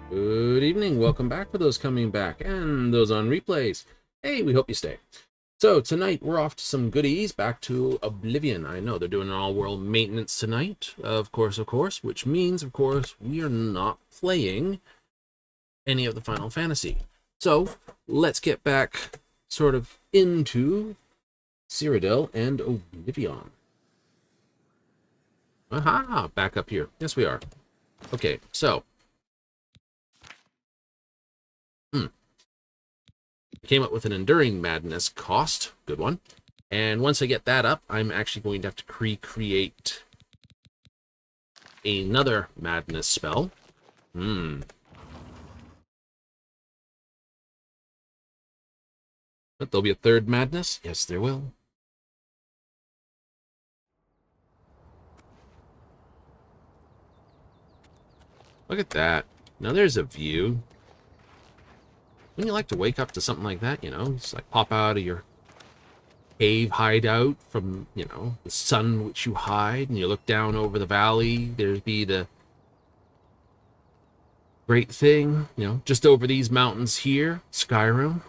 Good evening. Welcome back for those coming back and those on replays. Hey, we hope you stay. So tonight we're off to some goodies, back to Oblivion. I know they're doing an all-world maintenance tonight, of course, which means, of course, we are not playing any of the Final Fantasy. So let's get back sort of into Cyrodiil and Oblivion. Aha, back up here. Yes, we are. Okay, so came up with an Enduring Madness cost. Good one. And once I get that up, I'm actually going to have to recreate another Madness spell. But there'll be a third Madness? Yes, there will. Look at that. Now there's a view. Wouldn't you like to wake up to something like that, you know? Just like pop out of your cave hideout from, you know, the sun which you hide, and you look down over the valley. There'd be the great thing, you know, just over these mountains here, Skyrim.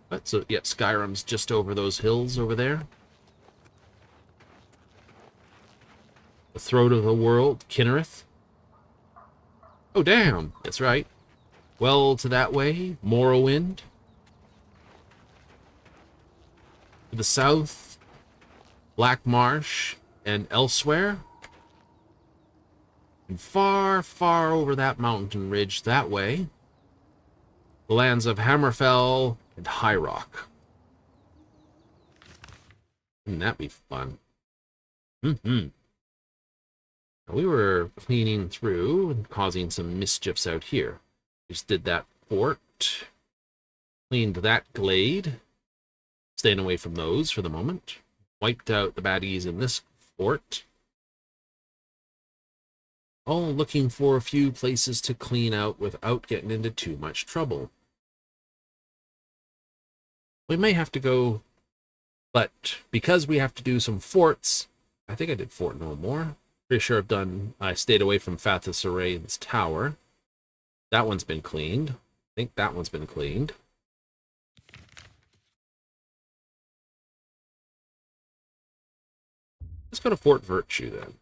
But so, yeah, Skyrim's just over those hills over there. The throat of the world, Kinnereth. Oh, damn, that's right. Well, to that way, Morrowind. To the south, Black Marsh, and elsewhere. And far, far over that mountain ridge that way, the lands of Hammerfell and High Rock. Wouldn't that be fun? We were cleaning through and causing some mischiefs out here. Just did that fort, cleaned that glade, staying away from those for the moment, wiped out the baddies in this fort. All looking for a few places to clean out without getting into too much trouble. We may have to go, but because we have to do some forts, I think I did Fort No More. Pretty sure I stayed away from Fathus Arrayn's tower. That one's been cleaned. I think that one's been cleaned. Let's go to Fort Virtue then.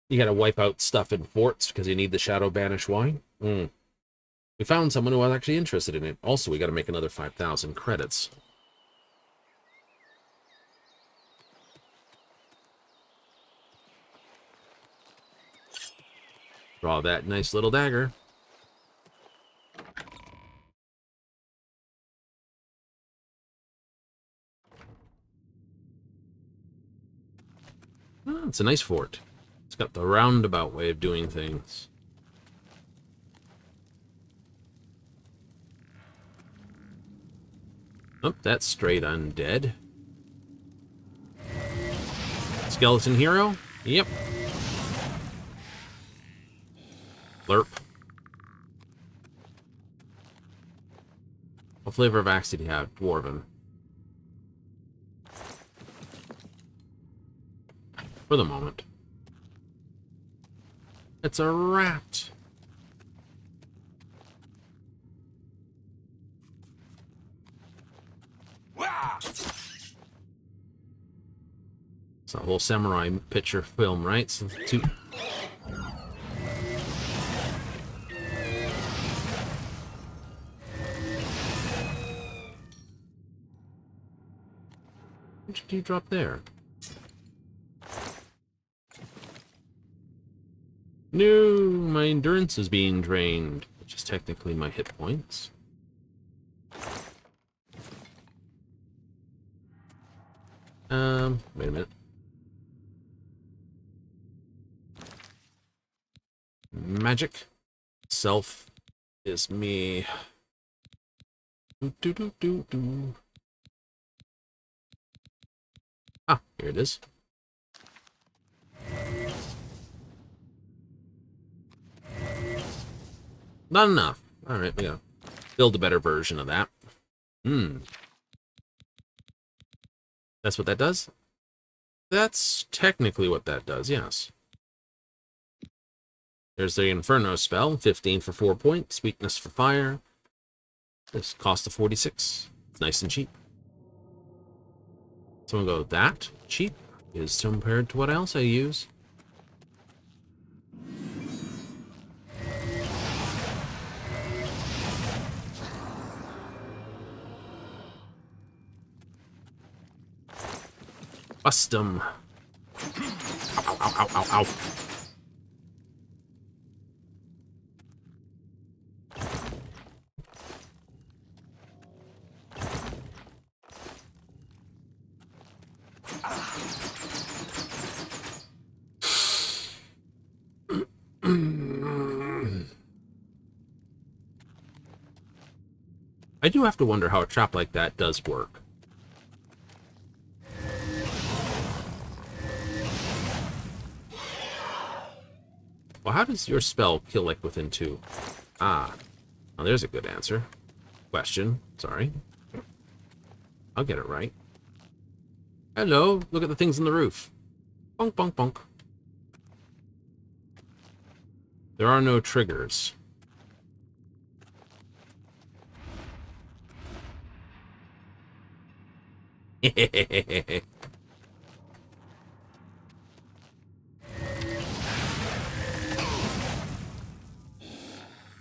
You gotta wipe out stuff in forts because you need the Shadow Banish wine. We found someone who was actually interested in it. Also, we gotta make another 5,000 credits. Draw that nice little dagger. Oh, it's a nice fort. It's got the roundabout way of doing things. Oh, that's straight undead. Skeleton hero? Yep. Blurp. What flavor of axe did he have? Dwarven. For the moment. It's a rat. It's a whole samurai picture film, right? So two... What did you drop there? No, my endurance is being drained, which is technically my hit points. Wait a minute. Magic. Self is me. Ah, here it is. Not enough. All right, we gotta build a better version of that. That's what that does? That's technically what that does, yes. There's the Inferno spell, 15 for 4 points, weakness for fire. This cost of 46. It's nice and cheap. So we'll go that cheap is compared to what else I use. Bust 'em. Ow, ow, ow, ow, ow. I do have to wonder how a trap like that does work. Well, how does your spell kill like within 2? Ah, well, there's a good answer. Question, sorry. I'll get it right. Hello, look at the things on the roof. Bonk, bonk, bonk. There are no triggers.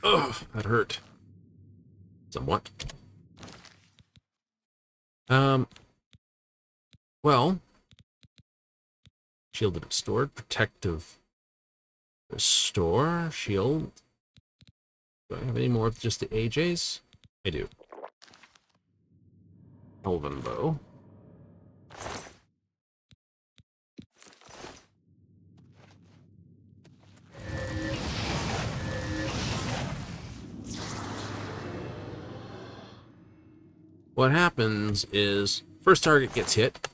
Ugh, that hurt. Somewhat. Well, shielded restored, protective restore, shield. Do I have any more of just the AJs? I do. Elven bow. What happens is first target gets hit,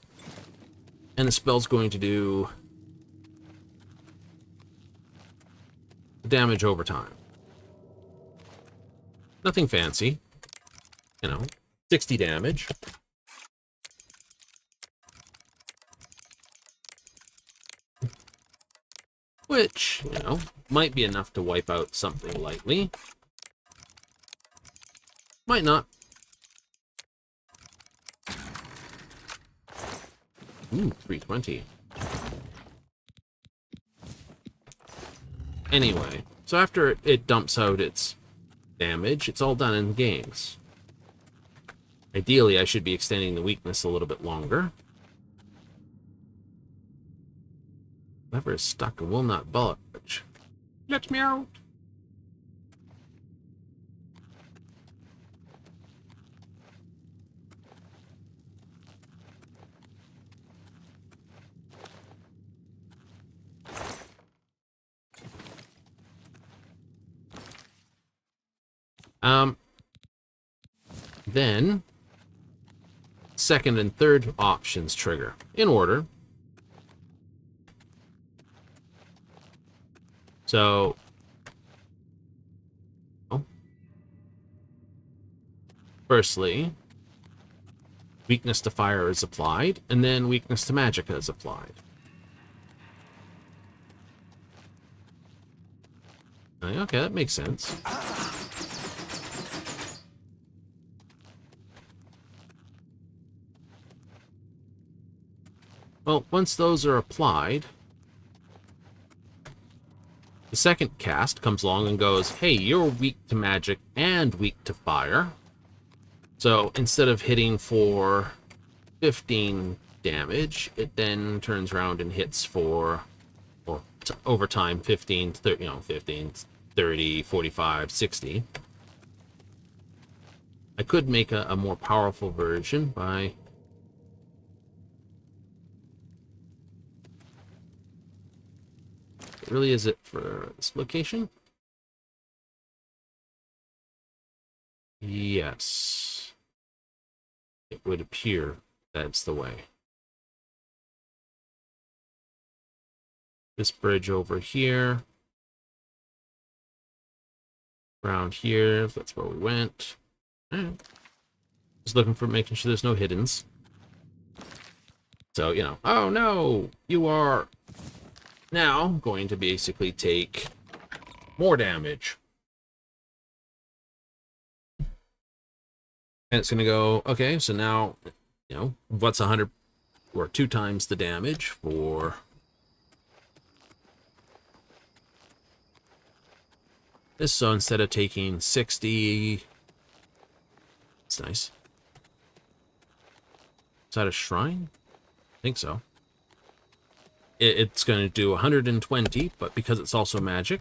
and the spell's going to do damage over time. Nothing fancy, you know, 60 damage. Which, you know, might be enough to wipe out something lightly. Might not. Ooh, 320. Anyway, so after it dumps out its damage, it's all done in games. Ideally, I should be extending the weakness a little bit longer. Lever is stuck and will not budge. Let me out! Then, second and third options trigger, in order. So, firstly, weakness to fire is applied, and then weakness to magic is applied. Okay, that makes sense. Well, once those are applied, the second cast comes along and goes, hey, you're weak to magic and weak to fire. So instead of hitting for 15 damage, it then turns around and hits for, or over time, 15, 30, 15, 30, 45, 60. I could make a more powerful version by... Really, is it for this location? Yes. It would appear that's the way. This bridge over here. Around here, if that's where we went. Alright. Just looking for making sure there's no hiddens. So, oh no! You are... now going to basically take more damage. And it's going to go, okay, so now, you know, what's 100 or 2 times the damage for this? So instead of taking 60, it's nice. Is that a shrine? I think so. It's going to do 120, but because it's also magic.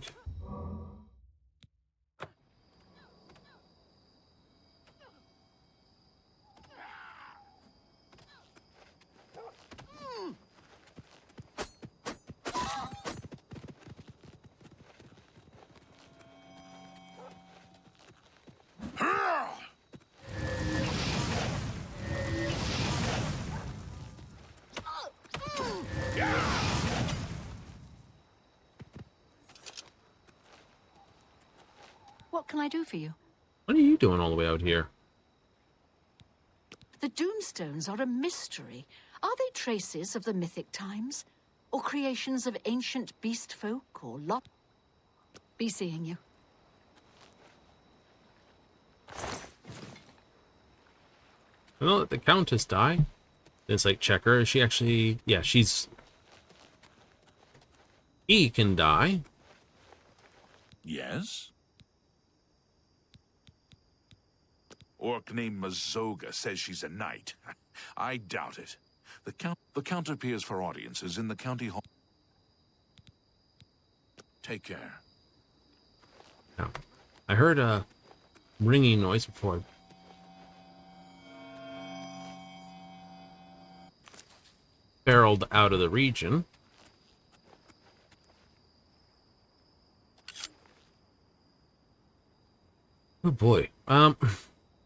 What can I do for you? What are you doing all the way out here? The Doomstones are a mystery. Are they traces of the mythic times? Or creations of ancient beast folk or lot? Be seeing you. Well, let the Countess die. It's like, check her. Is she actually... Yeah, she's... He can die. Yes? Orc named Mazoga says she's a knight. I doubt it. The Count appears for audiences in the county hall. Take care. Now, I heard a ringing noise before. Barreled out of the region. Oh boy.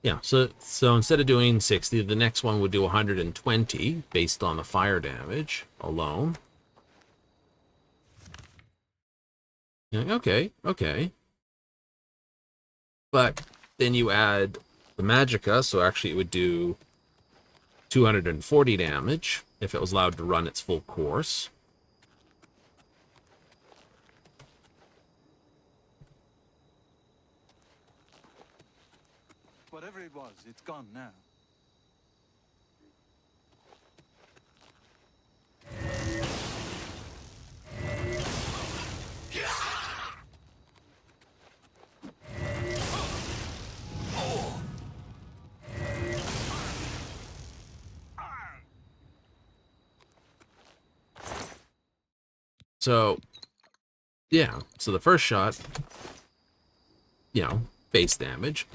Yeah, so instead of doing 60, the next one would do 120 based on the fire damage alone. Yeah, okay. But then you add the magicka, so actually it would do 240 damage if it was allowed to run its full course. Whatever it was, it's gone now. So, yeah. So the first shot, you know, base damage.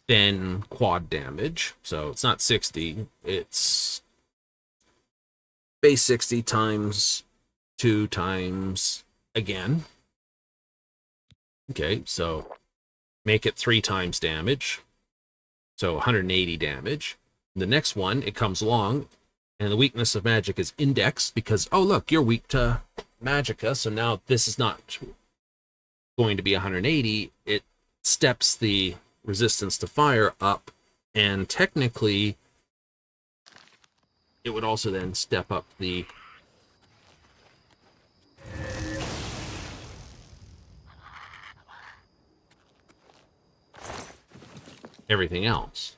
Then quad damage. So it's not 60. It's base 60 times 2 times again. Okay, so make it 3 times damage. So 180 damage. The next one, it comes along, and the weakness of magic is indexed because, oh, look, you're weak to magicka, so now this is not going to be 180. It steps the resistance to fire up, and technically it would also then step up the everything else.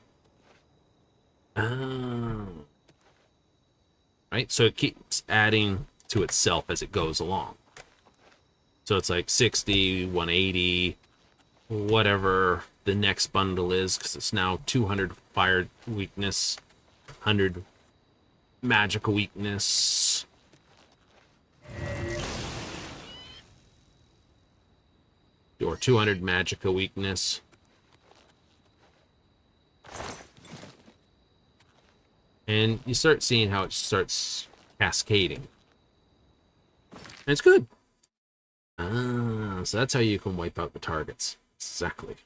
Right, so it keeps adding to itself as it goes along. So it's like 60, 180, whatever the next bundle is, because it's now 200 fire weakness, 100 magical weakness, or 200 magical weakness. And you start seeing how it starts cascading. And it's good. So that's how you can wipe out the targets. Exactly.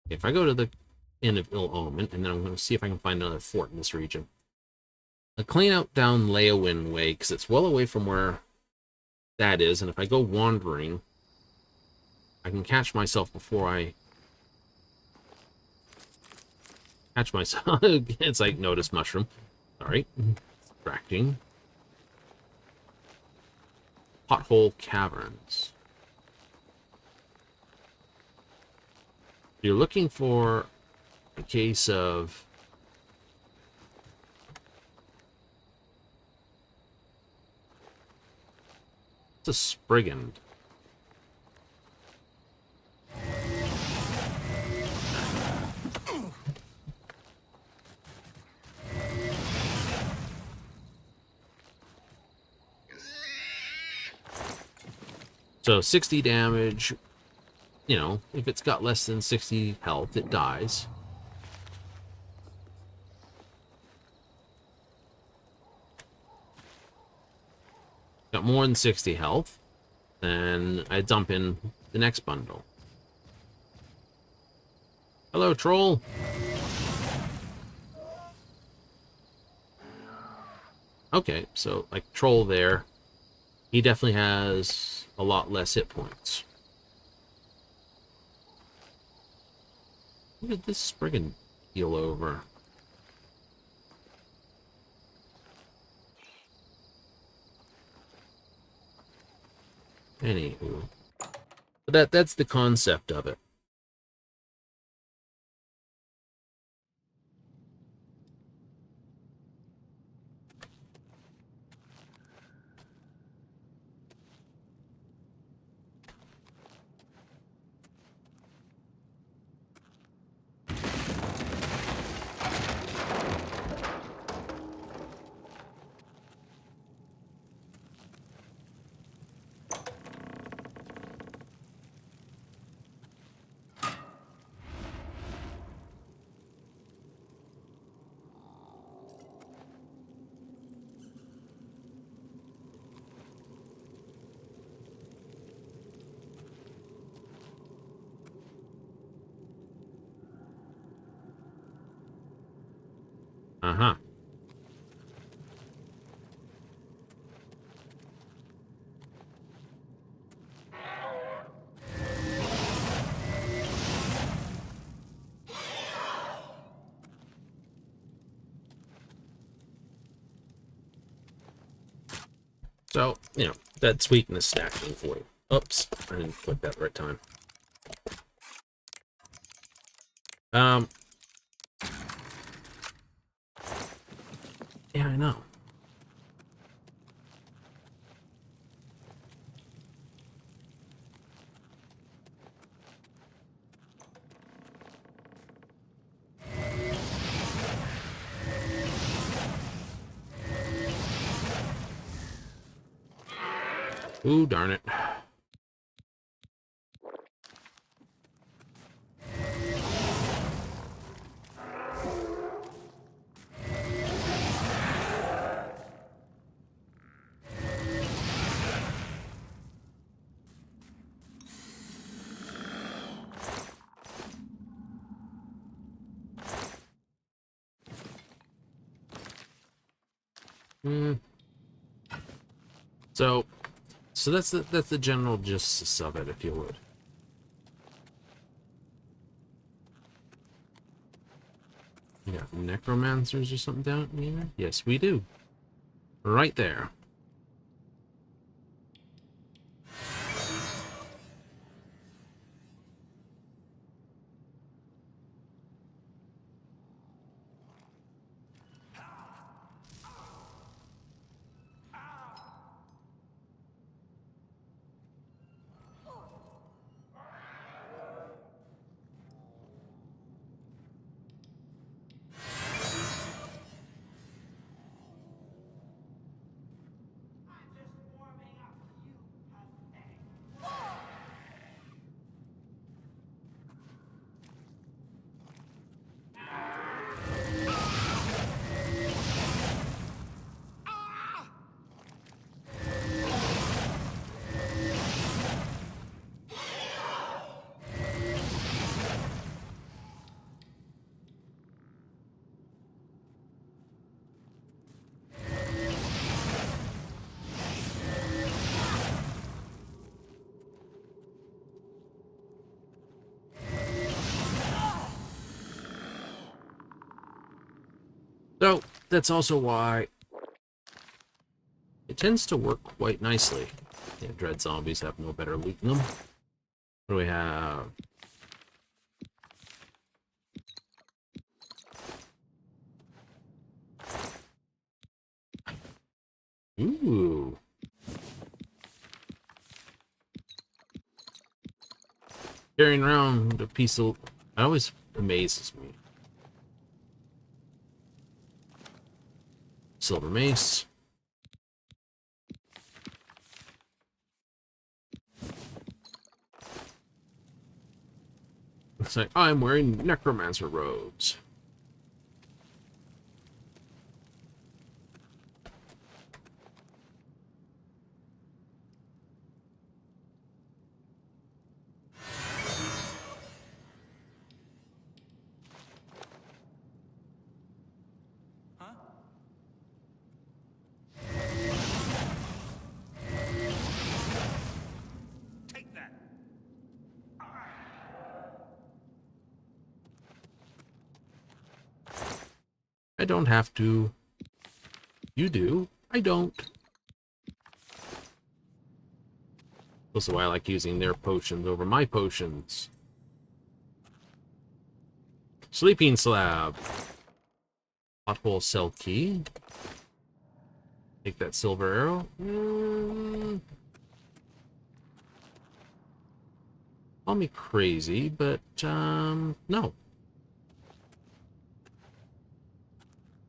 If I go to the Inn of Ill Omen, and then I'm going to see if I can find another fort in this region. I'll clean out down Leowin way, because it's well away from where that is, and if I go wandering, I can catch myself before I catch myself. It's like notice mushroom. Sorry. Distracting. Pothole Caverns. You're looking for a case of it's a Spriggan. So 60 damage, you know, if it's got less than 60 health, it dies. Got more than 60 health, then I dump in the next bundle. Hello, troll. Okay, so like troll there, he definitely has a lot less hit points. What did this Spriggan heal over? Anywho. But that's the concept of it. Uh-huh. So, you know, that's weakness stacking for you. Oops, I didn't click that right time. Yeah, I know. Ooh, darn it. So that's the general gist of it, if you would. You got necromancers or something down here? Yes, we do. Right there. So that's also why it tends to work quite nicely. Yeah, dread zombies have no better loot in them. What do we have? Ooh. Carrying around a piece of... That always amazes me. Silver mace. Looks like I'm wearing necromancer robes. Huh? Take that. I don't have to. You do. I don't. Also why I like using their potions over my potions. Sleeping slab. Pothole cell key. Take that silver arrow. Call me crazy, but no.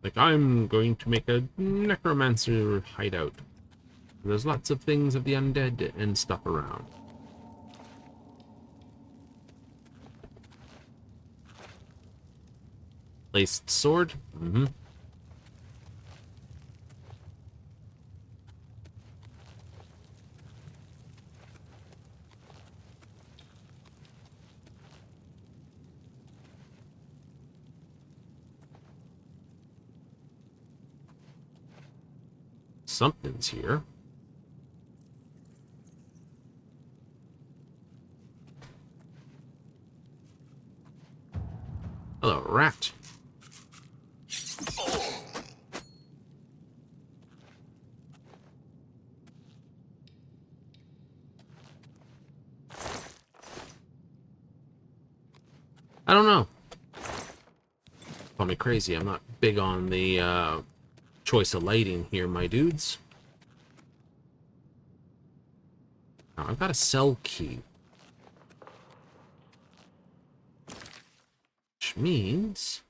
Like, I'm going to make a necromancer hideout. There's lots of things of the undead and stuff around. Laced sword? Mm-hmm. Something's here. Hello, rat. I don't know. Call me crazy. I'm not big on the choice of lighting here, my dudes. Now, I've got a cell key. Which means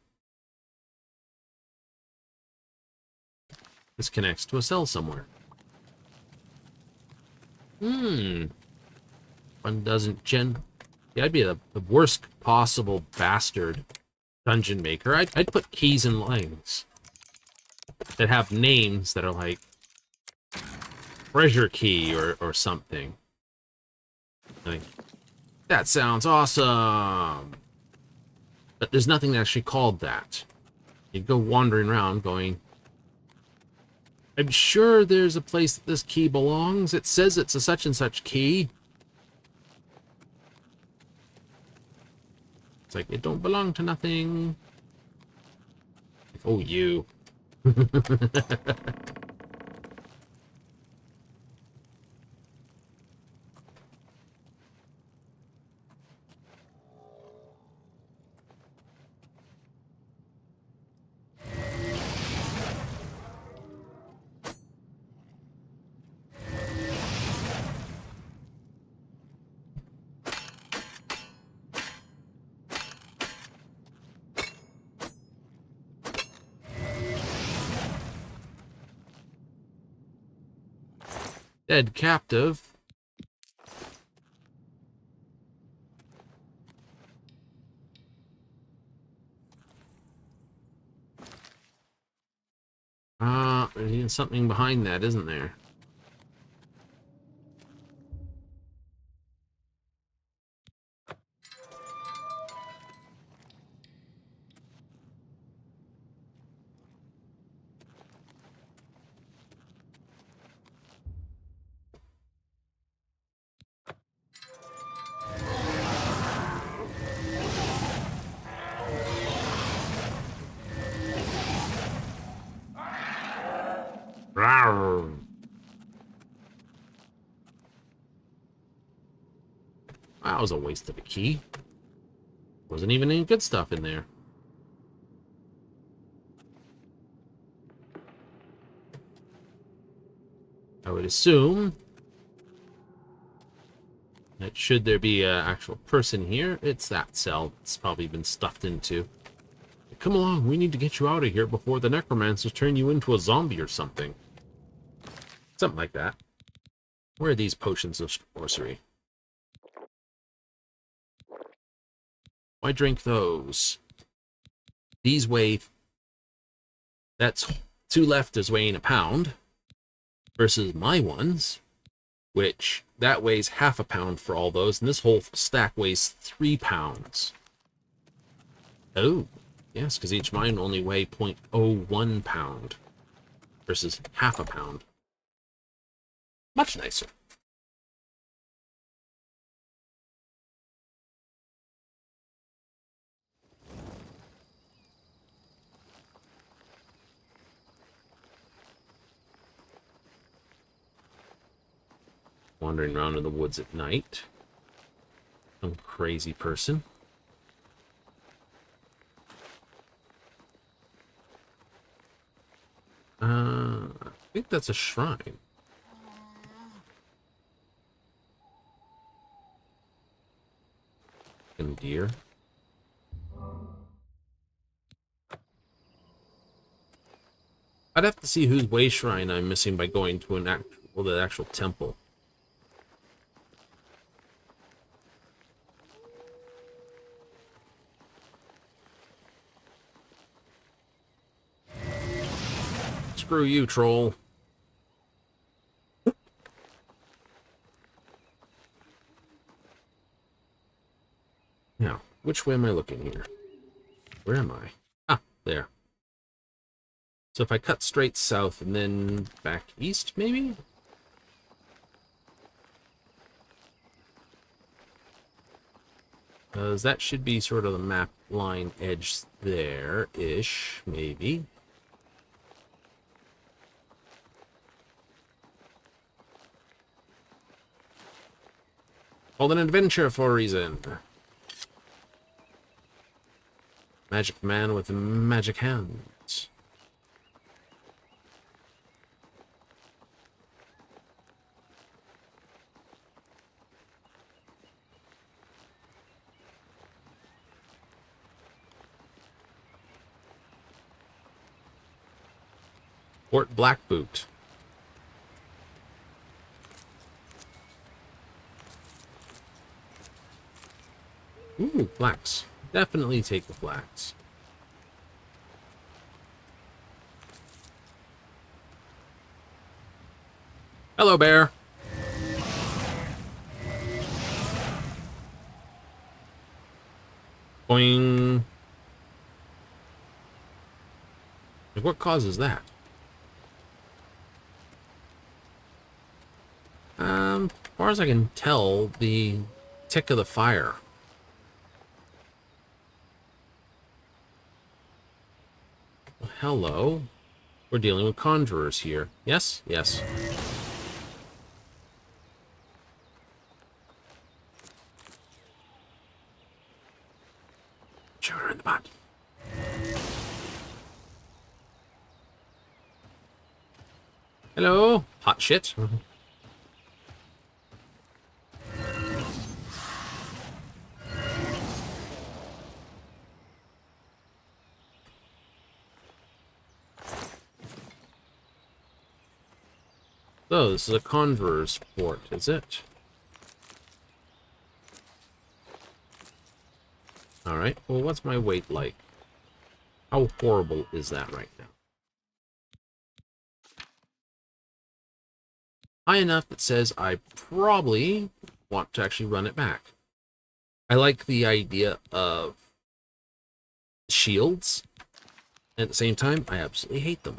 this connects to a cell somewhere. One doesn't Yeah, I'd be the worst possible bastard dungeon maker. I'd put keys in lines that have names that are like treasure key or something. Like, that sounds awesome. But there's nothing actually called that. You'd go wandering around going, I'm sure there's a place that this key belongs. It says it's a such and such key. It's like, it don't belong to nothing. Oh, you. Dead captive. There's something behind that, isn't there? Rawr. That was a waste of a key. Wasn't even any good stuff in there. I would assume that should there be an actual person here, it's that cell it's probably been stuffed into. Come along, we need to get you out of here before the necromancers turn you into a zombie or something. Something like that. Where are these potions of sorcery? Why drink those? These weigh... That's 2 left is weighing a pound. Versus my ones, which that weighs half a pound for all those, and this whole stack weighs 3 pounds. Oh, yes, because each mine only weigh 0.01 pound versus half a pound. Much nicer. Wandering around in the woods at night. Some crazy person. I think that's a shrine. And deer. I'd have to see whose way shrine I'm missing by going to the actual temple. Screw you, troll. Now, which way am I looking here? Where am I? Ah, there. So if I cut straight south and then back east, maybe? Because that should be sort of the map line edge there-ish, maybe. Called an adventure for a reason. Magic man with magic hands. Fort Blackboot. Ooh, flax. Definitely take the flax. Hello, bear. Boing. What causes that? As far as I can tell, the tick of the fire. Hello. We're dealing with conjurers here. Yes? Yes. Shoot her in the butt. Hello? Hot shit. So, this is a conjurer's fort, is it? Alright, well, what's my weight like? How horrible is that right now? High enough that says I probably want to actually run it back. I like the idea of shields. At the same time, I absolutely hate them.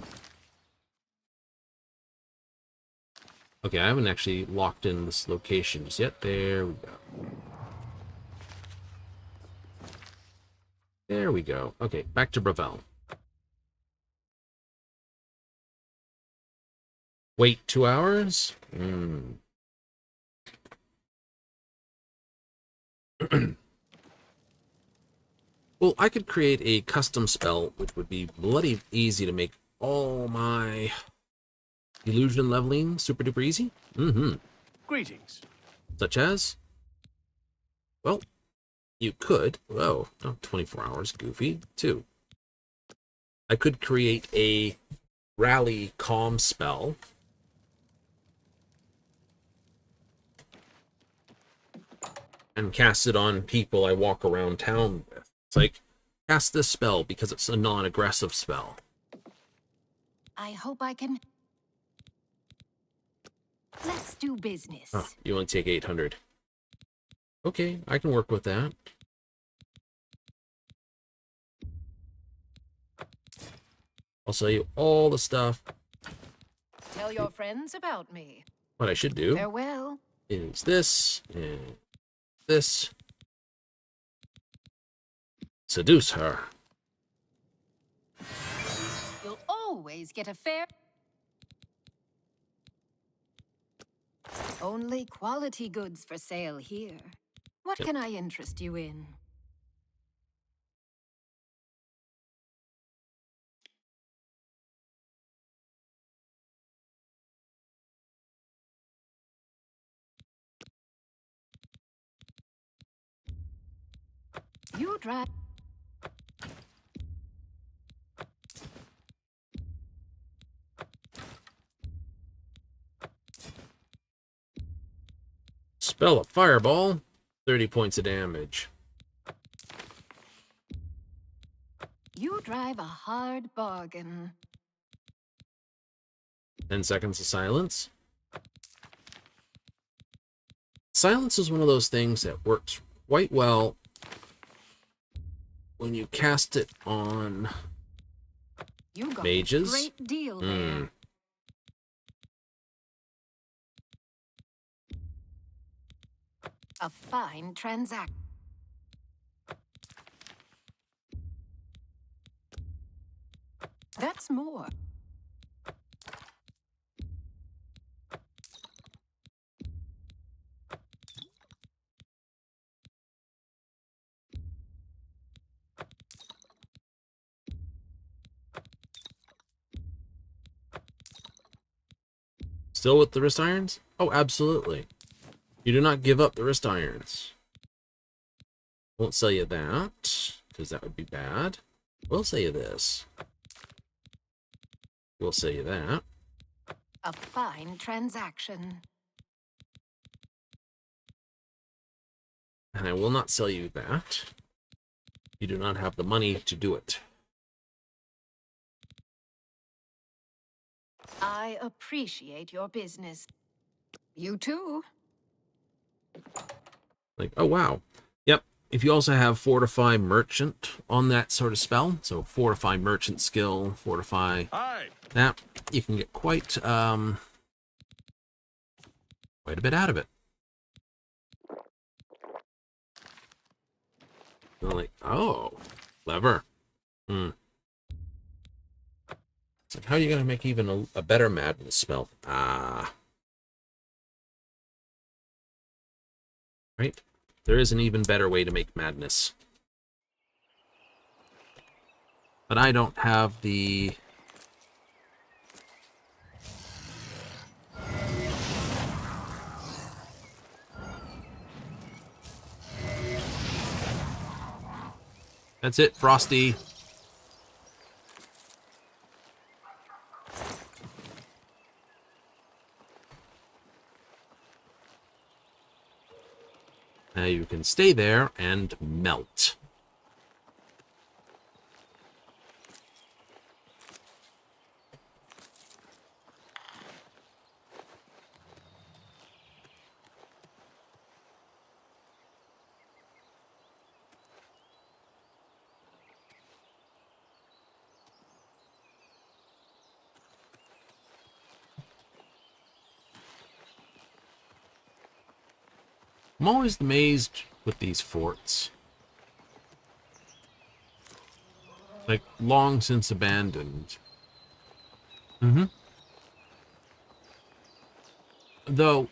Okay, I haven't actually locked in this location just yet. There we go. There we go. Okay, back to Bravel. Wait 2 hours? Well, I could create a custom spell, which would be bloody easy to make all my illusion leveling super duper easy. Greetings. Such as, well, you could, oh, 24 hours, goofy, too. I could create a rally calm spell. And cast it on people I walk around town with. It's like, cast this spell because it's a non-aggressive spell. I hope I can... Let's do business. Oh, you only take 800. Okay, I can work with that. I'll sell you all the stuff. Tell your friends about me. What I should do Farewell. is this and this. Seduce her. You'll always get a fair... Only quality goods for sale here. What can I interest you in? You drive... Spell a fireball. 30 points of damage. You drive a hard bargain. 10 seconds of silence. Silence is one of those things that works quite well when you cast it on You got mages. a great deal there. A fine transaction. That's more. Still with the wrist irons? Oh, absolutely. You do not give up the wrist irons. Won't sell you that, because that would be bad. We'll sell you this. We'll sell you that. A fine transaction. And I will not sell you that. You do not have the money to do it. I appreciate your business. You too. Like, oh wow. Yep. If you also have Fortify Merchant on that sort of spell, so Fortify Merchant skill, Fortify Hi. that, you can get quite a bit out of it. They're like, oh, clever. It's like, how are you going to make even a better madness spell? Ah. Right? There is an even better way to make madness. But I don't have the... That's it, Frosty. Now you can stay there and melt. I'm always amazed with these forts. Like, long since abandoned. Though,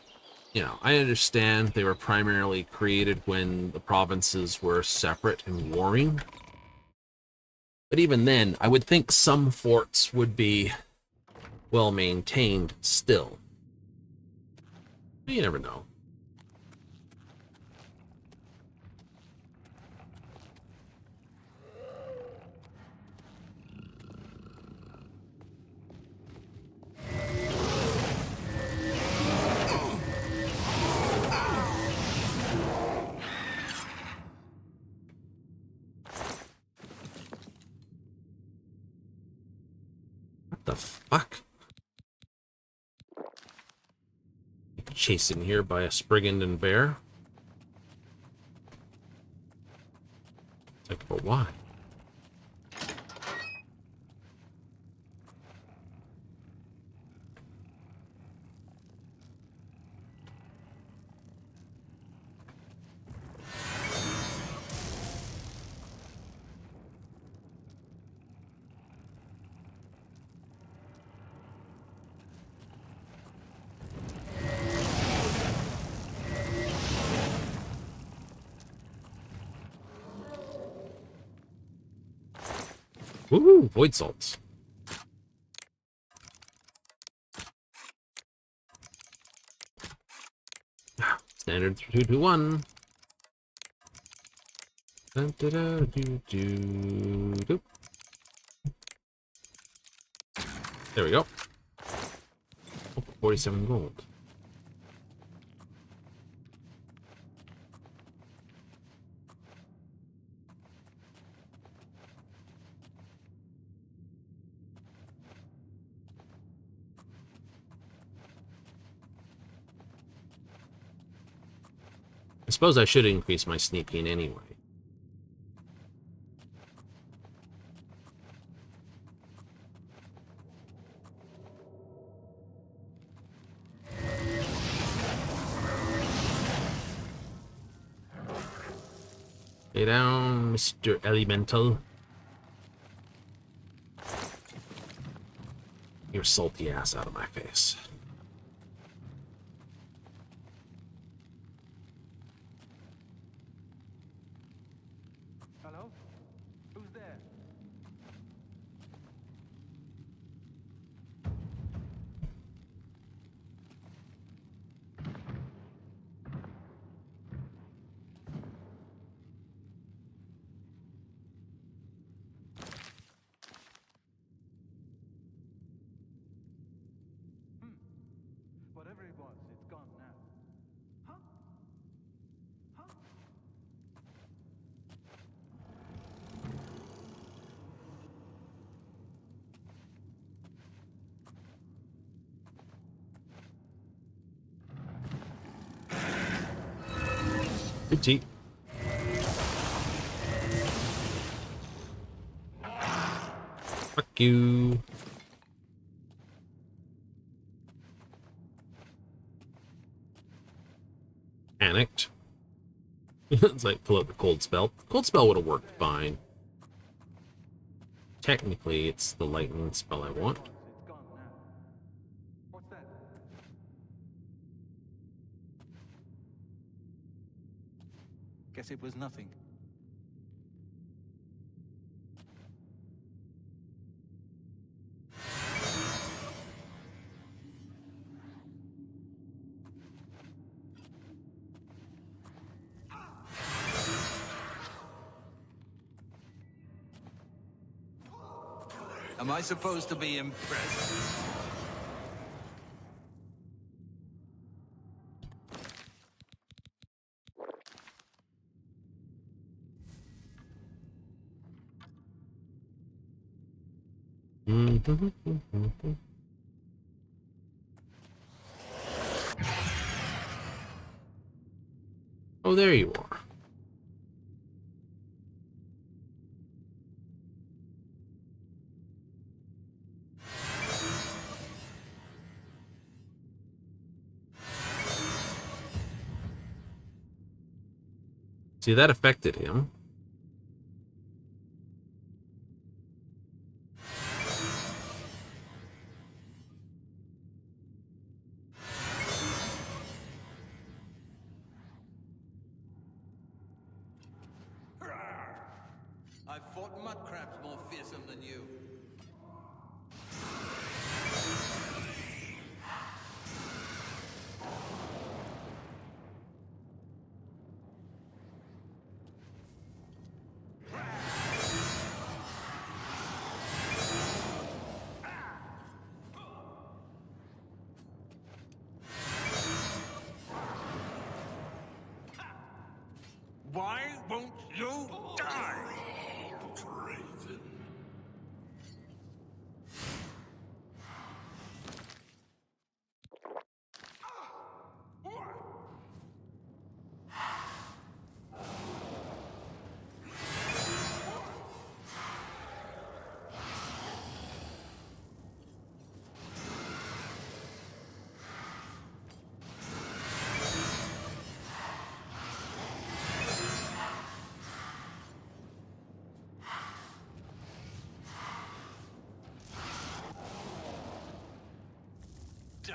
you know, I understand they were primarily created when the provinces were separate and warring. But even then, I would think some forts would be well maintained still. But you never know. What the fuck? Chased in here by a Spriggan and bear. It's like, but why? Woohoo! Void salts. Standard 3, 2, 1. Dun, da, da, do, do, do. There we go. Oh, 47 gold. I suppose I should increase my sneaking anyway. Stay down, Mr. Elemental. Your salty ass out of my face. Hello? Who's there? Whatever it was, it's gone now. Huh? Huh? Good tea. Fuck you. Panicked. It's like pull out the cold spell. Cold spell would have worked fine. Technically, it's the lightning spell I want. It's gone now. What's that? Guess it was nothing. Am I supposed to be impressed? Oh, there you are. See, that affected him. handsome than you. Why won't you die? Draven. Die.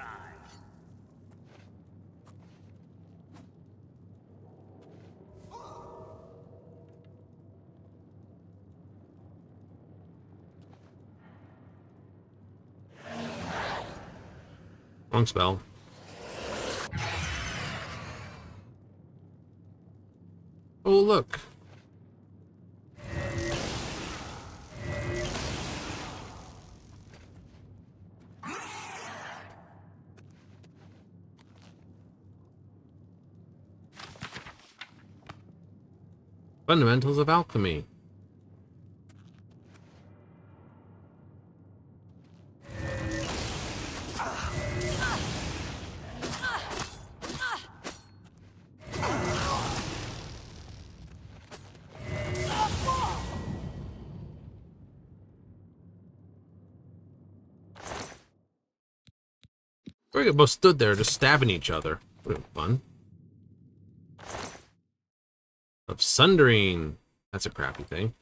Wrong spell. Oh, look. Fundamentals of alchemy. We both stood there just stabbing each other. Would have been fun. Of Sundering. That's a crappy thing.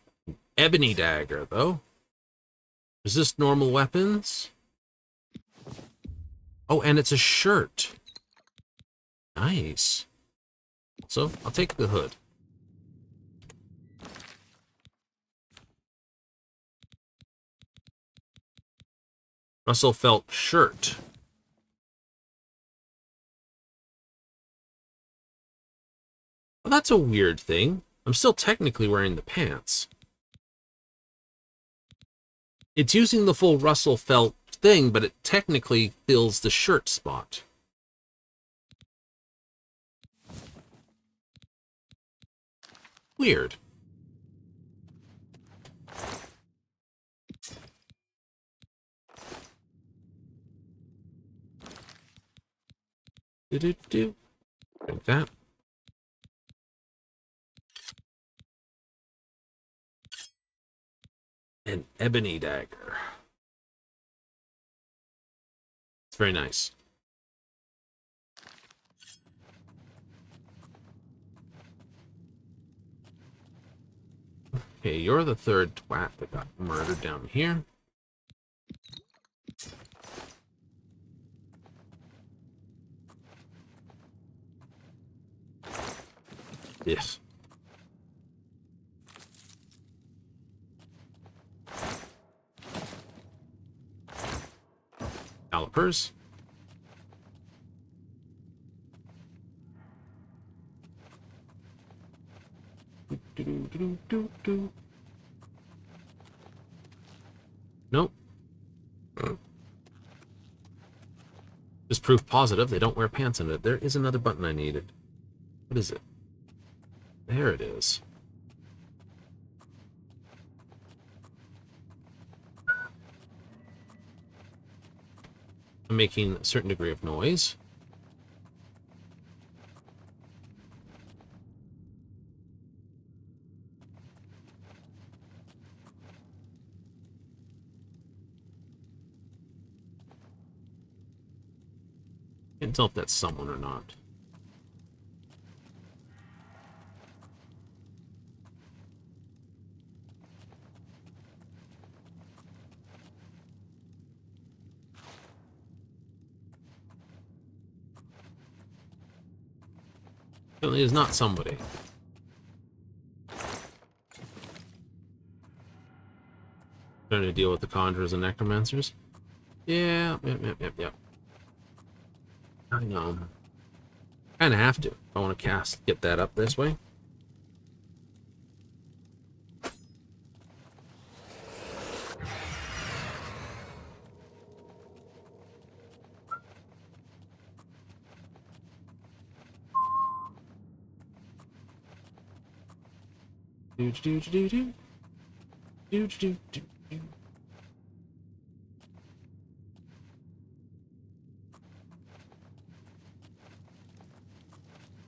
Ebony dagger, though. Resist normal weapons. Oh, and it's a shirt. Nice. So, I'll take the hood. Russell Felt shirt. Well, that's a weird thing. I'm still technically wearing the pants. It's using the full Russell Felt thing, but it technically fills the shirt spot. Weird. Do. Like that. An ebony dagger. It's very nice. Okay, you're the third twat that got murdered down here. Yes. Calipers. Nope. Just proof positive they don't wear pants under it. There is another button I needed. What is it? There it is. I'm making a certain degree of noise. Can't tell if that's someone or not. Apparently is not somebody. Trying to deal with the conjurers and necromancers. Yeah, yep. I know. Kind of have to. If I want to get that up this way. Do.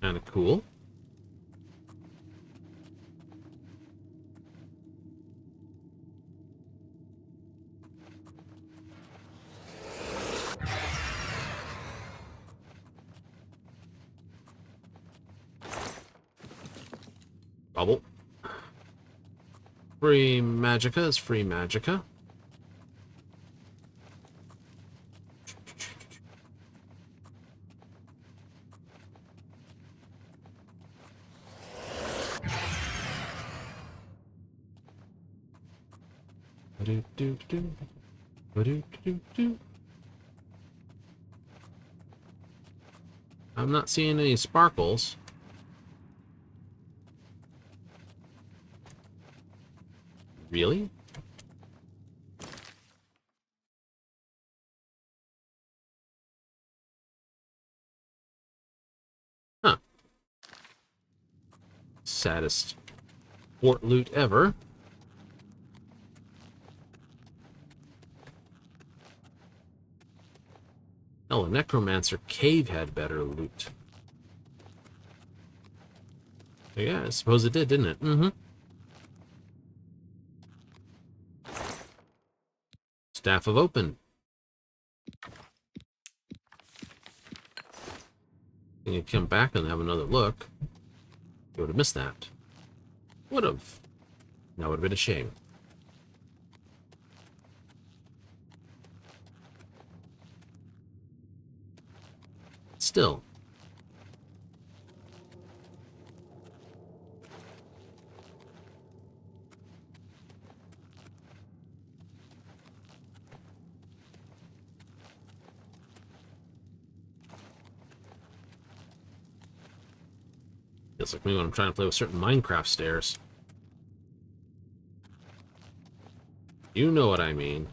Kind of cool. Bubble. Free magicka is free magicka. I'm not seeing any sparkles. Really? Huh. Saddest fort loot ever. Oh, a necromancer cave had better loot. Yeah, I suppose it did, didn't it? Mm-hmm. Staff of Open. You could come back and have another look. You would have missed that. Would have. That would have been a shame. Still. Feels like me when I'm trying to play with certain Minecraft stairs. You know what I mean.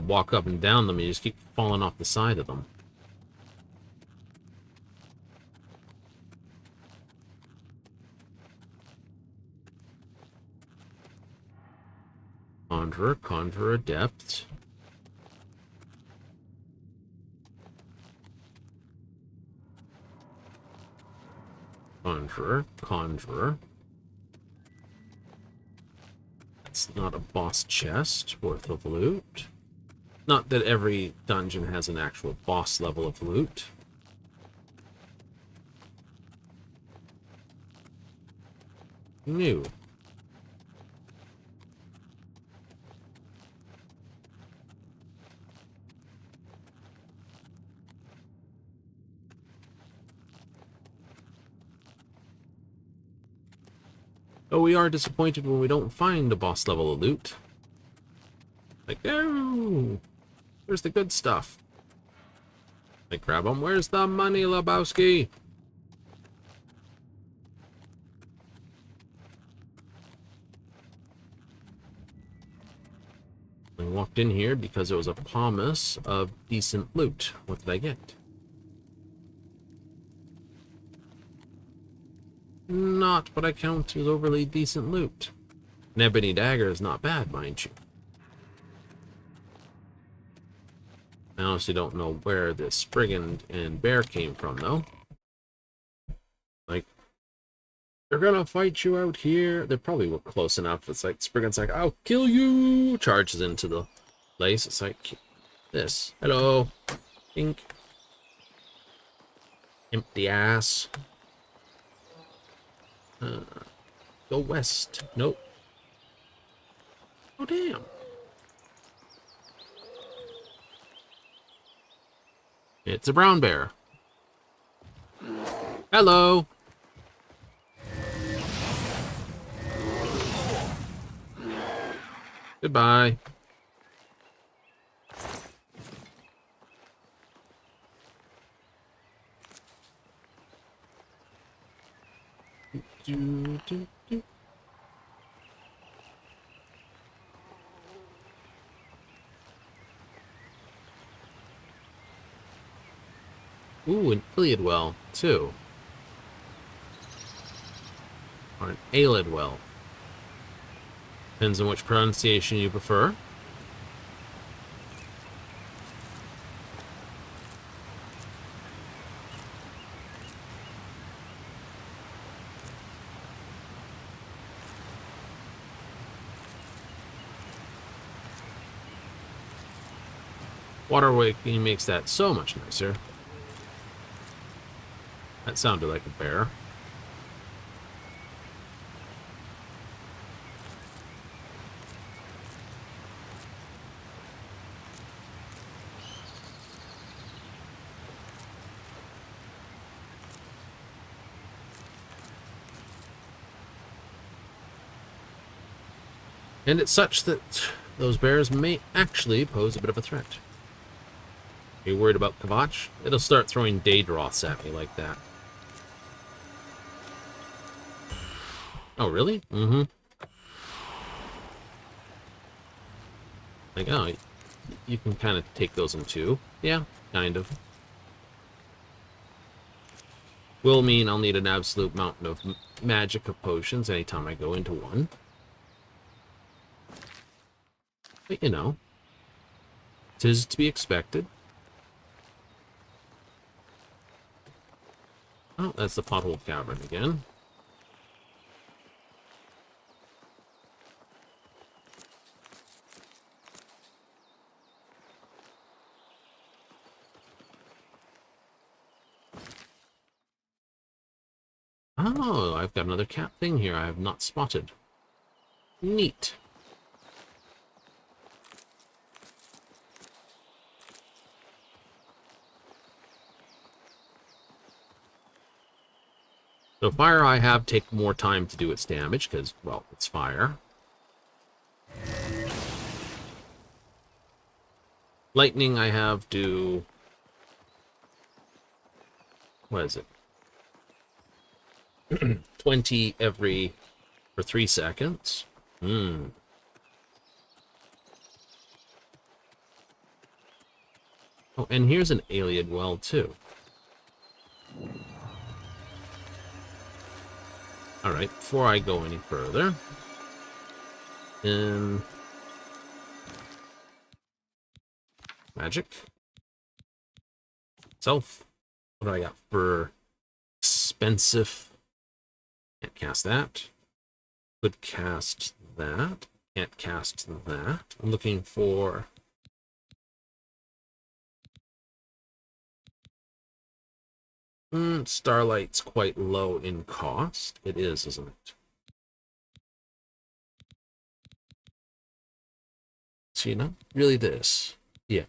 Walk up and down them, you just keep falling off the side of them. Conjurer Adept. Conjurer. That's not a boss chest worth of loot. Not that every dungeon has an actual boss level of loot. New. But we are disappointed when we don't find a boss level of loot. Like, oh, where's the good stuff? Like, grab them. Where's the money, Lebowski? I walked in here because there was a promise of decent loot. What did I get? Not what I count as overly decent loot. An ebony dagger is not bad, mind you. I honestly don't know where this brigand and bear came from, though. Like, they're gonna fight you out here. They probably were close enough. It's like, Spriggan's like, I'll kill you! Charges into the place. It's like, this. Hello. Ink. Empty ass. Go west. Nope. Oh, damn. It's a brown bear. Hello. Goodbye. Do, do, do. Ooh, an Iliad well, too. Or an Aelid well. Depends on which pronunciation you prefer. Waterway makes that so much nicer. That sounded like a bear. And it's such that those bears may actually pose a bit of a threat. Are you worried about Kvatch? It'll start throwing Daedroths at me like that. Oh, really? Mm-hmm. Like, oh, you can kind of take those in two. Yeah, kind of. Will mean I'll need an absolute mountain of magic of potions anytime I go into one. But, you know, 'tis to be expected. Oh, that's the pothole cavern again. Oh, I've got another cat thing here I have not spotted. Neat. So fire I have take more time to do its damage, because, well, it's fire. Lightning I have do... What is it? 20 for 3 seconds. Oh, and here's an Iliad well, too. Alright, before I go any further... Magic. Self. What do I got for expensive? Can't cast that. Could cast that. Can't cast that. I'm looking for... Starlight's quite low in cost. It is, isn't it? So, you know, really this. Yeah.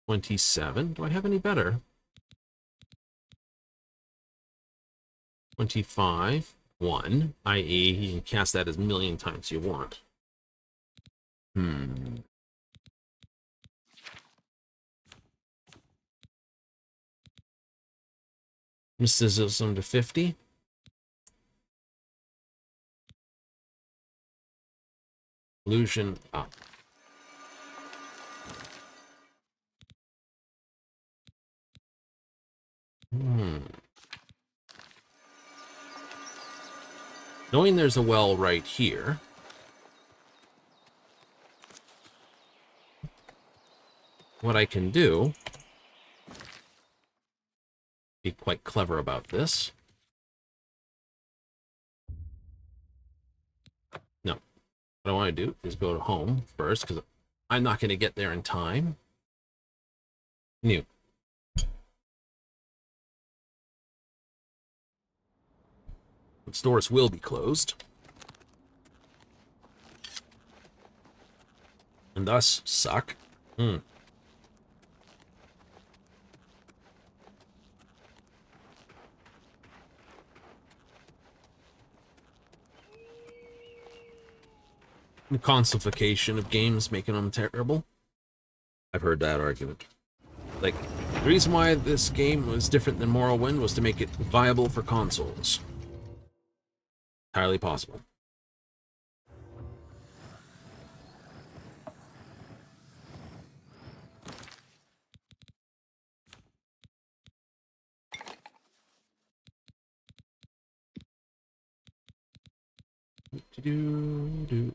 $27. Do I have any better? 25. 1. I.e., you can cast that as a million times you want. Mysticism to 50. Illusion up. Knowing there's a well right here. What I can do... Be quite clever about this. No. What I want to do is go to home first, because I'm not going to get there in time. New. The stores will be closed. And thus suck. the consoleification of games making them terrible. I've heard that argument. Like, the reason why this game was different than Morrowind was to make it viable for consoles. Entirely possible. Do.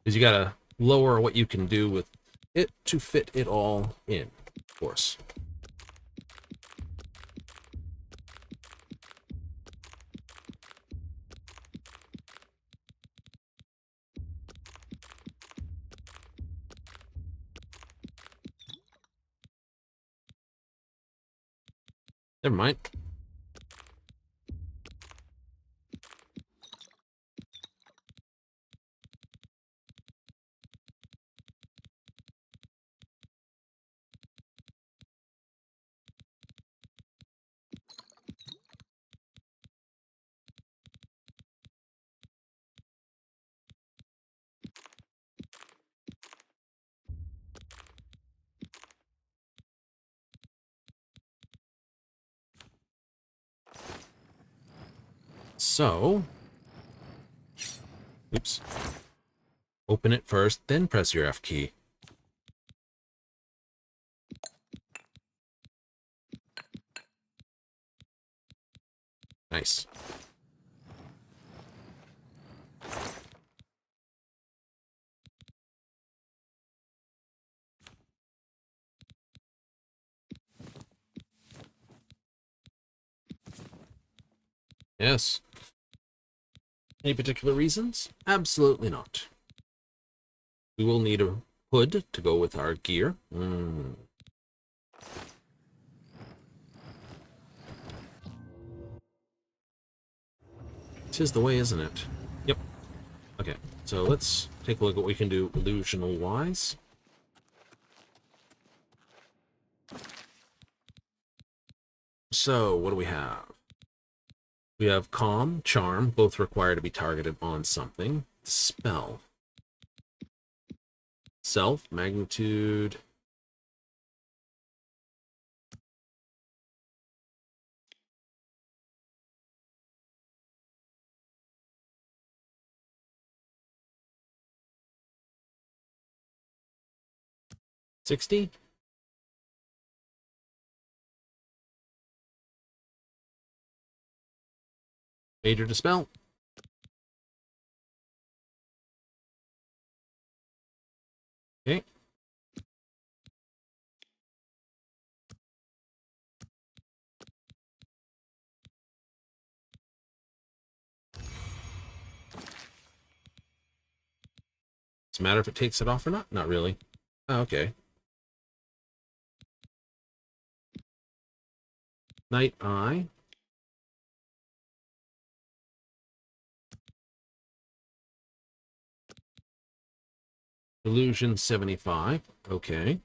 Because you gotta lower what you can do with it to fit it all in, of course. Never mind. So, oops. Open it first, then press your F key. Nice. Yes. Any particular reasons? Absolutely not. We will need a hood to go with our gear. Tis the way, isn't it? Yep. Okay, so let's take a look at what we can do illusional-wise. So, what do we have? We have Calm, Charm, both require to be targeted on something. Spell. Self, Magnitude. $60? Major Dispel. Okay. Does it matter if it takes it off or not? Not really. Oh, okay. Night Eye. Illusion 75. Okay.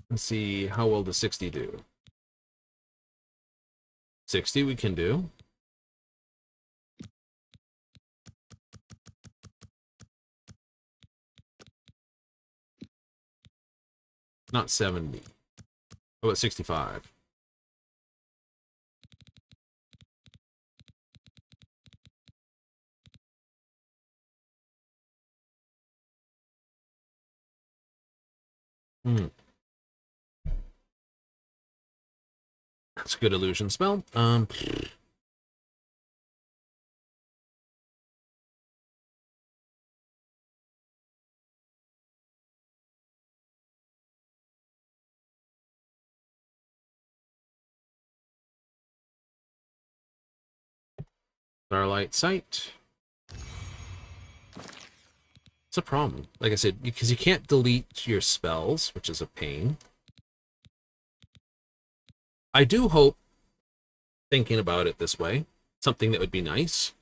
Let's see, how well does 60 do? 60 we can do. Not 70. How about 65? That's a good illusion spell. Starlight Sight. It's a problem. Like I said, because you can't delete your spells, which is a pain. I do hope, thinking about it this way, something that would be nice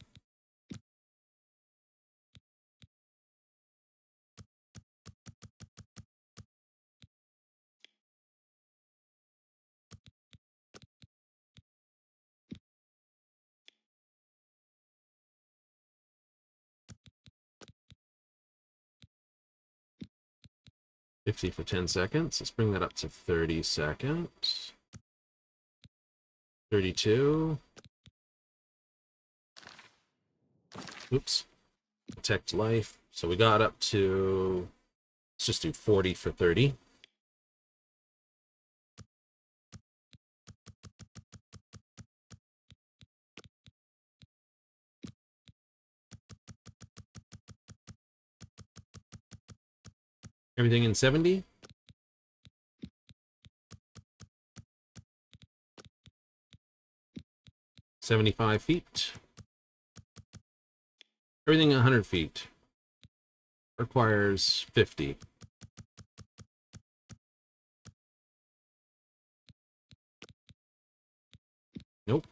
50 for 10 seconds. Let's bring that up to 30 seconds. 32. Oops. Protect life. So we got up to, let's just do 40 for 30. Everything in 70. $75. Everything 100 feet. Requires 50. Nope.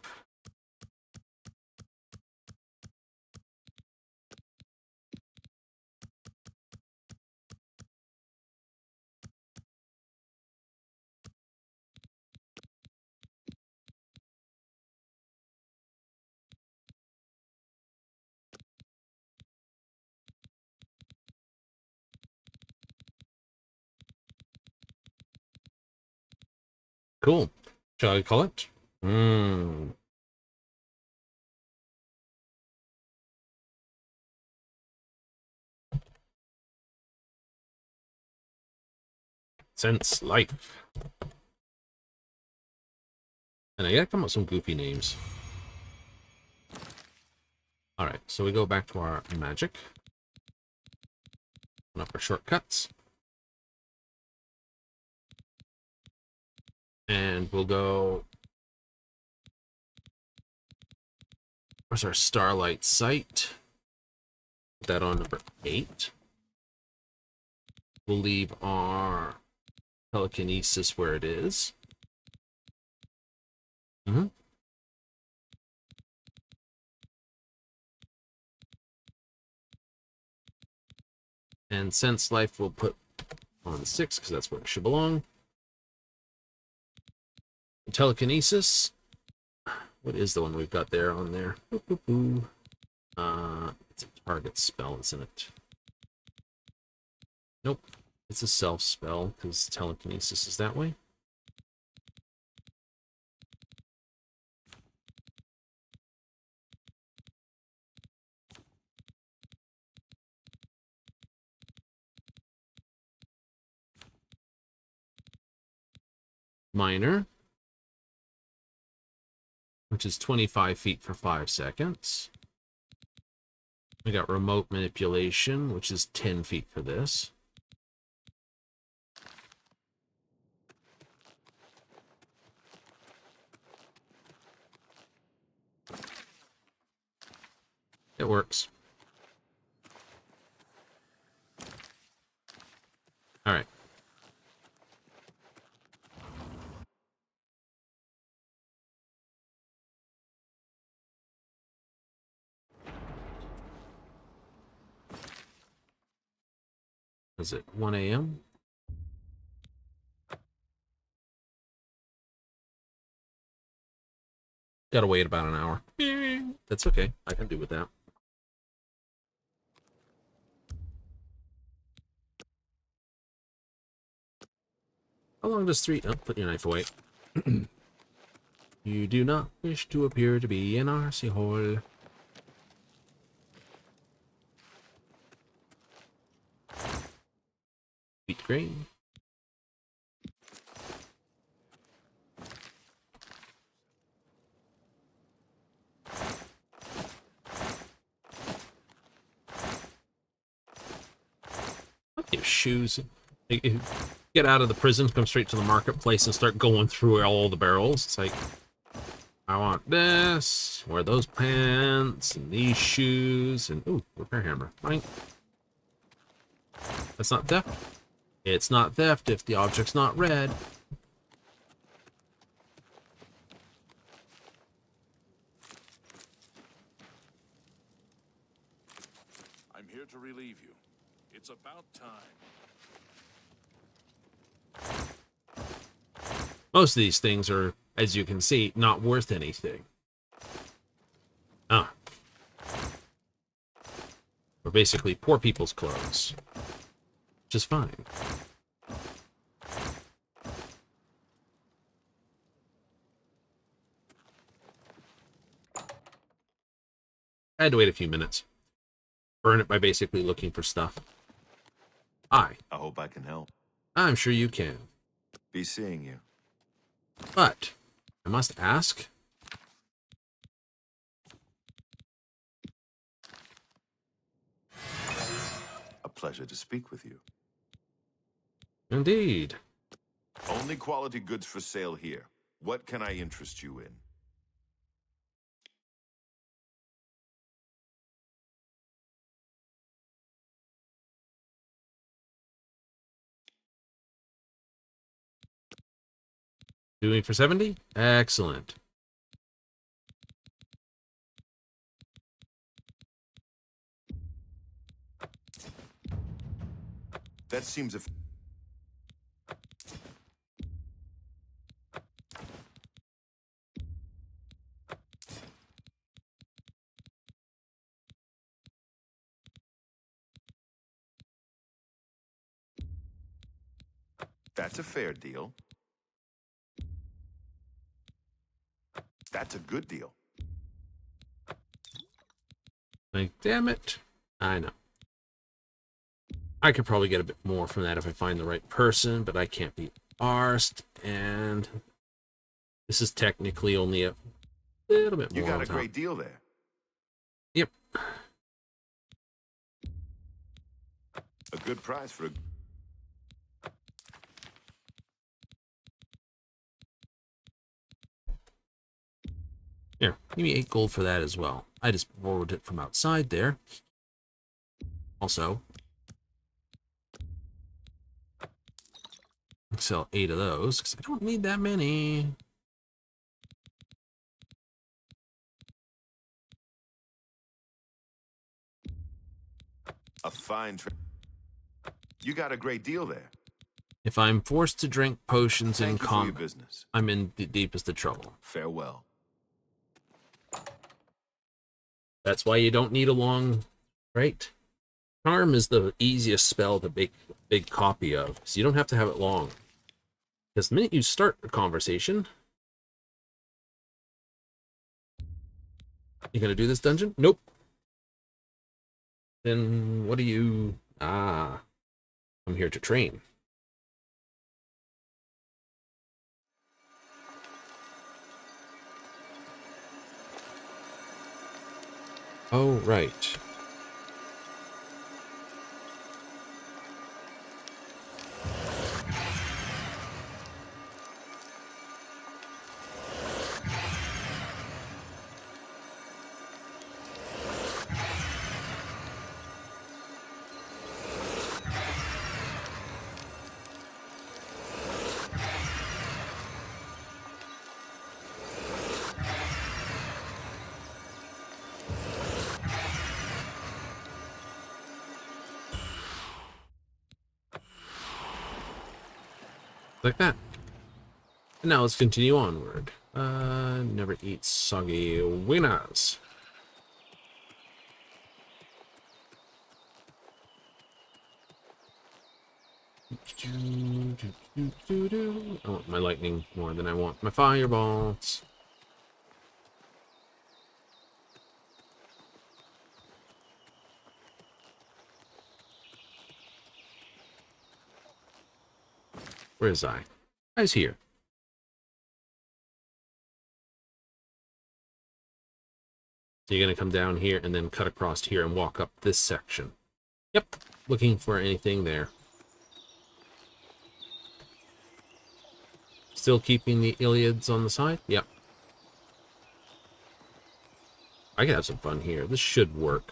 Cool. Shall I call it? Sense life. And I gotta come up with some goofy names. Alright, so we go back to our magic. Open up our shortcuts. And we'll go... Where's our starlight sight? Put that on number 8. We'll leave our telekinesis where it is. And sense life we'll put on 6 because that's where it should belong. Telekinesis. What is the one we've got there on there? It's a target spell, isn't it? Nope. It's a self spell because telekinesis is that way. Minor, which is 25 feet for 5 seconds. We got remote manipulation, which is 10 feet for this. It works. All right. Is it 1 a.m.? Gotta wait about an hour. That's okay. I can do with that. How long does 3... Oh, put your knife away. You do not wish to appear to be an arsey hole. Wheat grain. Your shoes. Get out of the prison, come straight to the marketplace and start going through all the barrels. It's like, I want this, wear those pants, and these shoes, and ooh, repair hammer. Right? That's not theft. It's not theft if the object's not red. I'm here to relieve you. It's about time. Most of these things are, as you can see, not worth anything. Ah. We're basically poor people's clothes. Which is fine. I had to wait a few minutes. Burn it by basically looking for stuff. I hope I can help. I'm sure you can. Be seeing you. But I must ask. A pleasure to speak with you. Indeed. Only quality goods for sale here. What can I interest you in? Doing for 70? Excellent. That seems a... That's a fair deal. That's a good deal. Like, damn it. I know. I could probably get a bit more from that if I find the right person, but I can't be arsed, and this is technically only a little bit more. You got on a top. great deal there. Yep. A good price for a... Here, give me 8 gold for that as well. I just borrowed it from outside there. Also, I'll sell 8 of those, because I don't need that many. A fine... You got a great deal there. If I'm forced to drink potions in Thank you for your combat, business. I'm in the deepest of trouble. Farewell. That's why you don't need a long... Right? Charm is the easiest spell to make a big copy of, so you don't have to have it long. Because the minute you start a conversation... You gonna do this dungeon? Nope. Then what do you... Ah, I'm here to train. Oh, right. Like that. And now let's continue onward. Never eat soggy winners. I want my lightning more than I want my fireballs. Where is I? I's here. So you're going to come down here and then cut across here and walk up this section. Yep, looking for anything there. Still keeping the Iliads on the side? Yep. I can have some fun here. This should work.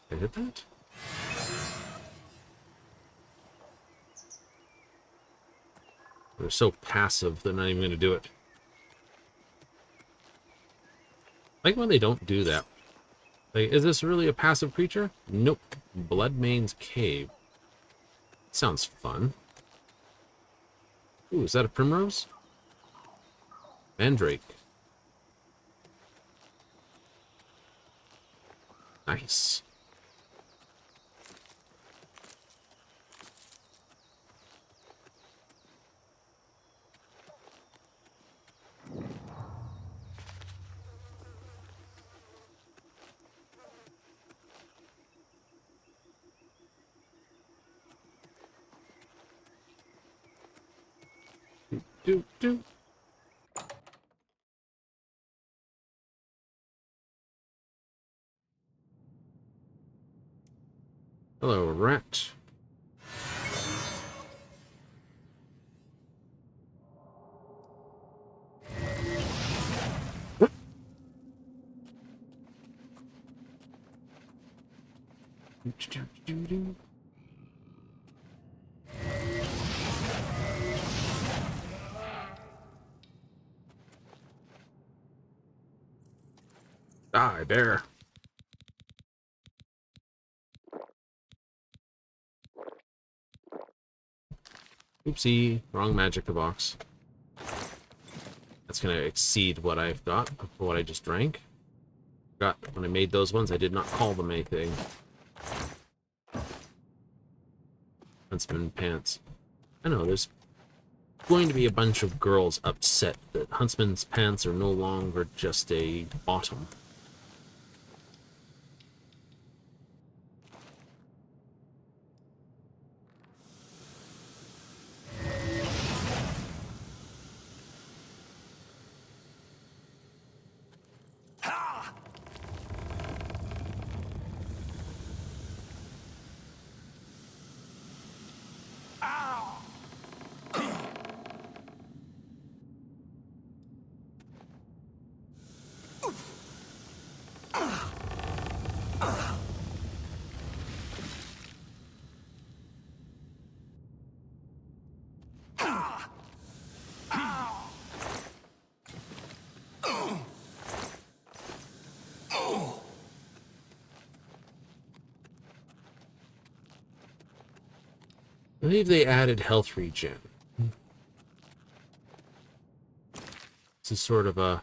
Did I hit that? They're so passive, they're not even going to do it. I like when they don't do that. Like, is this really a passive creature? Nope. Bloodmane's Cave. Sounds fun. Ooh, is that a primrose? Mandrake. Nice. Do. Hello, rat. Die, bear. Oopsie, wrong magic box. That's gonna exceed what I've got for what I just drank. Got when I made those ones, I did not call them anything. Huntsman pants. I know there's going to be a bunch of girls upset that Huntsman's pants are no longer just a bottom. I believe they added health regen. This is sort of a...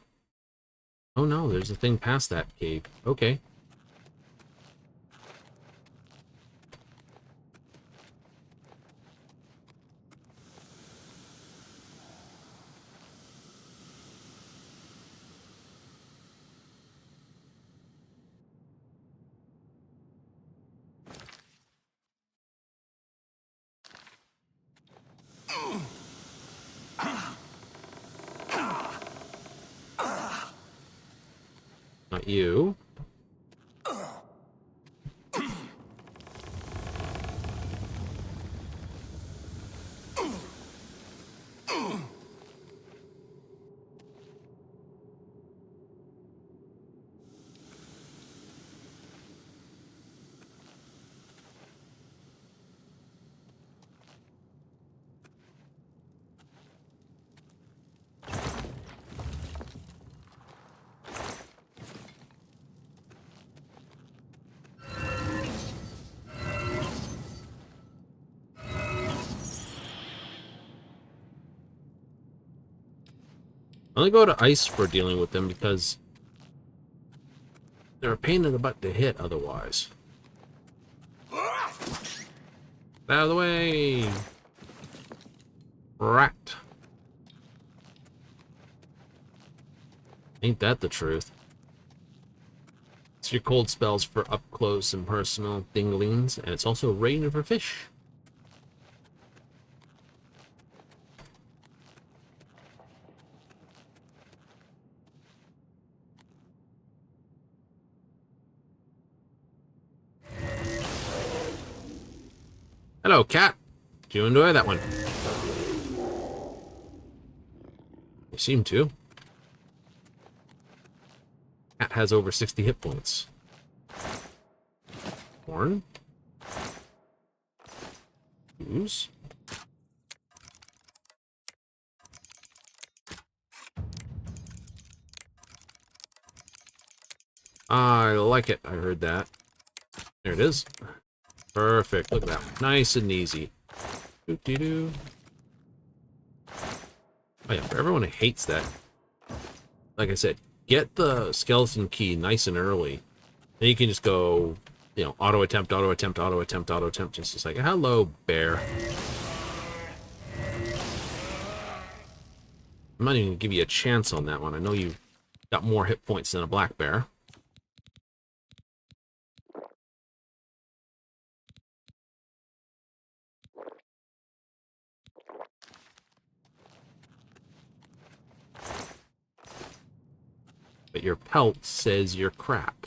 Oh no, there's a thing past that cave. Okay. Not you. I only go to ice for dealing with them because they're a pain in the butt to hit otherwise. Out of the way! Rat. Ain't that the truth? It's your cold spells for up close and personal dinglings, and it's also rain for fish. Hello, cat. Do you enjoy that one? You seem to. Cat has over 60 hit points. Horn. Use. I like it. I heard that. There it is. Perfect. Look at that. Nice and easy. Doo-doo-doo. Oh yeah, for everyone who hates that, like I said, get the skeleton key nice and early. Then you can just go, you know, auto attempt, auto attempt, auto attempt, auto attempt. Just like, hello, bear. I'm not even gonna give you a chance on that one. I know you've got more hit points than a black bear. But your pelt says you're crap.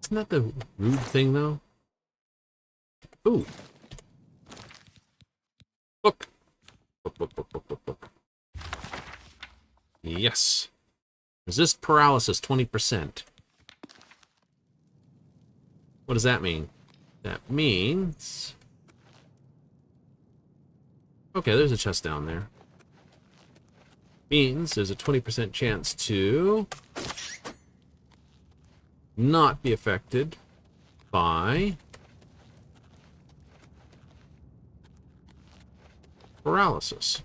Isn't that the rude thing, though? Ooh. Book. Book, book, book, book, book, book. Yes. Resist paralysis 20%. What does that mean? That means... Okay, there's a chest down there. Means there's a 20% chance to not be affected by paralysis.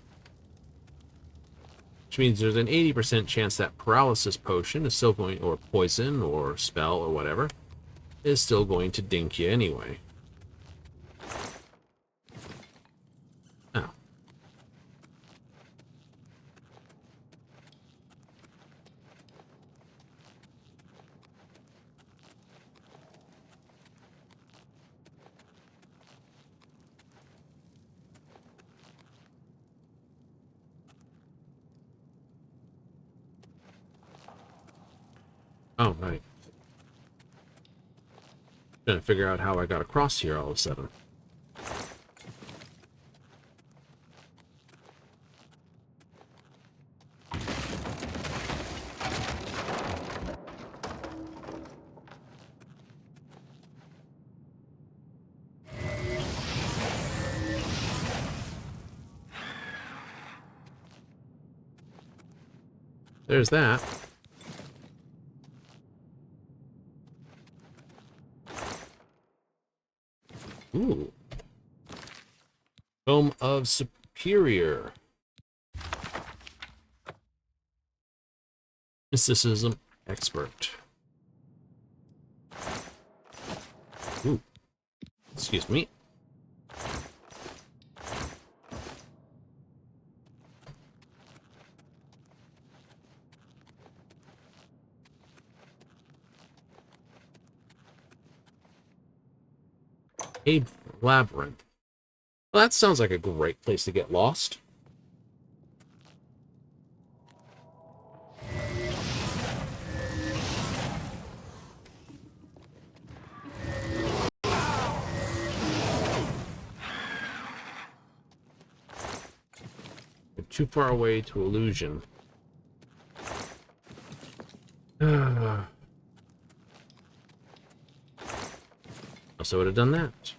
Which means there's an 80% chance that paralysis potion is still going, or poison, or spell, or whatever, is still going to dink you anyway. Oh. Oh, right. Trying to figure out how I got across here all of a sudden. There's that. Ooh. Dome of Superior. Mysticism Expert. Ooh. Excuse me. Cave Labyrinth. Well, that sounds like a great place to get lost. You're too far away to illusion. Also would have done that.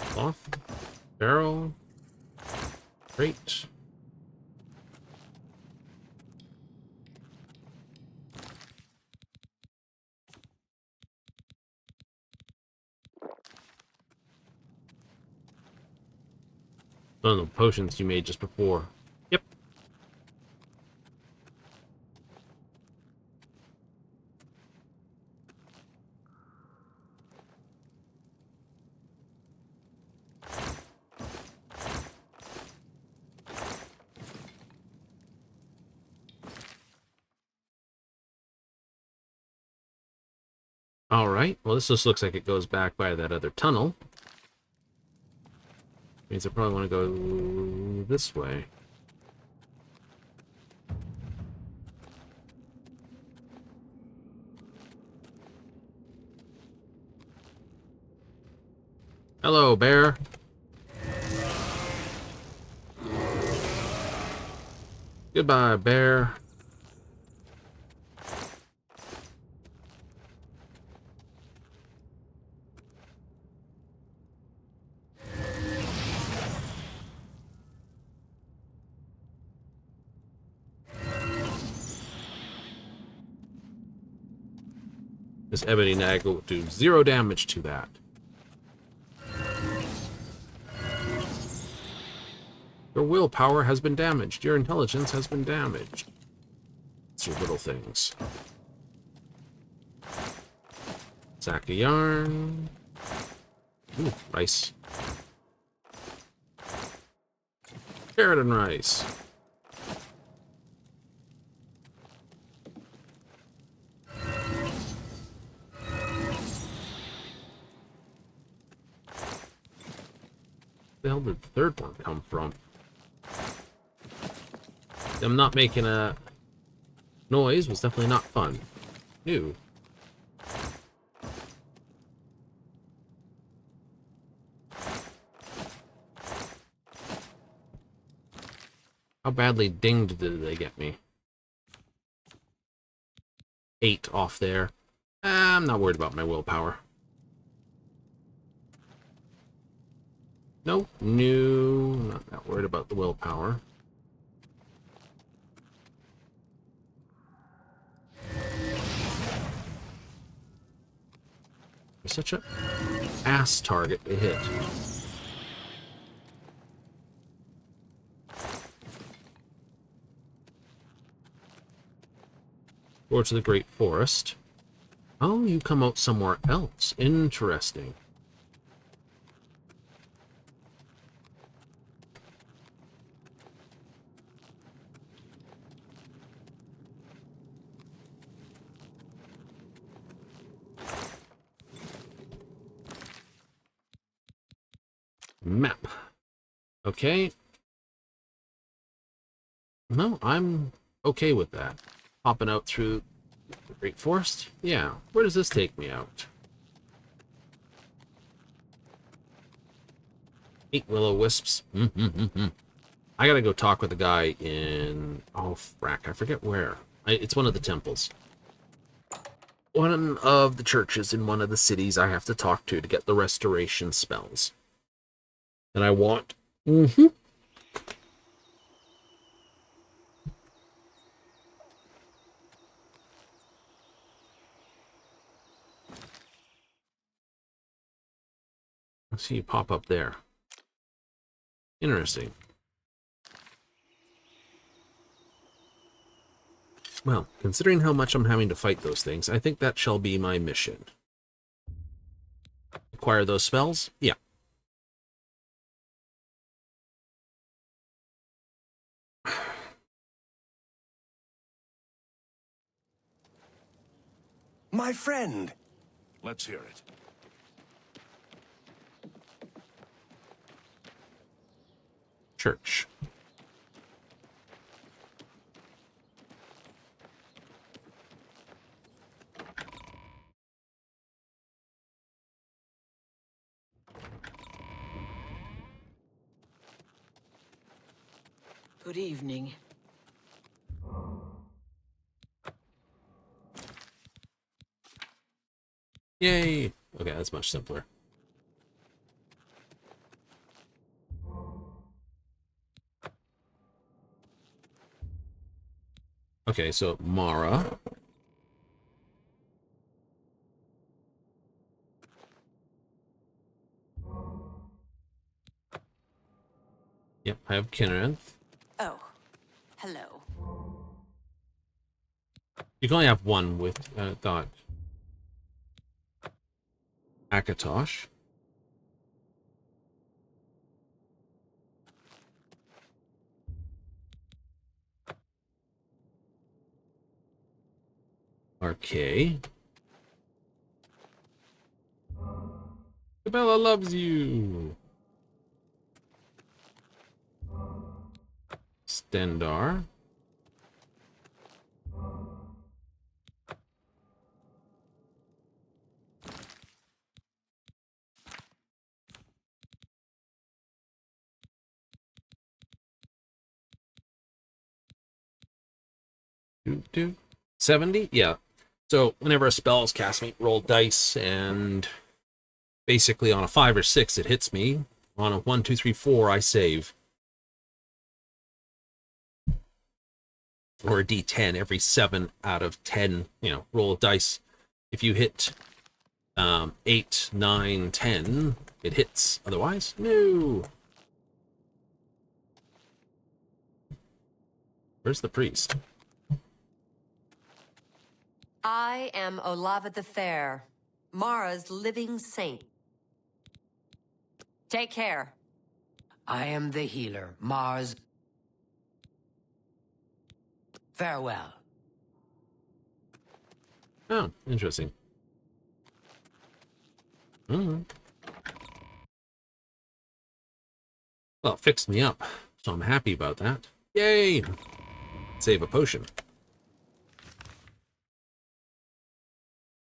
Cloth, barrel, crate. One of the potions you made just before. Yep. All right. Well, this just looks like it goes back by that other tunnel. Means I probably want to go this way. Hello, bear. Goodbye, bear. This ebony nag will do 0 damage to that. Your willpower has been damaged. Your intelligence has been damaged. It's your little things. Sack of yarn. Ooh, rice. Carrot and rice. Where the hell did the third one come from? Them not making a noise was definitely not fun. New. How badly dinged did they get me? 8 off there. I'm not worried about my willpower. Nope. No, not that worried about the willpower. You're such an ass target to hit. Towards the Great Forest. Oh, you come out somewhere else. Interesting. Map. Okay. No, I'm okay with that. Hopping out through the Great Forest? Yeah. Where does this take me out? 8 will-o-wisps. I gotta go talk with the guy in... Oh, frack. I forget where. It's one of the temples. One of the churches in one of the cities I have to talk to get the restoration spells. And I want... I see you pop up there. Interesting. Well, considering how much I'm having to fight those things, I think that shall be my mission. Acquire those spells? Yeah. My friend! Let's hear it. Church. Good evening. Yay! Okay, that's much simpler. Okay, so Mara. Yep, I have Kinnereth. Oh, hello. You can only have one with, thought. Akatosh. RK. Isabella loves you. Stendar. Do 70? Yeah. So whenever a spell is cast me, roll dice, and basically on a 5 or 6 it hits me. On a 1, 2, 3, 4 I save. Or a D10 every 7 out of 10, roll a dice. If you hit 8, 9, 10, it hits. Otherwise, no. Where's the priest? I am Olava the Fair, Mara's living saint. Take care. I am the healer, Mars. Farewell. Oh, interesting. Well, it fixed me up, so I'm happy about that. Yay! Save a potion.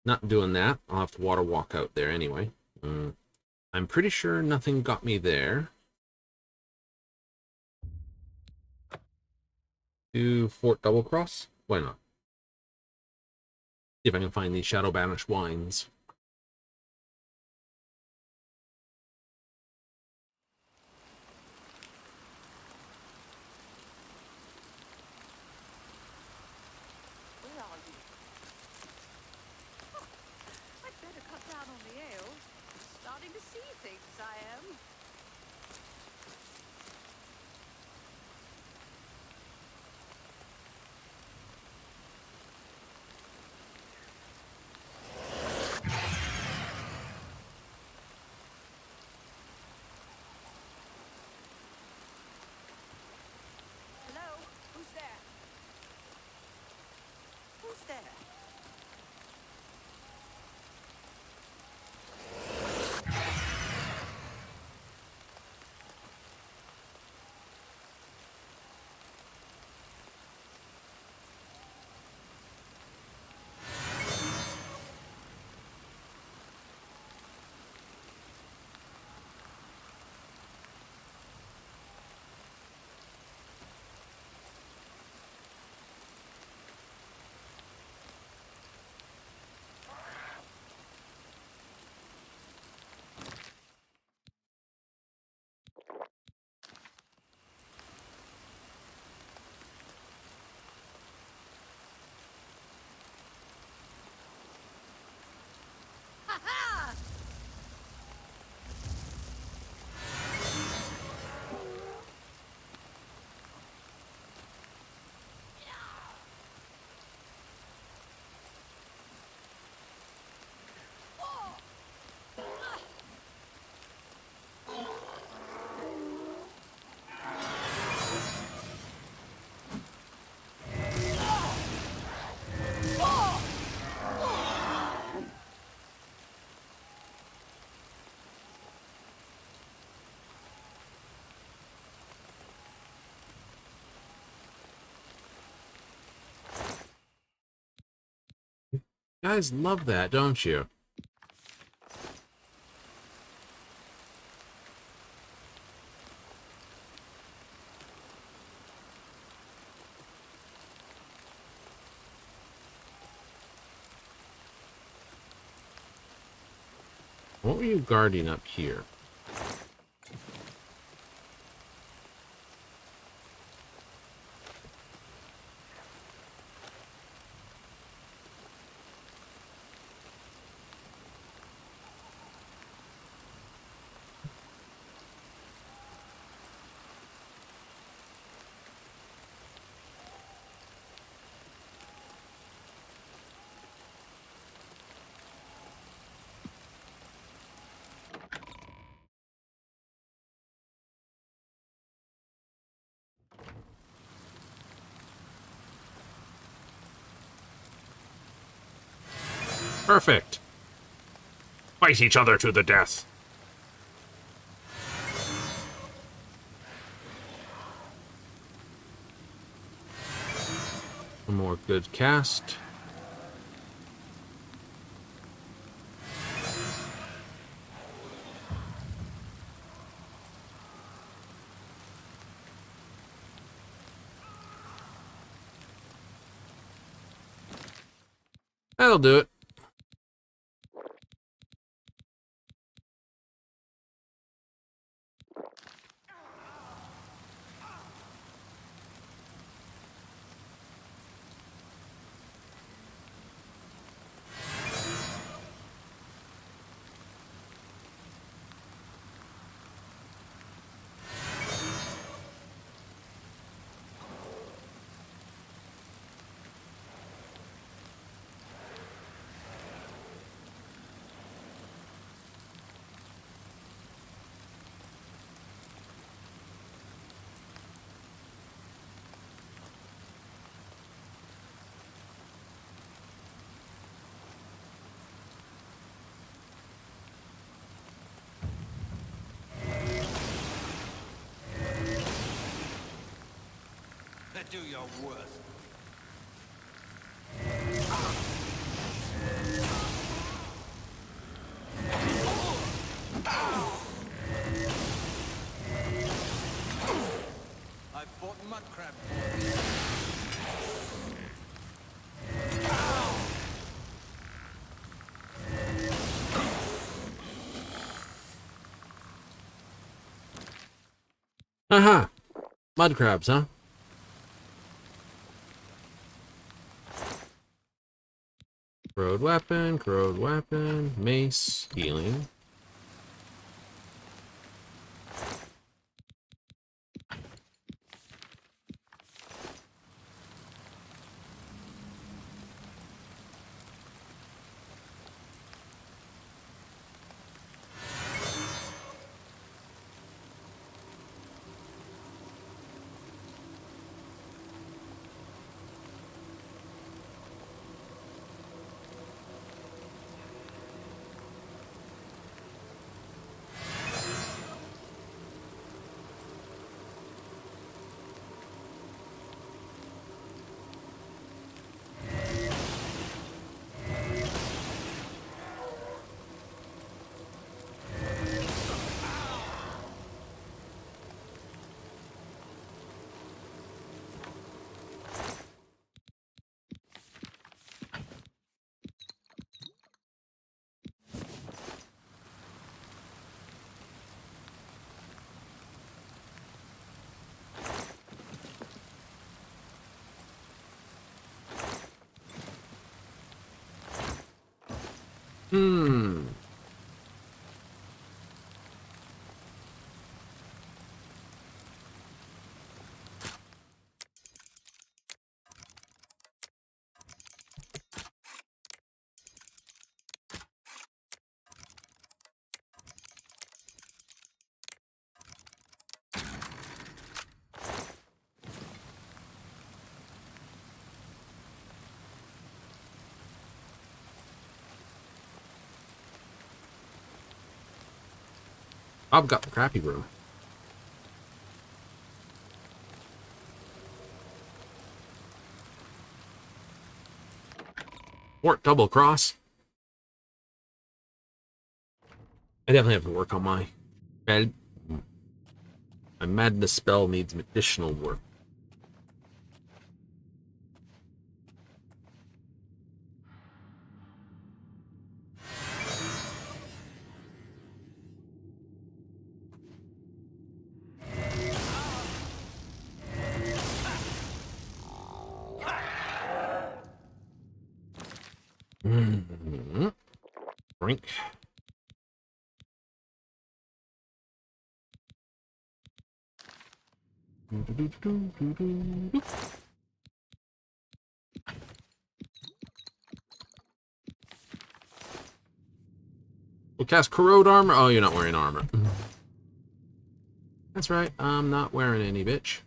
Not doing that. I'll have to water walk out there anyway. I'm pretty sure nothing got me there. Do Fort Double Cross? Why not? See if I can find these Shadow Banished wines. Where are you? I'd better cut down on the ale. Starting to see things, I am. Hello? Who's there? Who's there? You guys love that, don't you? What were you guarding up here? Perfect. Fight each other to the death. One more good cast. That'll do it. better do your worst. I fought mud crab Aha! Mud crabs, huh? Corrode weapon, mace, healing. Hmm. I've got the crappy room. Fort double cross. I definitely have to work on my bed. My madness spell needs additional work. Drink. We'll cast corrode armor. Oh, you're not wearing armor. That's right. I'm not wearing any, bitch.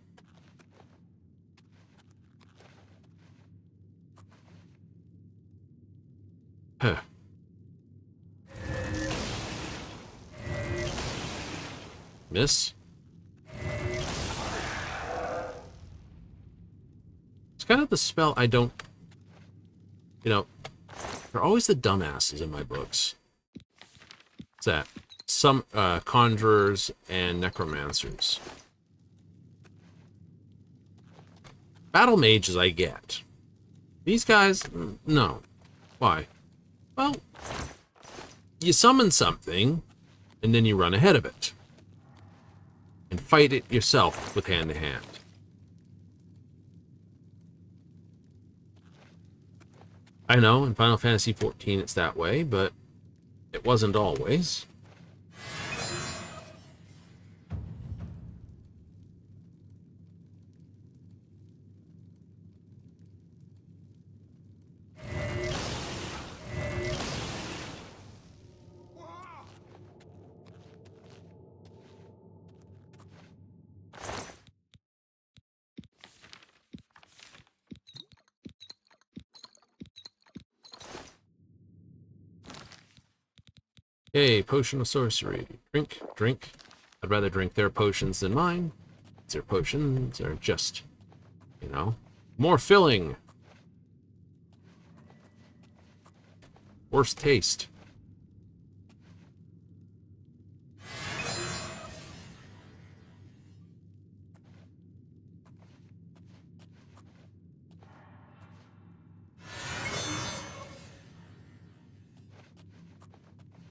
Huh. Miss. It's kind of the spell I don't... You know, they're always the dumbasses in my books. What's that? Some conjurers and necromancers. Battle mages I get. These guys, no. Why? Well, you summon something, and then you run ahead of it. And fight it yourself with hand to hand. I know, in Final Fantasy XIV it's that way, but it wasn't always. Hey, potion of sorcery. Drink, drink. I'd rather drink their potions than mine. Their potions are just, know, more filling. Worse taste.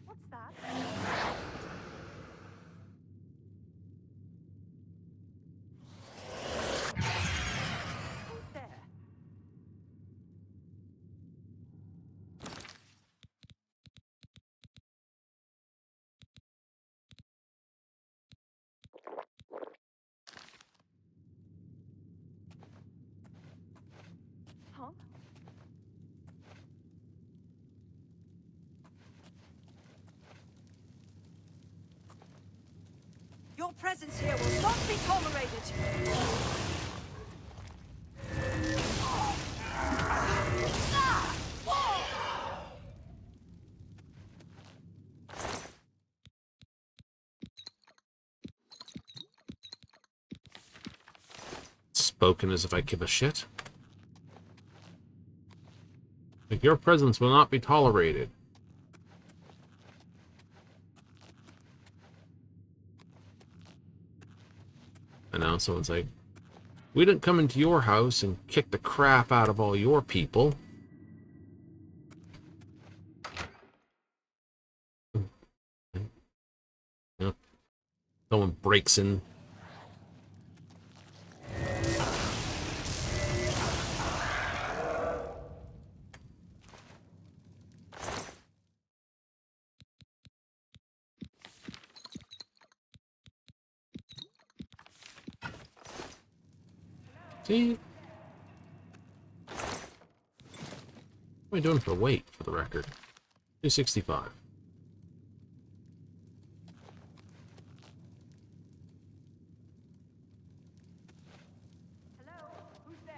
What's that? Who's there? Huh? Your presence here will not be tolerated. Spoken as if I give a shit. Like, your presence will not be tolerated. And now someone's like, we didn't come into your house and kick the crap out of all your people. Yep. Someone breaks in. See? What am I doing for weight, for the record? 265. Hello? Who's there?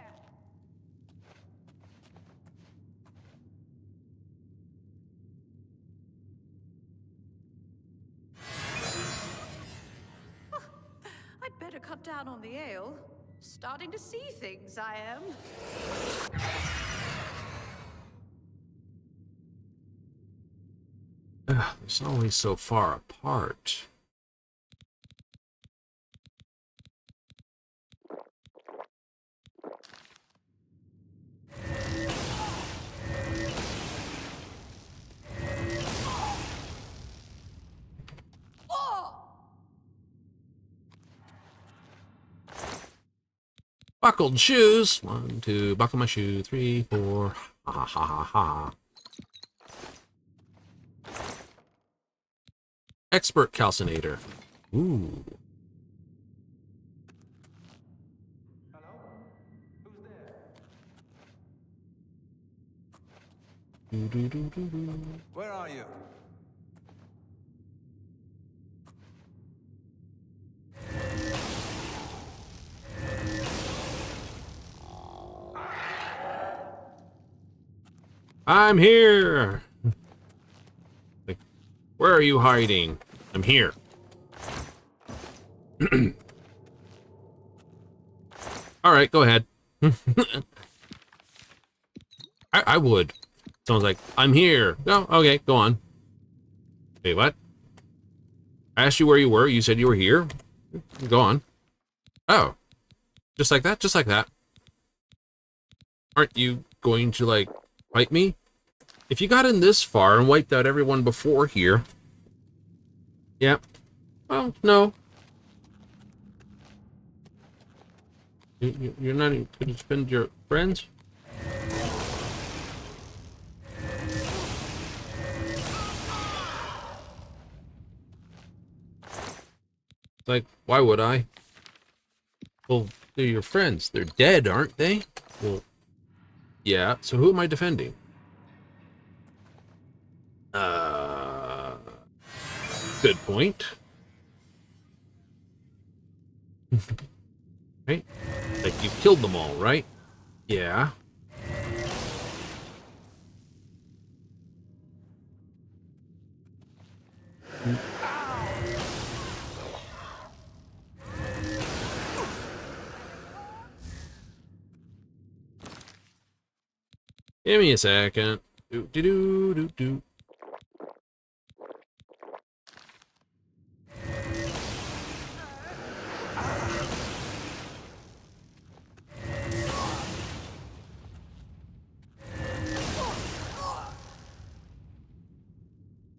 I'd better cut down on the ale. Starting to see things, I am. It's always so far apart. Buckled shoes. 1, 2, buckle my shoe. 3, 4. Ha ha ha ha ha. Expert calcinator. Ooh. Hello? Who's there? Where are you? I'm here. Like, where are you hiding? I'm here. All right, go ahead. I would. Someone's like, I'm here. Oh, okay, go on. Wait, what? I asked you where you were. You said you were here. Go on. Oh, just like that? Just like that. Aren't you going to, like, fight me? If you got in this far and wiped out everyone before here... Yeah. Well, no. You're not even going to defend your friends? Like, why would I? Well, they're your friends. They're dead, aren't they? Well, yeah. So who am I defending? Good point. Right? Like, you killed them all, right? Yeah. Give me a second. Do do do do do.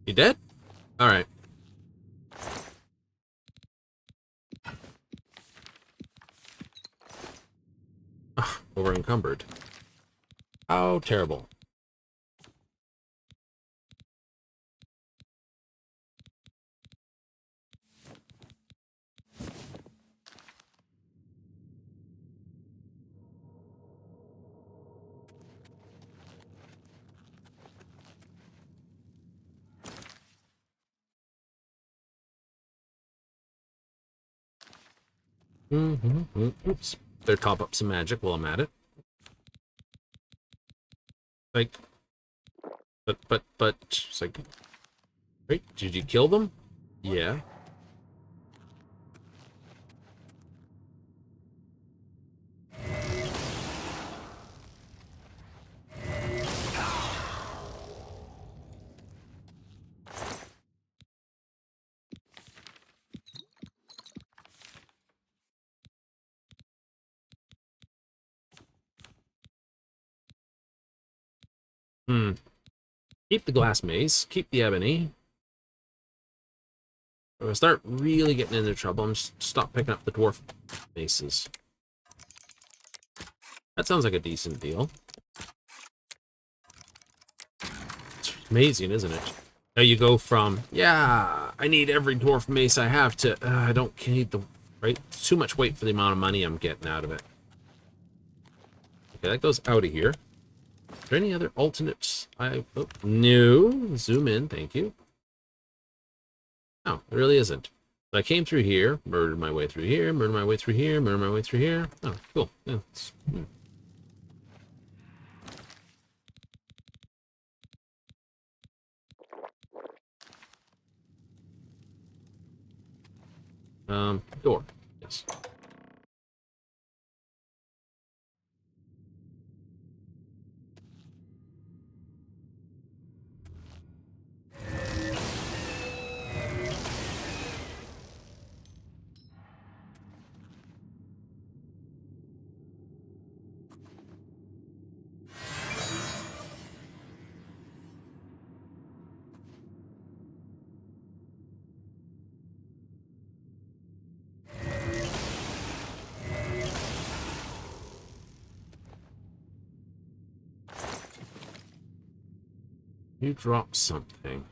You dead? All right. Ugh, over encumbered. How terrible. Oops. Better top up some magic while I'm at it. Like, but, it's like, wait, did you kill them? Yeah. Keep the glass mace. Keep the ebony. If I start really getting into trouble, I'm just stop picking up the dwarf maces. That sounds like a decent deal. It's amazing, isn't it? Now you go from, yeah, I need every dwarf mace I have to, I don't need the, right? It's too much weight for the amount of money I'm getting out of it. Okay, that goes out of here. Is there any other alternates? No. Zoom in, thank you. No, there really isn't. But I came through here, murdered my way through here, murdered my way through here, murdered my way through here. Oh, cool. Yeah, door. Yes. You dropped something.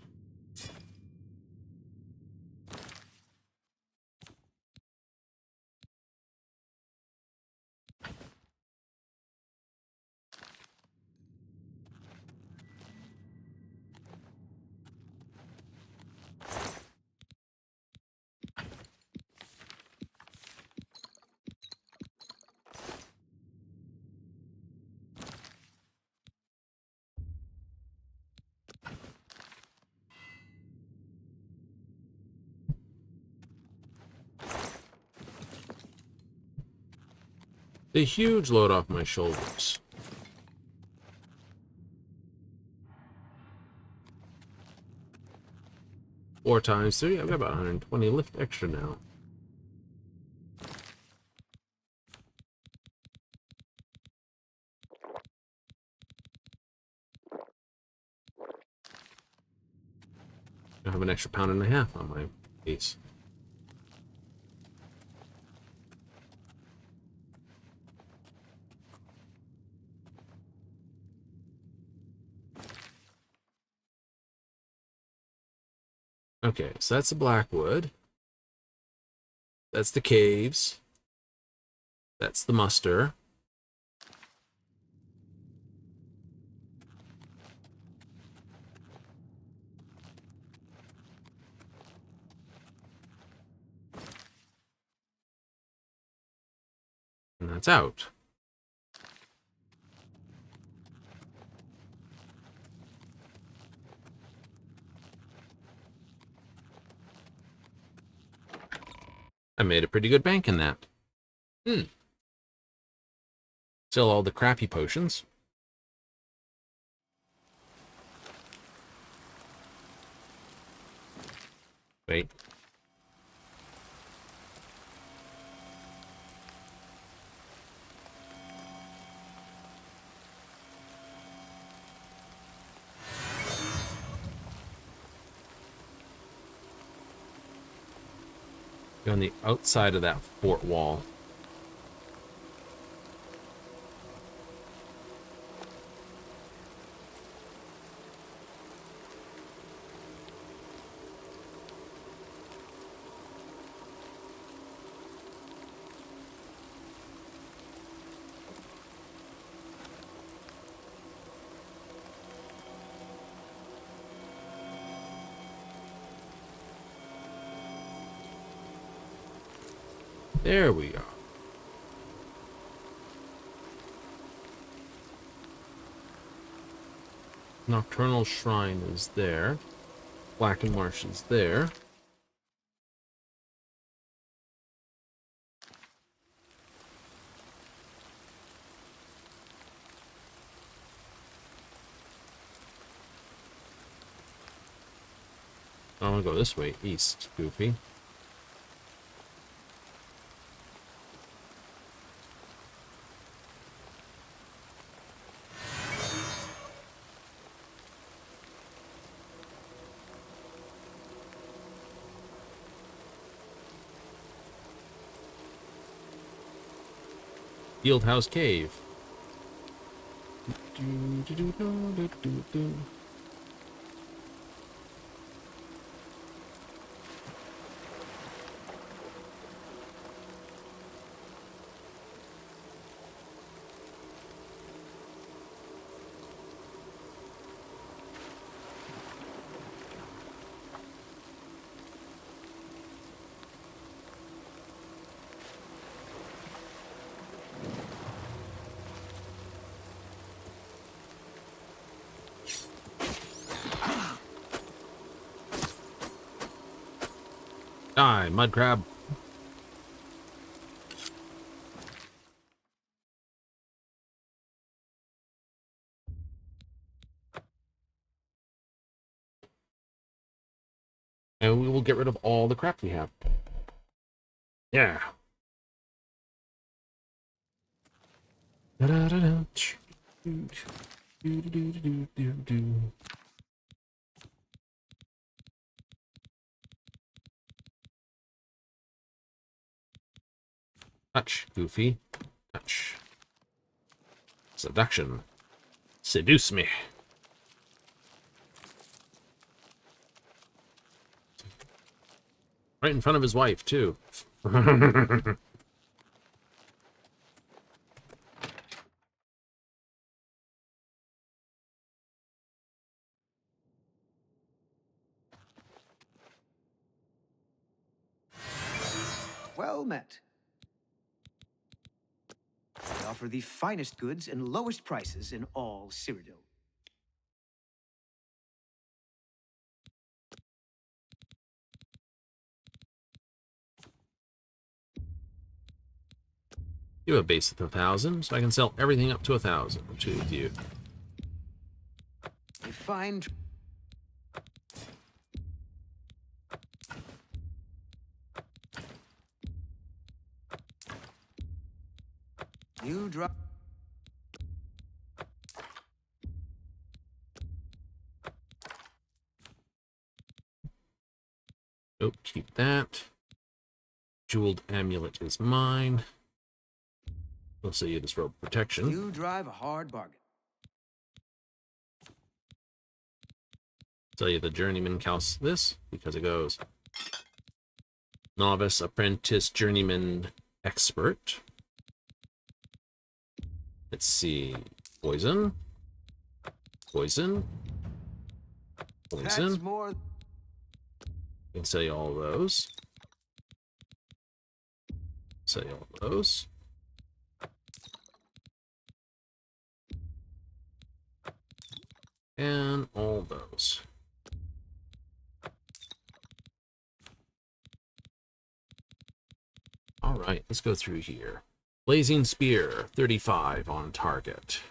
The huge load off my shoulders. Four times three, I've got about 120 lift extra now. I have an extra pound and a half on my base. Okay, so that's the Blackwood. That's the caves. That's the muster. And that's out. I made a pretty good bank in that. Still all the crappy potions. Wait. On the outside of that fort wall. There we go. Nocturnal Shrine is there. Blackened Marsh is there. I'm gonna go this way, east, Goofy. Fieldhouse Cave. Die, mud crab. And we will get rid of all the crap we have. Yeah. Touch, Goofy. Touch. Seduction. Seduce me. Right in front of his wife, too. Well met. We offer the finest goods and lowest prices in all Cyrodiil. You have a base of 1,000, so I can sell everything up to 1,000 to you. A fine. You drop. Oh, keep that. Jeweled amulet is mine. We'll sell you this robe of protection. You drive a hard bargain. Sell you the journeyman counts this because it goes novice, apprentice, journeyman, expert. Let's see. Poison. Poison. Poison. That's more. I can sell you all those. Sell you all those. And all those. All right, let's go through here. Blazing Spear, 35 on target.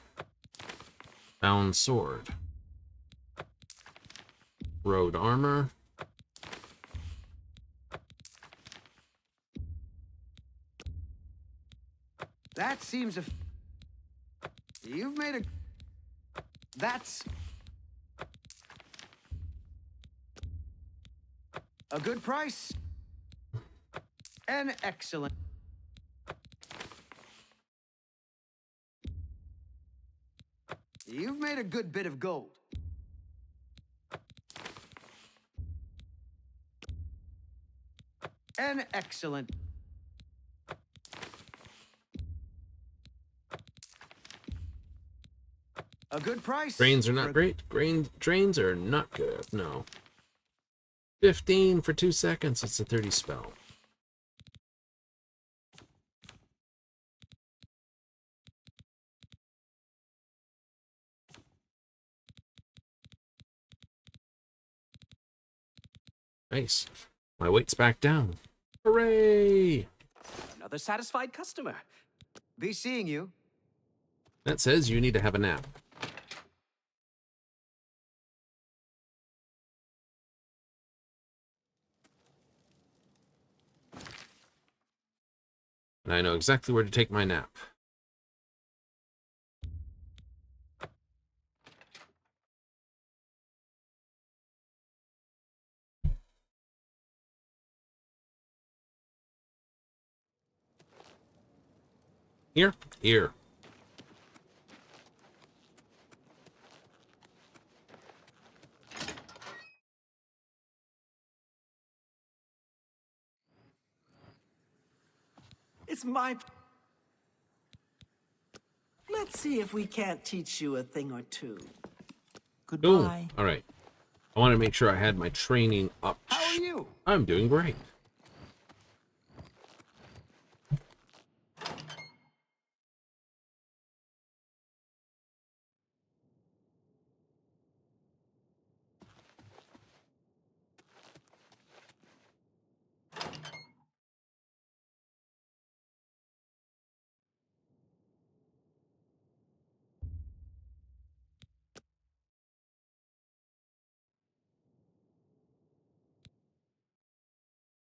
Bound Sword. Road Armor. That seems a... You've made a... That's... a good price. An excellent... You've made a good bit of gold. An excellent... A good price. Drains are not great. Drains are not good. No. 15 for 2 seconds. It's a 30 spell. Nice. My weight's back down. Hooray! Another satisfied customer. Be seeing you. That says you need to have a nap. And I know exactly where to take my nap. Here? Here. It's my... Let's see if we can't teach you a thing or two. Goodbye. All right. I want to make sure I had my training up. How are you? I'm doing great.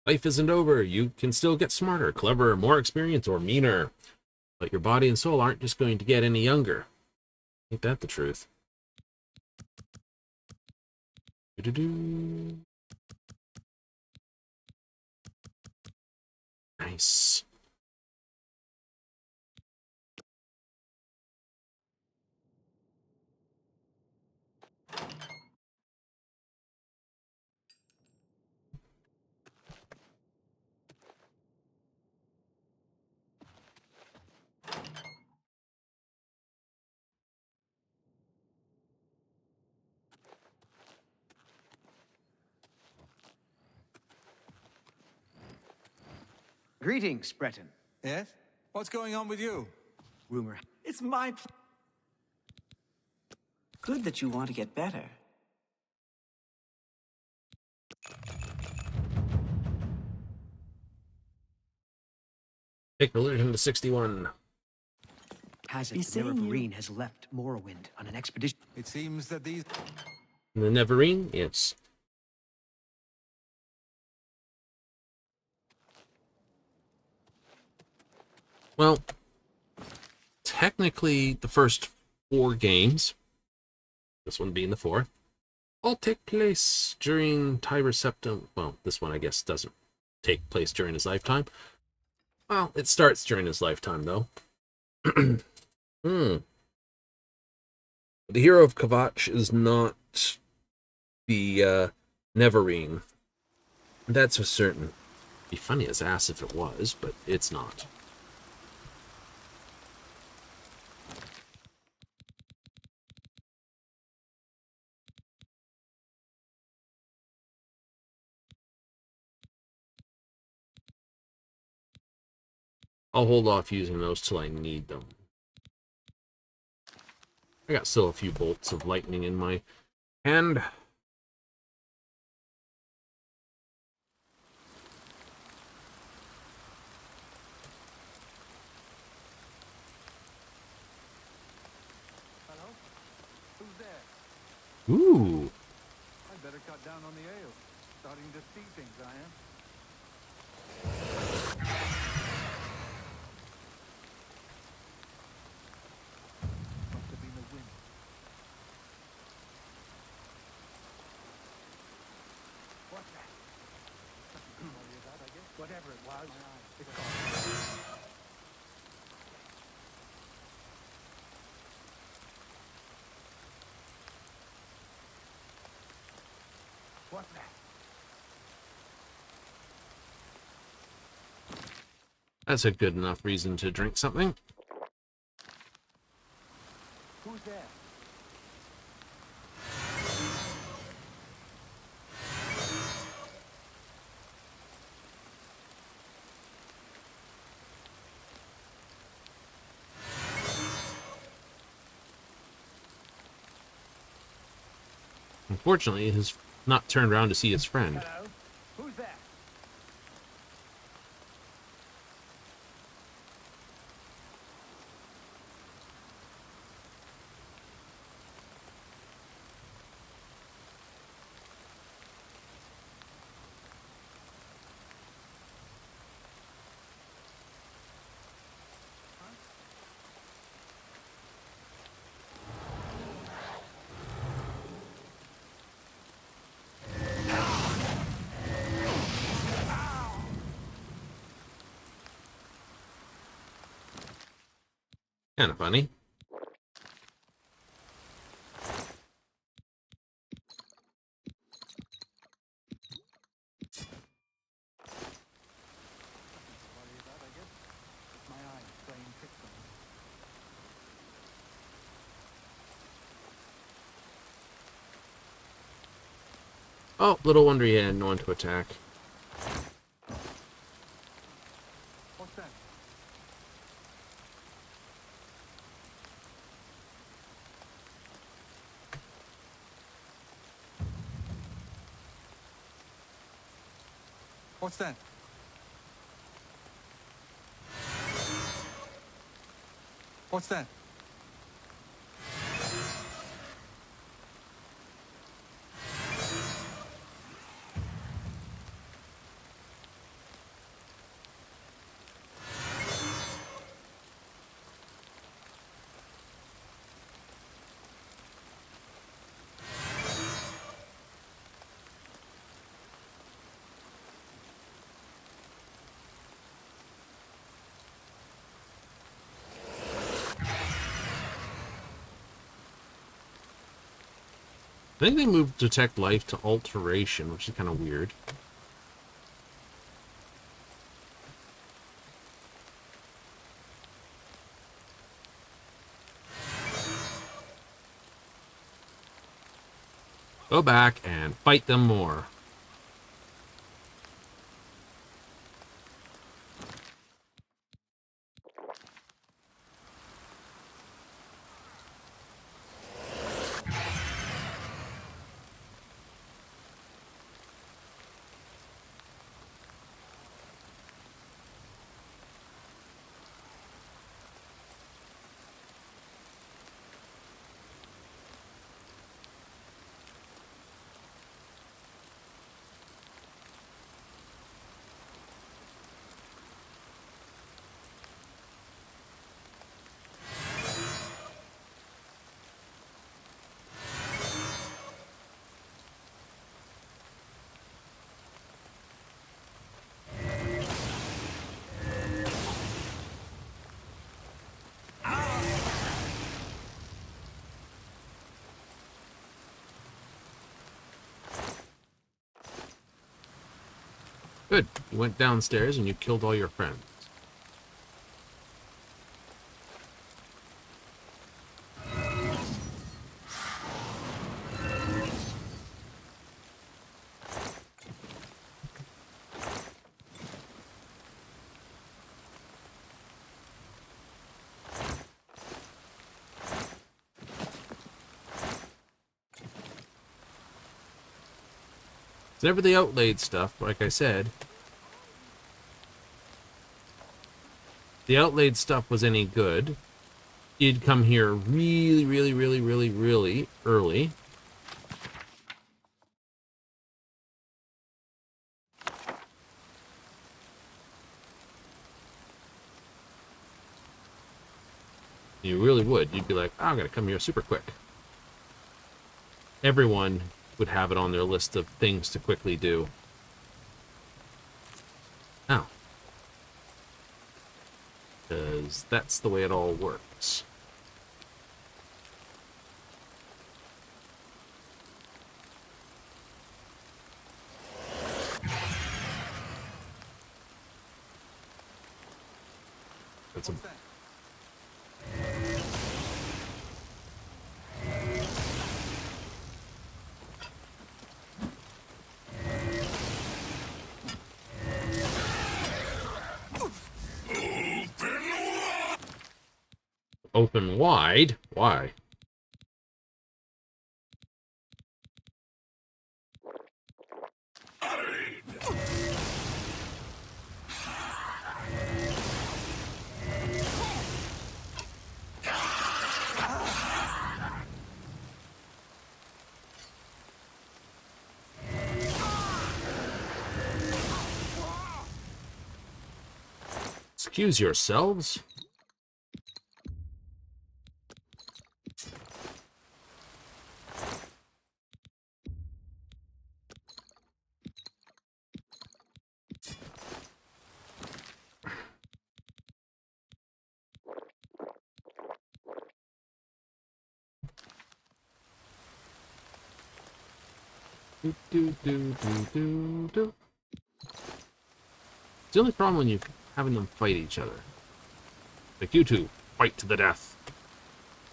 Life isn't over. You can still get smarter, cleverer, more experienced, or meaner. But your body and soul aren't just going to get any younger. Ain't that the truth? Do-do-do. Nice. Greetings, Breton. Yes? What's going on with you? Rumor. It's my... Good that you want to get better. Take religion to 61. Has Be it the seeing you. Neverine has left Morrowind on an expedition? It seems that these... The Neverine? Yes. Well, technically, the first 4 games, this one being the 4th, all take place during Tiber Septim. Well, this one, I guess, doesn't take place during his lifetime. Well, it starts during his lifetime, though. The hero of Kvatch is not the Neverine. That's for certain. It'd be funny as ass if it was, but it's not. I'll hold off using those till I need them. I got still a few bolts of lightning in my hand. Hello? Who's there? Ooh. I'd better cut down on the ale. Starting to see things, I am. Whatever it was, it's gone. What's that? That's a good enough reason to drink something. Who's there? Unfortunately, he's not turned around to see his friend. Hello? Who's there? Kind of funny. Worry about, I guess. It's my eyes playing tricks on me. Oh, little wonder he had no one to attack. What's that? What's that? What's that? I think they moved Detect Life to Alteration, which is kind of weird. Go back and fight them more. Good. You went downstairs and you killed all your friends. It's never the outlaid stuff, like I said. If the outlaid stuff was any good, you'd come here really, really, really, really, really early. You really would. You'd be like, oh, I'm going to come here super quick. Everyone would have it on their list of things to quickly do. Ow. because that's the way it all works. That's a... Open wide? Why? Excuse yourselves. Do, do, do, do, do, do. It's the only problem when you're having them fight each other. Like you two, fight to the death.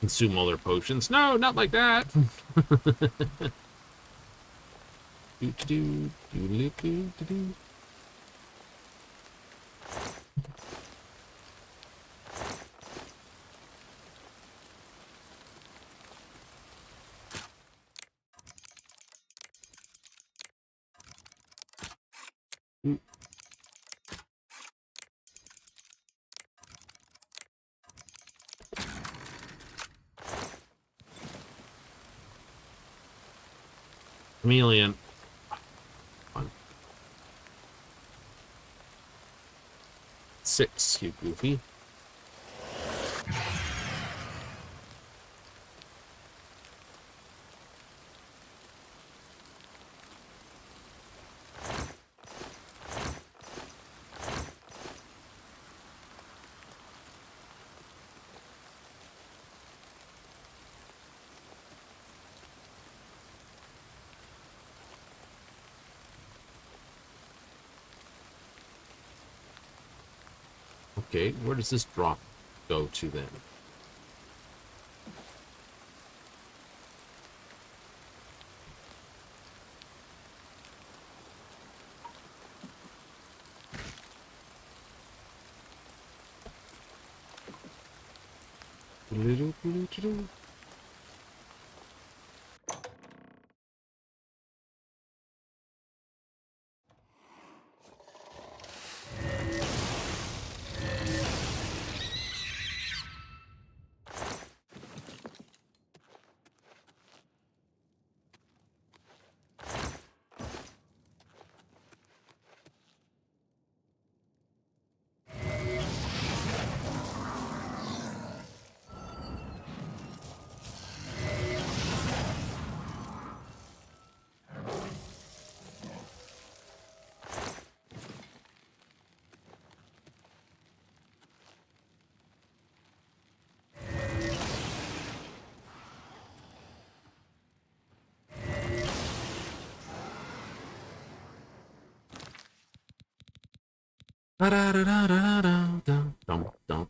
Consume all their potions. No, not like that. Do, do, do, do, do, do, do. Chameleon. Fun. 6, you goofy. Okay, where does this drop go to then? Dump, dump.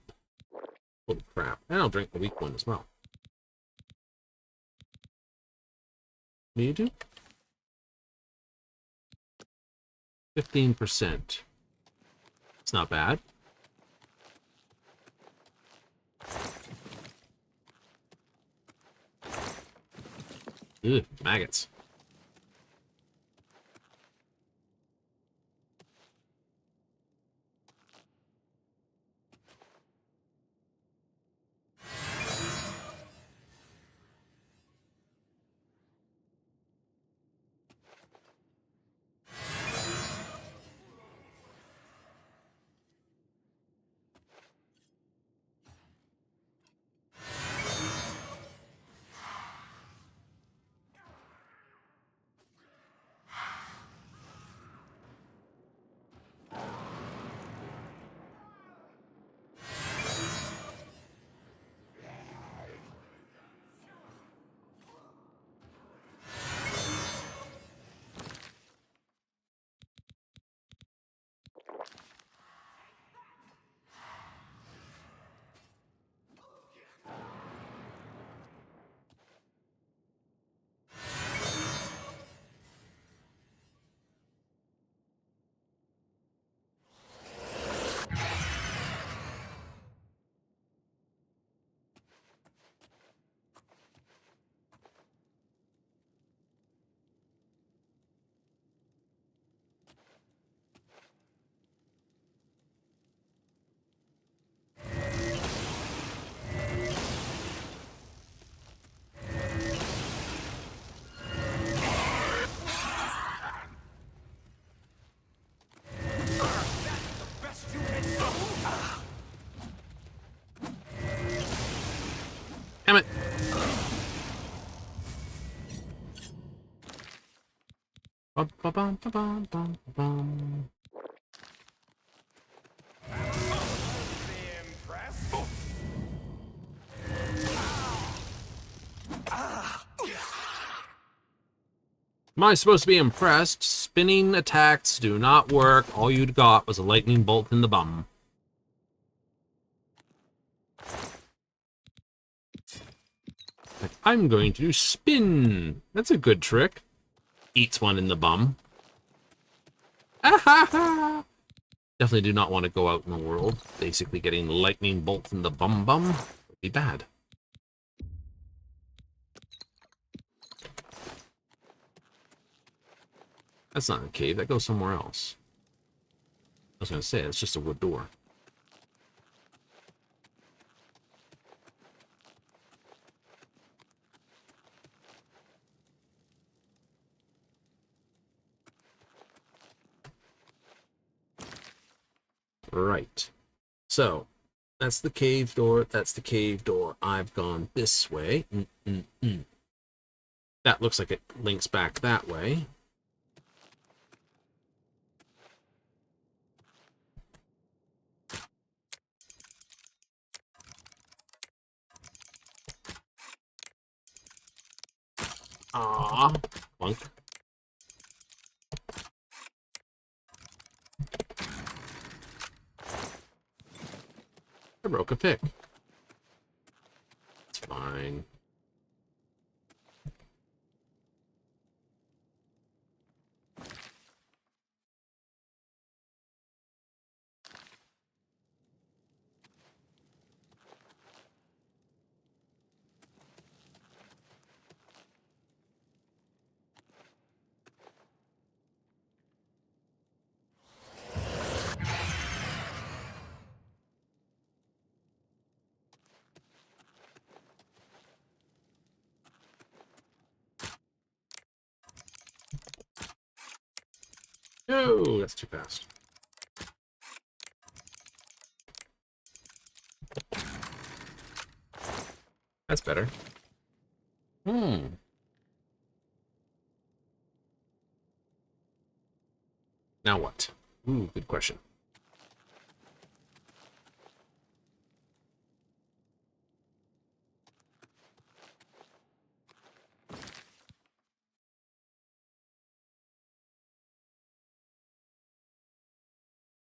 Holy crap. And I'll drink the weak one as well. What do you do? 15%. It's not bad. Ugh, maggots. Bum, bum, bum, bum, bum, bum. Am I supposed to be impressed? Spinning attacks do not work. All you'd got was a lightning bolt in the bum. Like, I'm going to spin. That's a good trick. Eats one in the bum. Ah ha ha! Definitely do not want to go out in the world. Basically getting lightning bolt in the bum bum would be bad. That's not a cave. That goes somewhere else. I was going to say, it's just a wood door. Right. So, that's the cave door. That's the cave door. I've gone this way. That looks like it links back that way. Ah, clunk. I broke a pick. It's fine. No, that's too fast. That's better. Now what? Ooh, good question.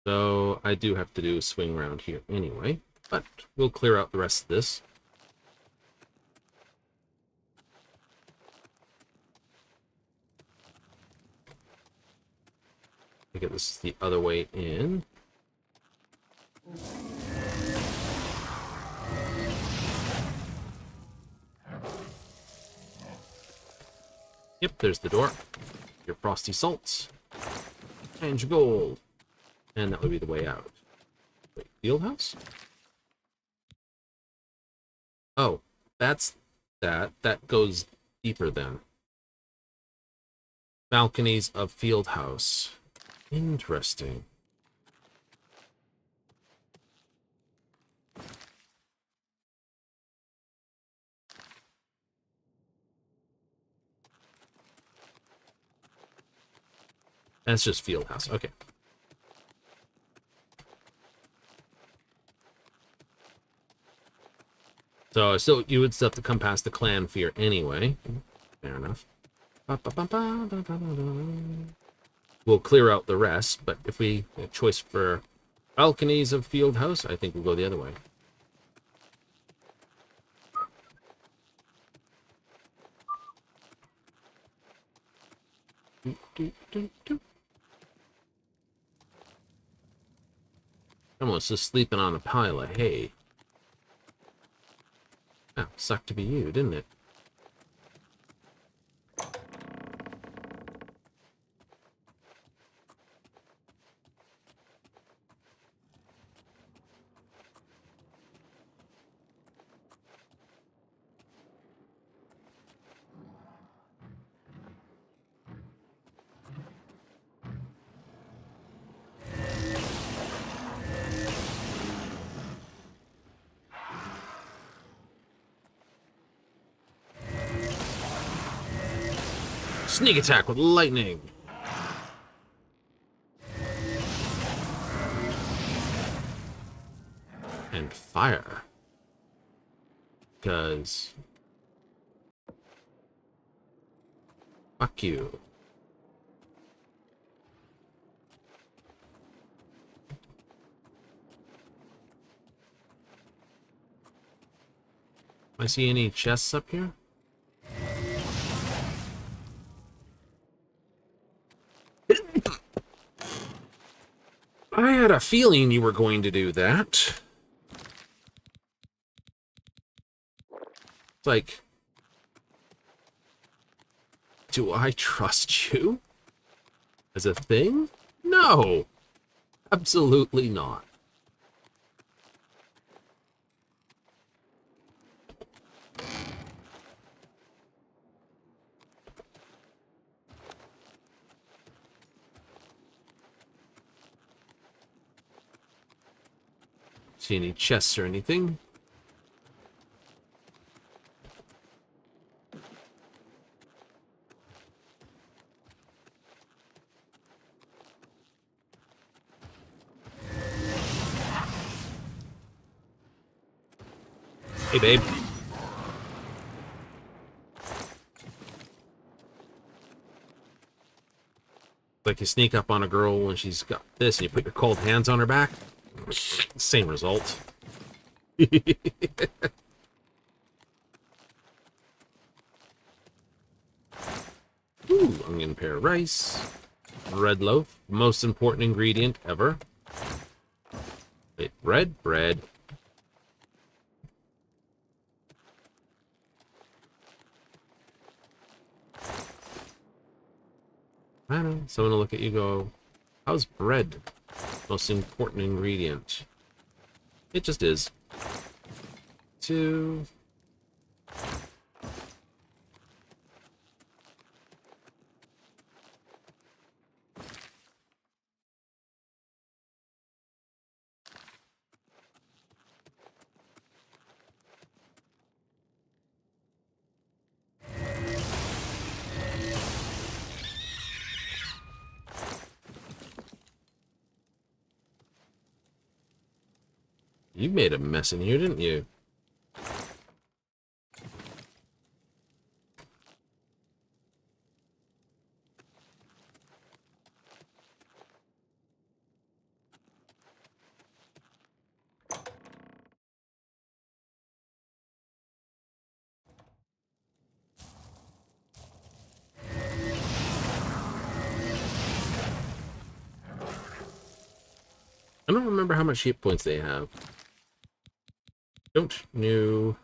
So I do have to do a swing round here anyway, but we'll clear out the rest of this. I get this the other way in. Yep, there's the door. Your frosty salts. And your gold. And that would be the way out. Wait, field house? Oh, that's that. That goes deeper then. Balconies of field house. Interesting. That's just field house. Okay. So you would still have to come past the clan fear anyway. Fair enough. We'll clear out the rest, but if we have a choice for balconies of field house, I think we'll go the other way. Almost just sleeping on a pile of hay. Oh, sucked to be you, didn't it? Sneak attack with lightning. fire. Because... fuck you. I see any chests up here? I had a feeling you were going to do that. It's like, do I trust you as a thing? No, absolutely not. See any chests or anything? Hey, babe. Like you sneak up on a girl when she's got this and you put your cold hands on her back. Same result. Ooh, onion pear rice. Red loaf. Most important ingredient ever. Wait, bread. I don't know. Someone will look at you and go, how's bread? Most important ingredient. It just is. 2. You made a mess in here, didn't you? I don't remember how much hit points they have. Don't know.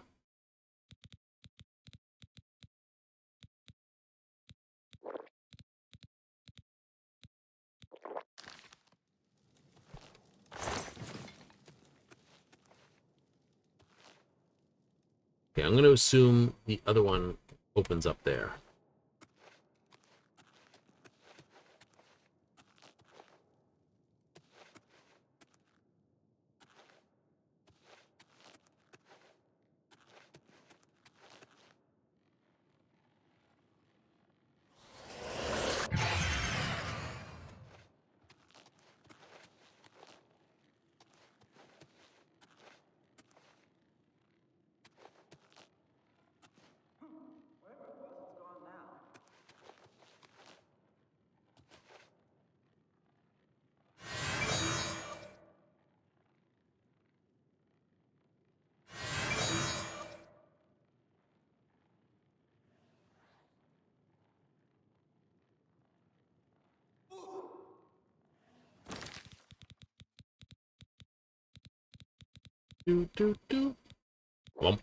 Okay, I'm going to assume the other one opens up there. Do. Bump.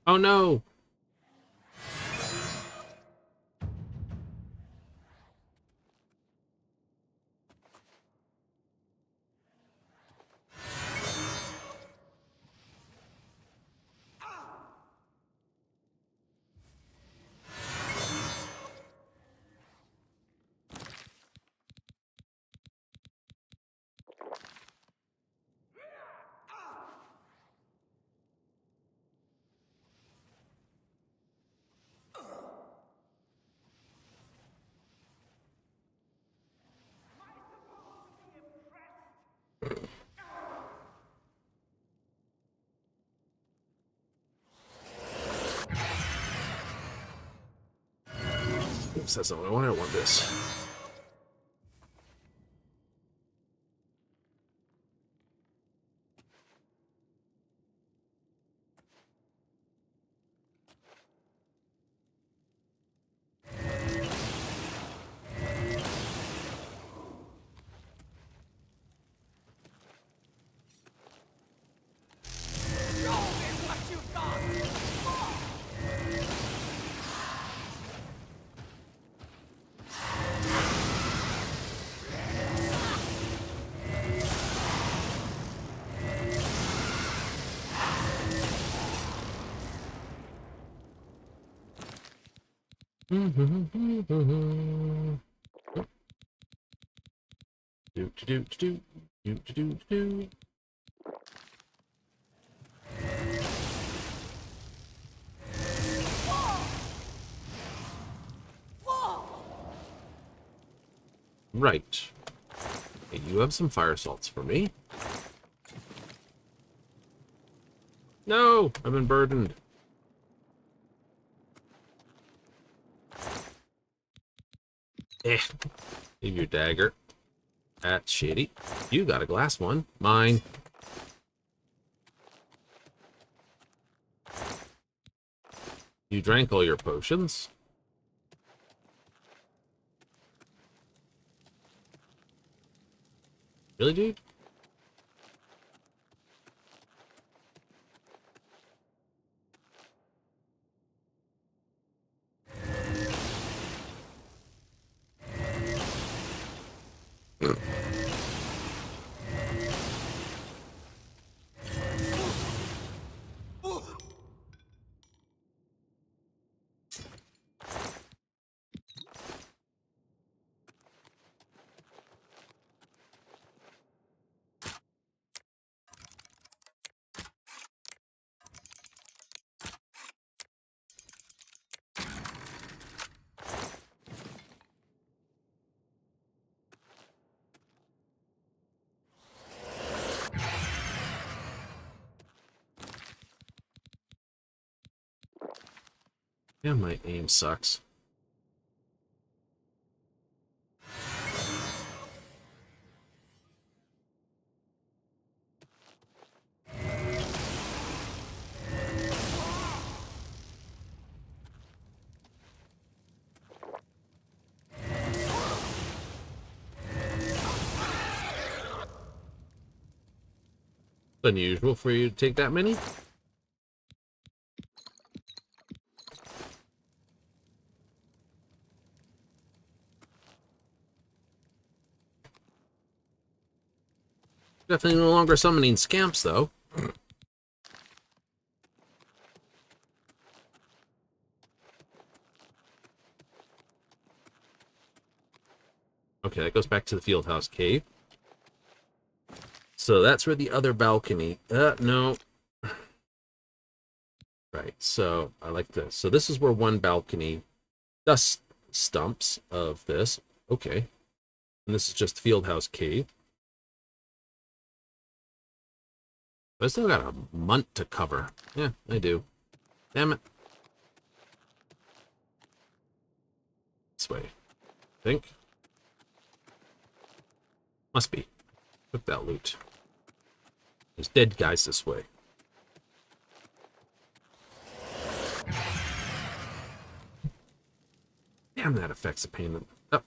Oh no! Oops, that's not what I want. I want this. Do. Right. Hey, you have some fire salts for me. No, I've been burdened. Leave your dagger. That's shitty. You got a glass one. Mine. You drank all your potions. Really, dude? Yeah, my aim sucks. Unusual for you to take that many? Definitely no longer summoning scamps, though. Okay, that goes back to the Fieldhouse Cave. So that's where the other balcony... no. Right, so I like this. So this is where one balcony... dust stumps of this. Okay. And this is just Fieldhouse Cave. But I still got a month to cover. Yeah, I do. Damn it. This way. I think. Must be. Took that loot. There's dead guys this way. Damn, that affects the pain. Oh.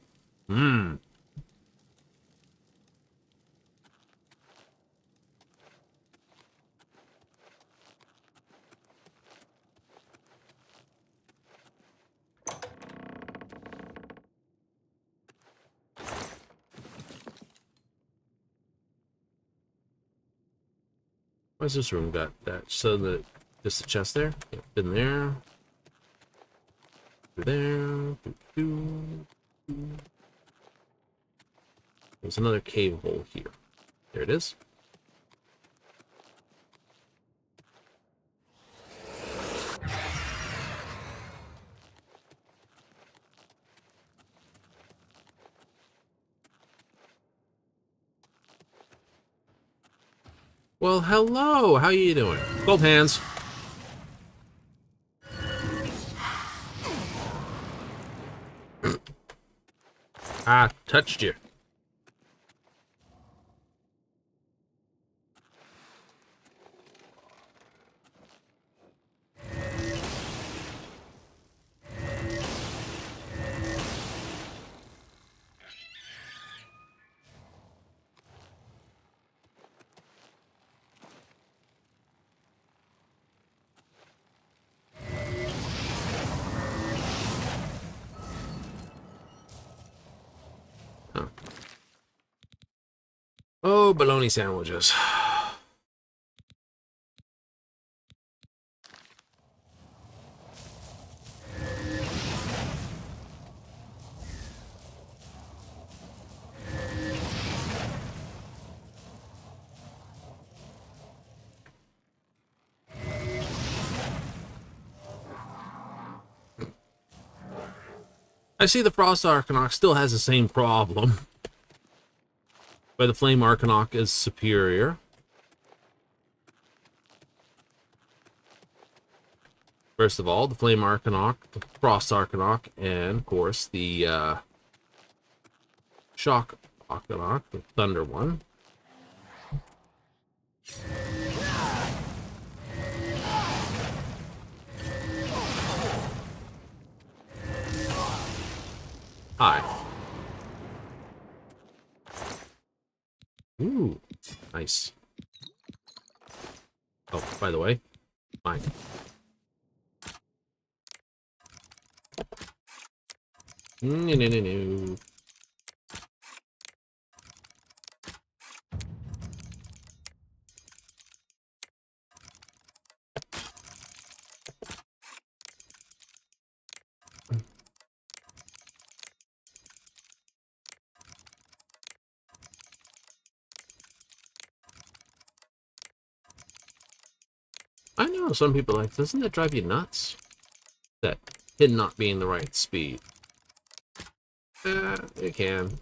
Why's this room got that? So that just the chest there? Yep, in there. Through there. There's another cave hole here. There it is. Well, hello. How you doing? Both hands. Ah, touched you. Huh. Oh, bologna sandwiches. I see the Frost Arcanok still has the same problem, but the Flame Arcanok is superior. First of all, the Flame Arcanok, the Frost Arcanok, and of course the Shock Arcanok, the Thunder one. Hi. Ooh, nice. Oh, by the way, mine. No. I know some people like, doesn't that drive you nuts? That hit not being the right speed. It can.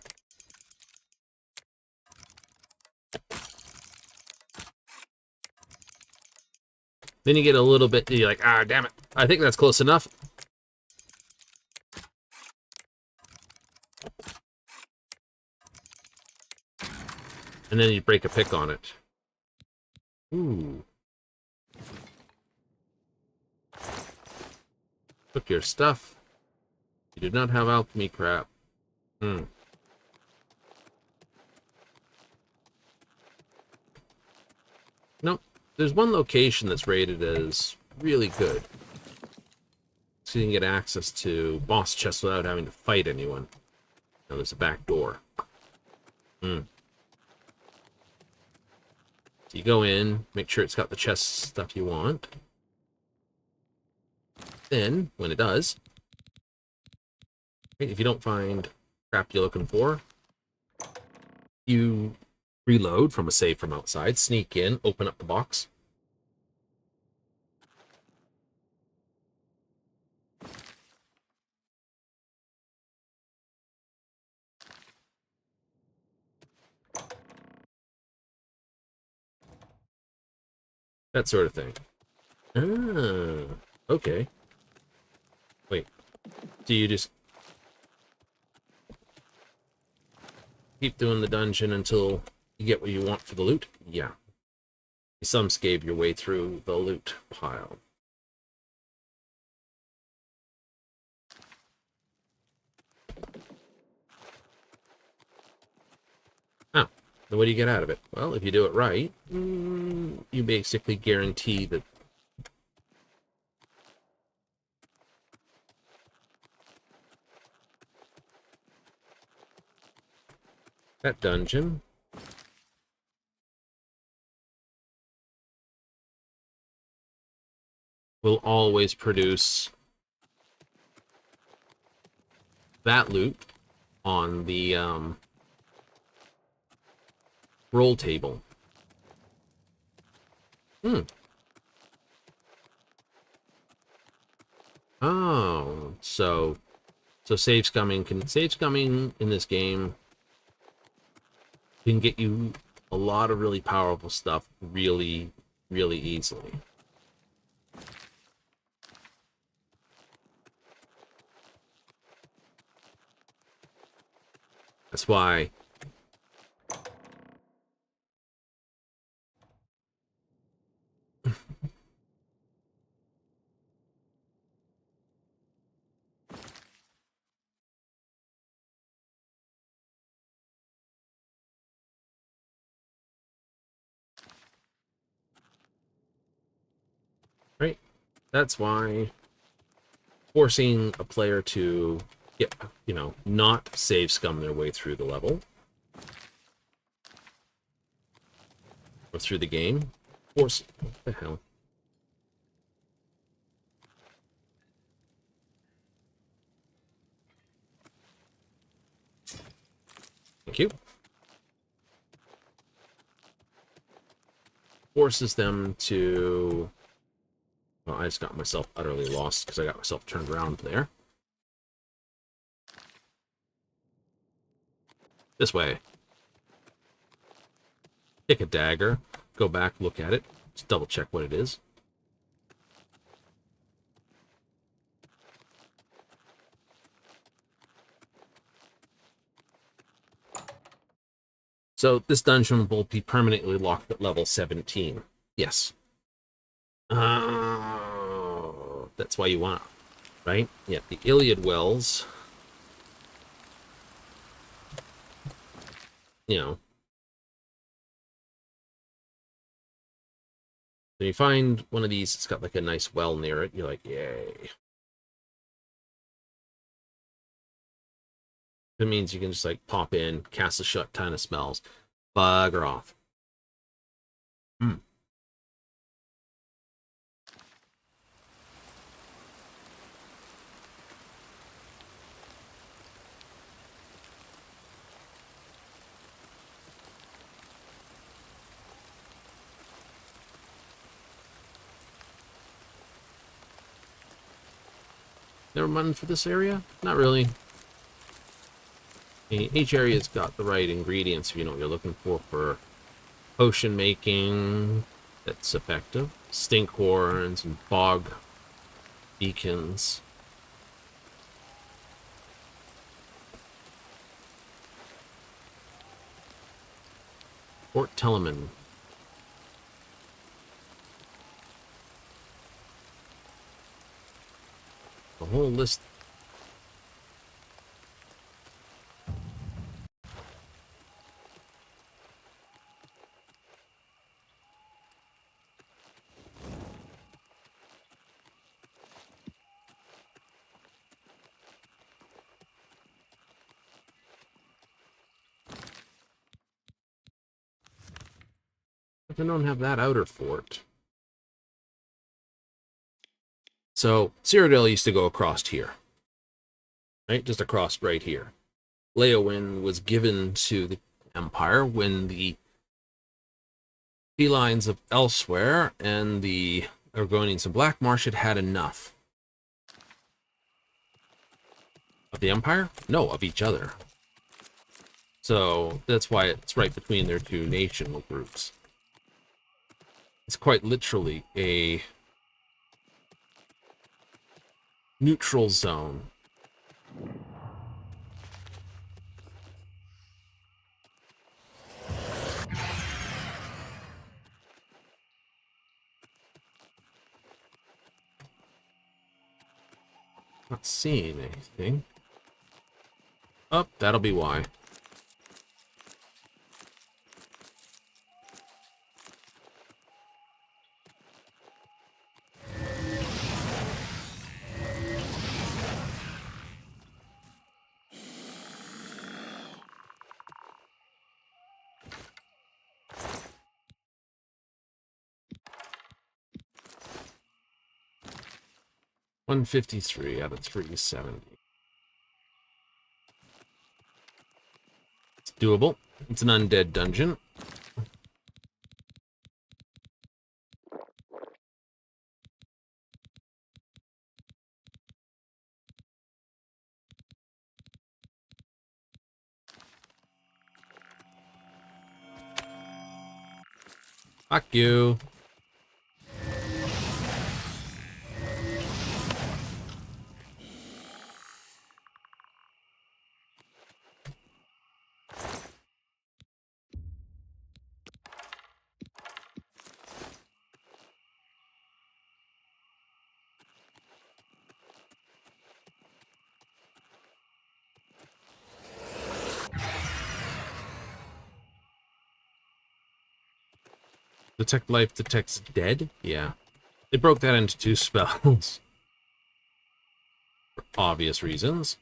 Then you get a little bit, you're like, ah, damn it. I think that's close enough. And then you break a pick on it. Ooh. Took your stuff. You did not have alchemy crap. Nope. There's one location that's rated as really good. So you can get access to boss chests without having to fight anyone. Now there's a back door. So you go in, make sure it's got the chest stuff you want. Then, when it does, if you don't find crap you're looking for, you reload from a save from outside, sneak in, open up the box. That sort of thing. Ah, okay. Wait, do you just keep doing the dungeon until you get what you want for the loot? Yeah. You scape your way through the loot pile. Oh, then what do you get out of it? Well, if you do it right, you basically guarantee that that dungeon will always produce that loot on the roll table. Oh, so save scumming in this game can get you a lot of really powerful stuff really, really easily. That's why right? That's why forcing a player to get, you know, not save scum their way through the level or through the game. Force, what the hell? Thank you. Forces them to... Well, I just got myself utterly lost because I got myself turned around there. This way. Pick a dagger. Go back, look at it. Just double check what it is. So this dungeon will be permanently locked at level 17. Yes. That's why you want, right? Yeah, the Iliad Wells. You know. So you find one of these, it's got like a nice well near it. You're like, yay. It means you can just like pop in, cast a shut ton of spells, bugger off. Never mind for this area? Not really. Each area's got the right ingredients if you know what you're looking for potion making that's effective. Stink horns and bog beacons. Fort Telemann. The whole list. But they don't have that outer fort. So Cyrodiil used to go across here. Right? Just across right here. Leowyn was given to the Empire when the felines of Elsewhere and the Argonians of Blackmarsh had enough. Of the Empire? No, of each other. So that's why it's right between their two national groups. It's quite literally a neutral zone. Not seeing anything. Oh, that'll be why. $153 out of $370. It's doable. It's an undead dungeon. Fuck you. Detect life detects dead? Yeah. They broke that into 2 spells. For obvious reasons.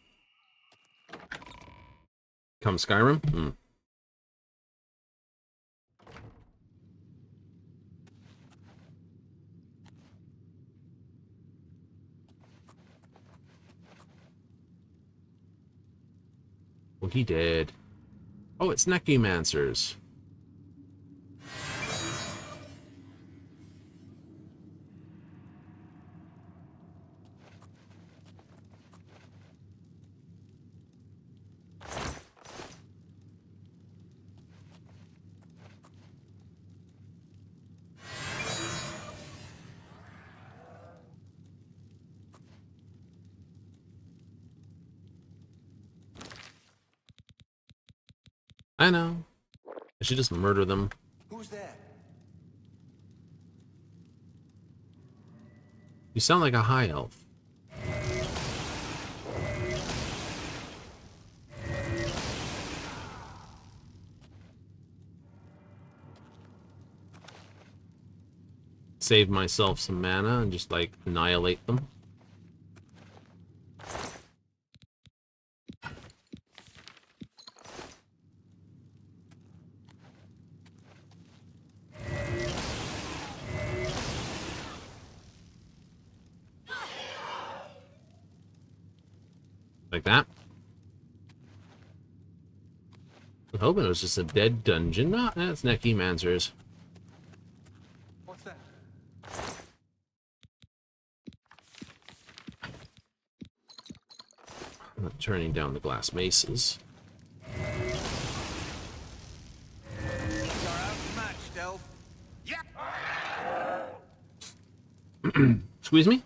Come Skyrim? Hmm. Well, he did. Oh, it's Necromancers. I know. I should just murder them. Who's there? You sound like a high elf. Save myself some mana and just, like, annihilate them. Like that. I'm hoping it was just a dead dungeon. No, that's Necromancers. What's that? I'm not turning down the glass maces. You're outmatched, elf. Yeah. Squeeze me?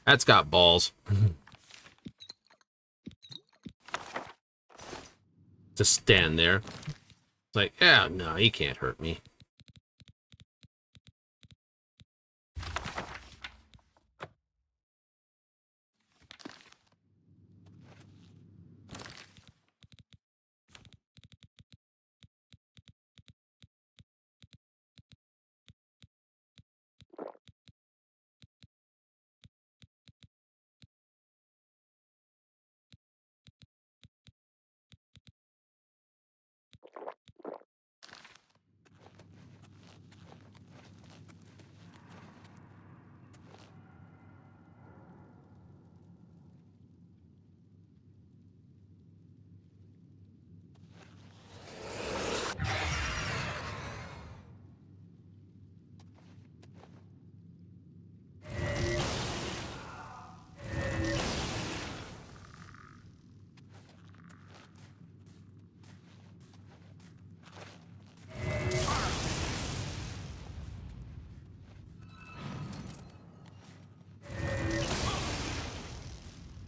That's got balls. To stand there. It's like, yeah, no, he can't hurt me.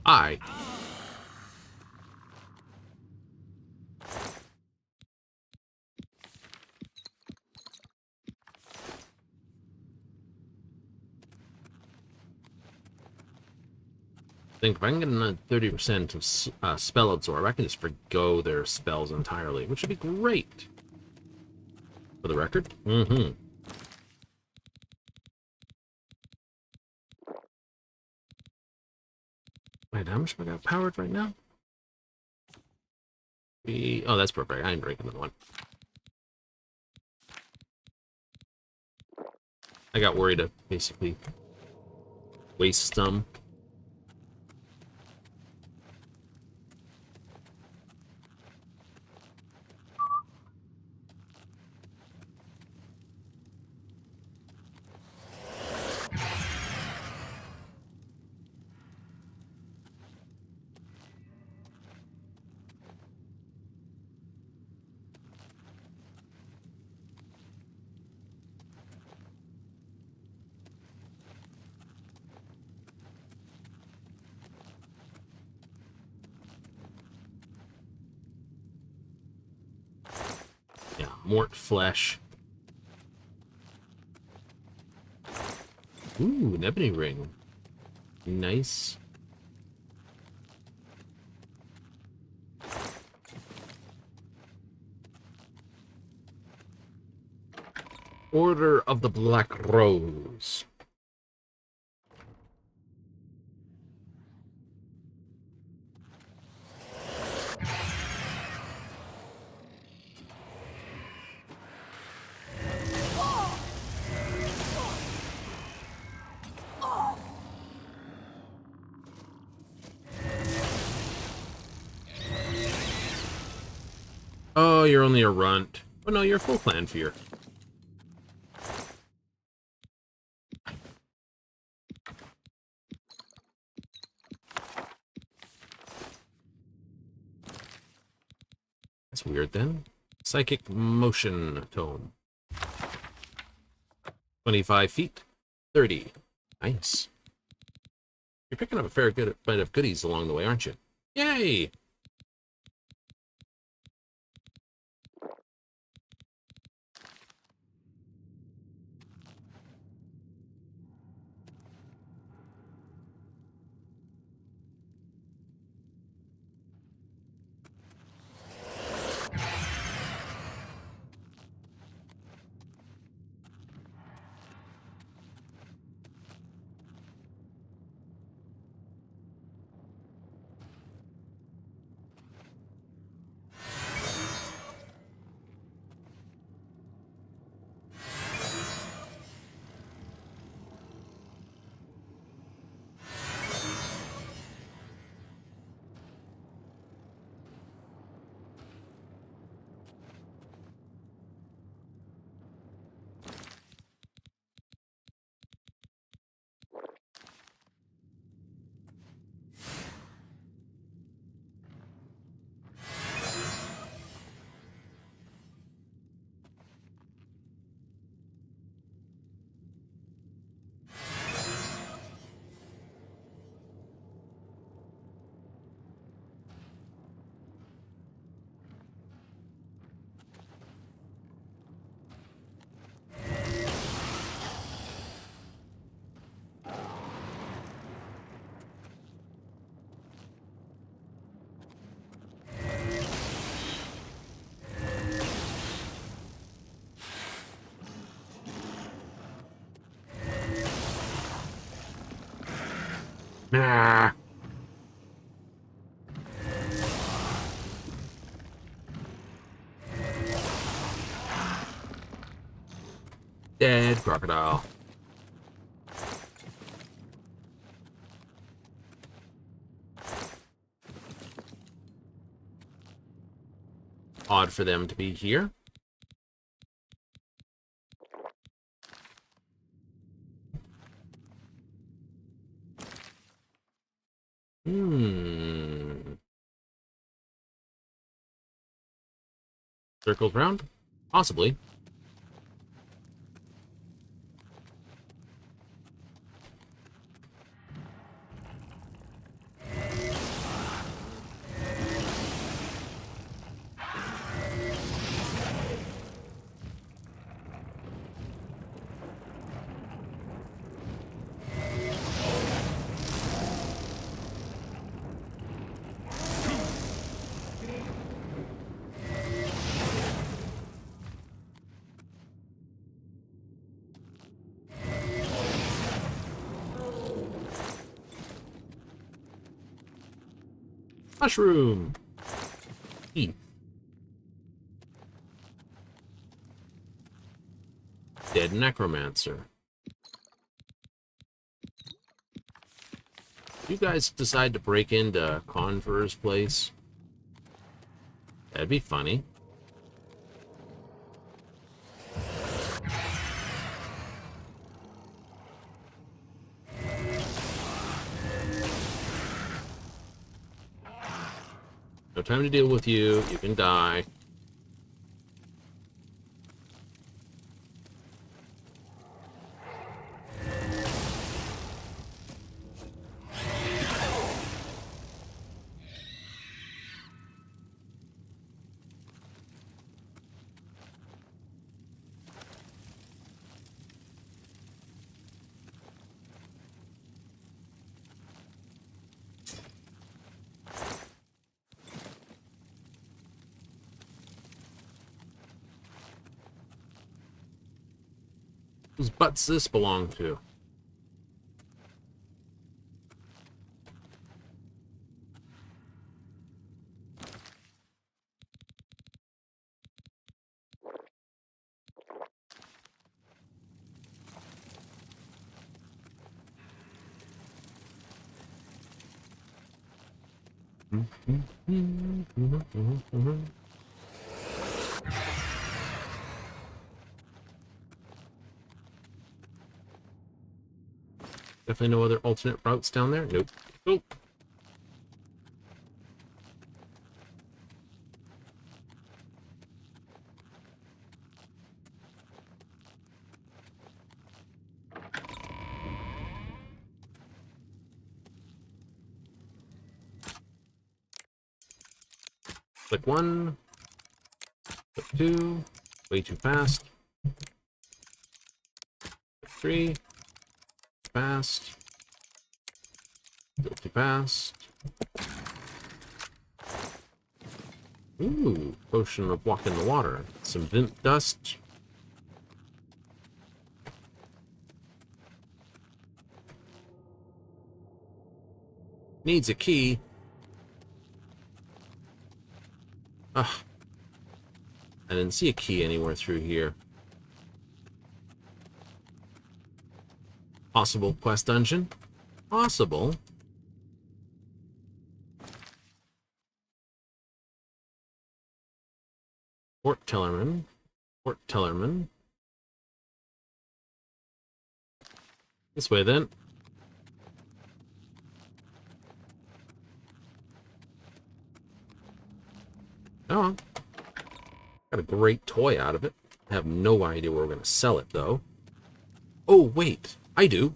I think if I can get another 30% of spell absorb, I can just forgo their spells entirely, which would be great. For the record. Mm-hmm. Wait, how much have I got powered right now? Oh, that's perfect. I ain't drinking another one. I got worried to basically waste some. Mort flesh. Ooh, an ebony ring. Nice. Order of the Black Rose. Oh, you're only a runt. Oh no, you're full clan fear. That's weird then. Psychic motion tome. 25 feet. 30. Nice. You're picking up a fair bit of goodies along the way, aren't you? Yay! Nah. Dead crocodile. Odd for them to be here. Circles round? Possibly. Mushroom. Eat. Dead necromancer. You guys decide to break into Conver's place? That'd be funny. No time to deal with you. You can die. Whose butts this belong to? Definitely no other alternate routes down there? Nope. Nope. Click 1. Click 2. Way too fast. Click 3. Fast. Go too fast. Ooh, potion of walk in the water. Some vimp dust. Needs a key. Ugh. I didn't see a key anywhere through here. Possible quest dungeon? Possible. Fort Tellerman. Fort Tellerman. This way then. Oh. Got a great toy out of it. I have no idea where we're going to sell it, though. Oh, wait. I do.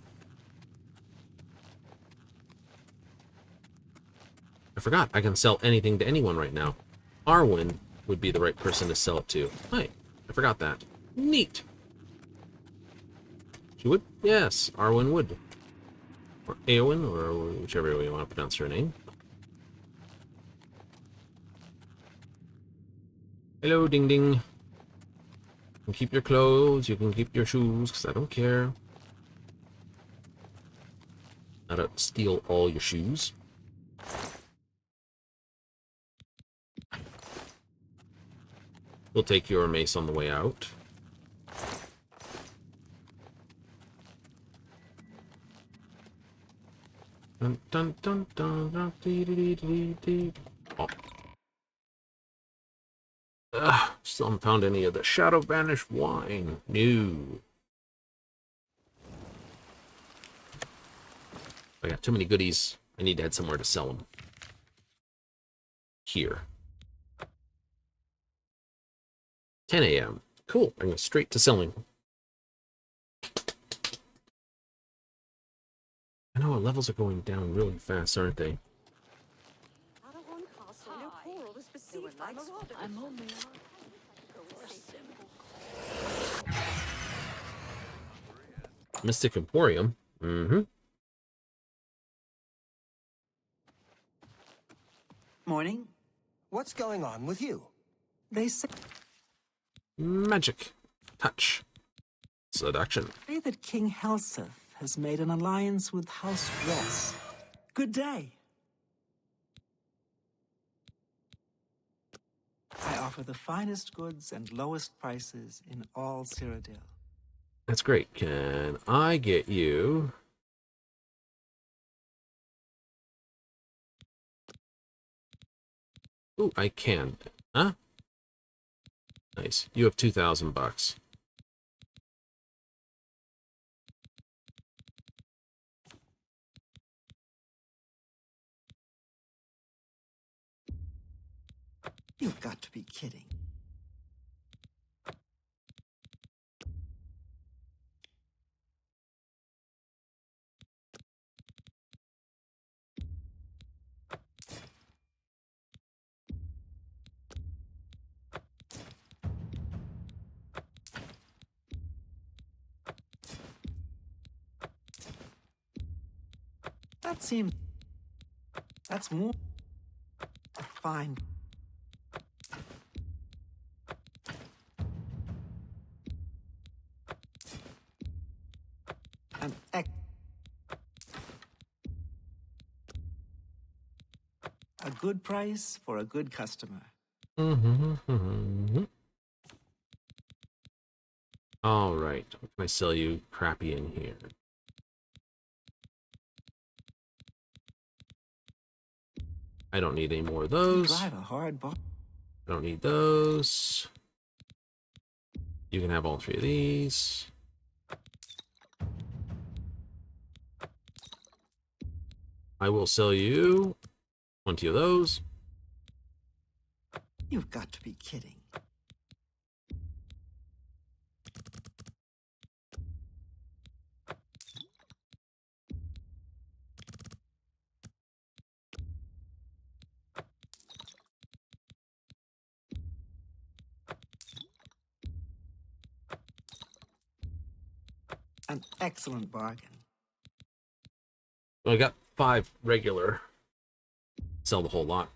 I forgot. I can sell anything to anyone right now. Arwen would be the right person to sell it to. Hi. I forgot that. Neat. She would? Yes, Arwen would. Or Eowyn, or whichever way you want to pronounce her name. Hello, Ding Ding. You can keep your clothes, you can keep your shoes, because I don't care. I don't steal all your shoes. We'll take your mace on the way out. Dun, dun, dun, dun, dun, dee, dee, dee, dee. Oh. Ugh, still haven't found any of the Shadow Banished wine. No. I got too many goodies. I need to head somewhere to sell them. Here. 10 a.m. Cool. I'm going straight to selling. I know our levels are going down really fast, aren't they? Mystic Emporium. Mm-hmm. Morning. What's going on with you? They say Magic. Touch. Seduction. that King Helseth has made an alliance with House Ross. Good day. I offer the finest goods and lowest prices in all Cyrodiil. That's great. Can I get you... Ooh, I can. Huh? Nice. You have 2,000 bucks. You've got to be kidding. That seems... That's more... Fine. An ec- A good price for a good customer. All right. What can I sell you crappy in here? I don't need any more of You those. drive a hard bar. I don't need those. You can have all 3 of these. I will sell you 20 of those. You've got to be kidding. An excellent bargain. Well, I got 5 regular. Sell the whole lot.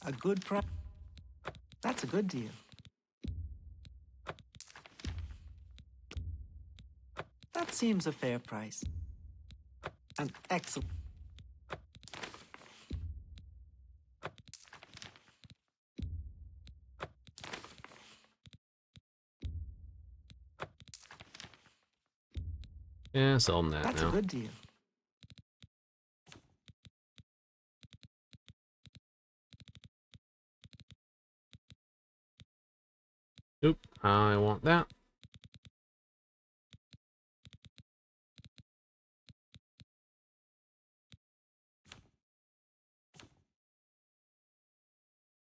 A good price. That's a good deal. That seems a fair price. An excellent. Yeah, sell them that That's now. a good deal. Nope, I want that.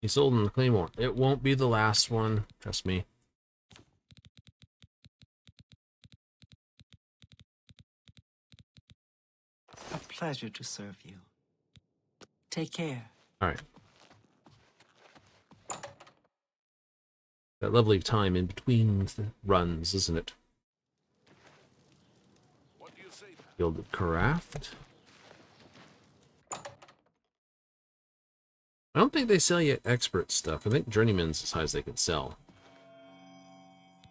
He sold in the Claymore. It won't be the last one. Trust me. A pleasure to serve you. Take care. All right. That lovely time in between the runs, isn't it? What do you say? Gilded Craft. I don't think they sell yet expert stuff. I think Journeyman's as high as they can sell.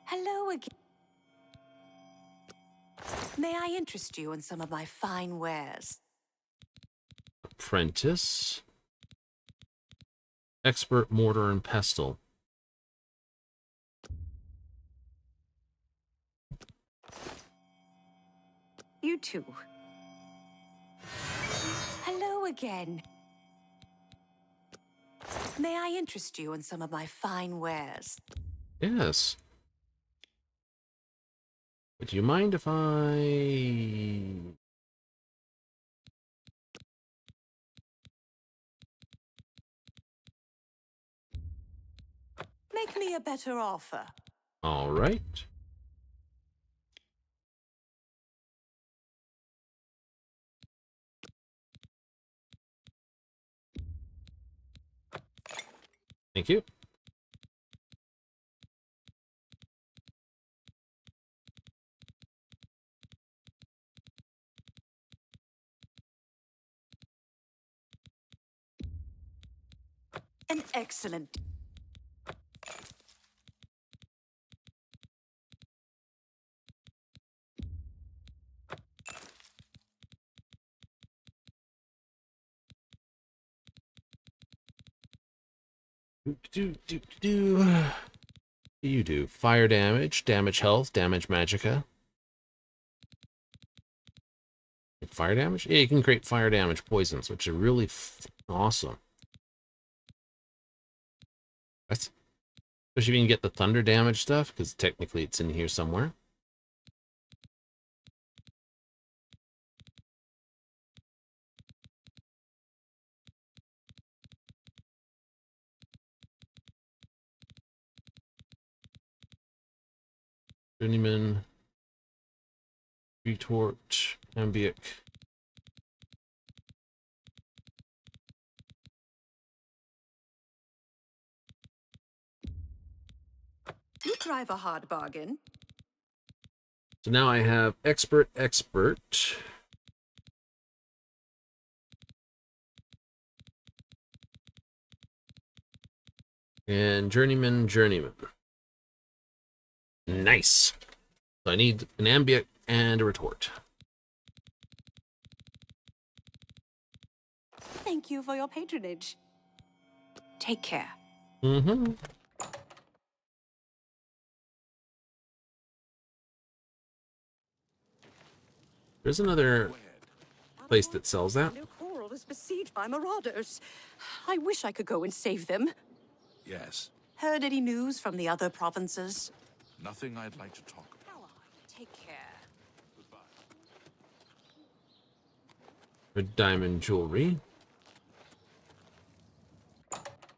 Hello again. May I interest you in some of my fine wares? Apprentice. Expert Mortar and Pestle. You too. Hello again. May I interest you in some of my fine wares? Yes. But do you mind if I... Make me a better offer. All right. Thank you. An excellent. You do fire damage, damage health, damage magicka. Fire damage? Yeah, you can create fire damage poisons, which are really awesome. That's especially if you can get the thunder damage stuff, because technically it's in here somewhere. Journeyman, retort, ambic. You drive a hard bargain. So now I have expert. And journeyman. Nice. So I need an ambient and a retort. Thank you for your patronage. Take care. Mm-hmm. There's another place that sells that. New coral is besieged by marauders. I wish I could go and save them. Yes. Heard any news from the other provinces? Nothing I'd like to talk about. Go on. Take care. For diamond jewelry.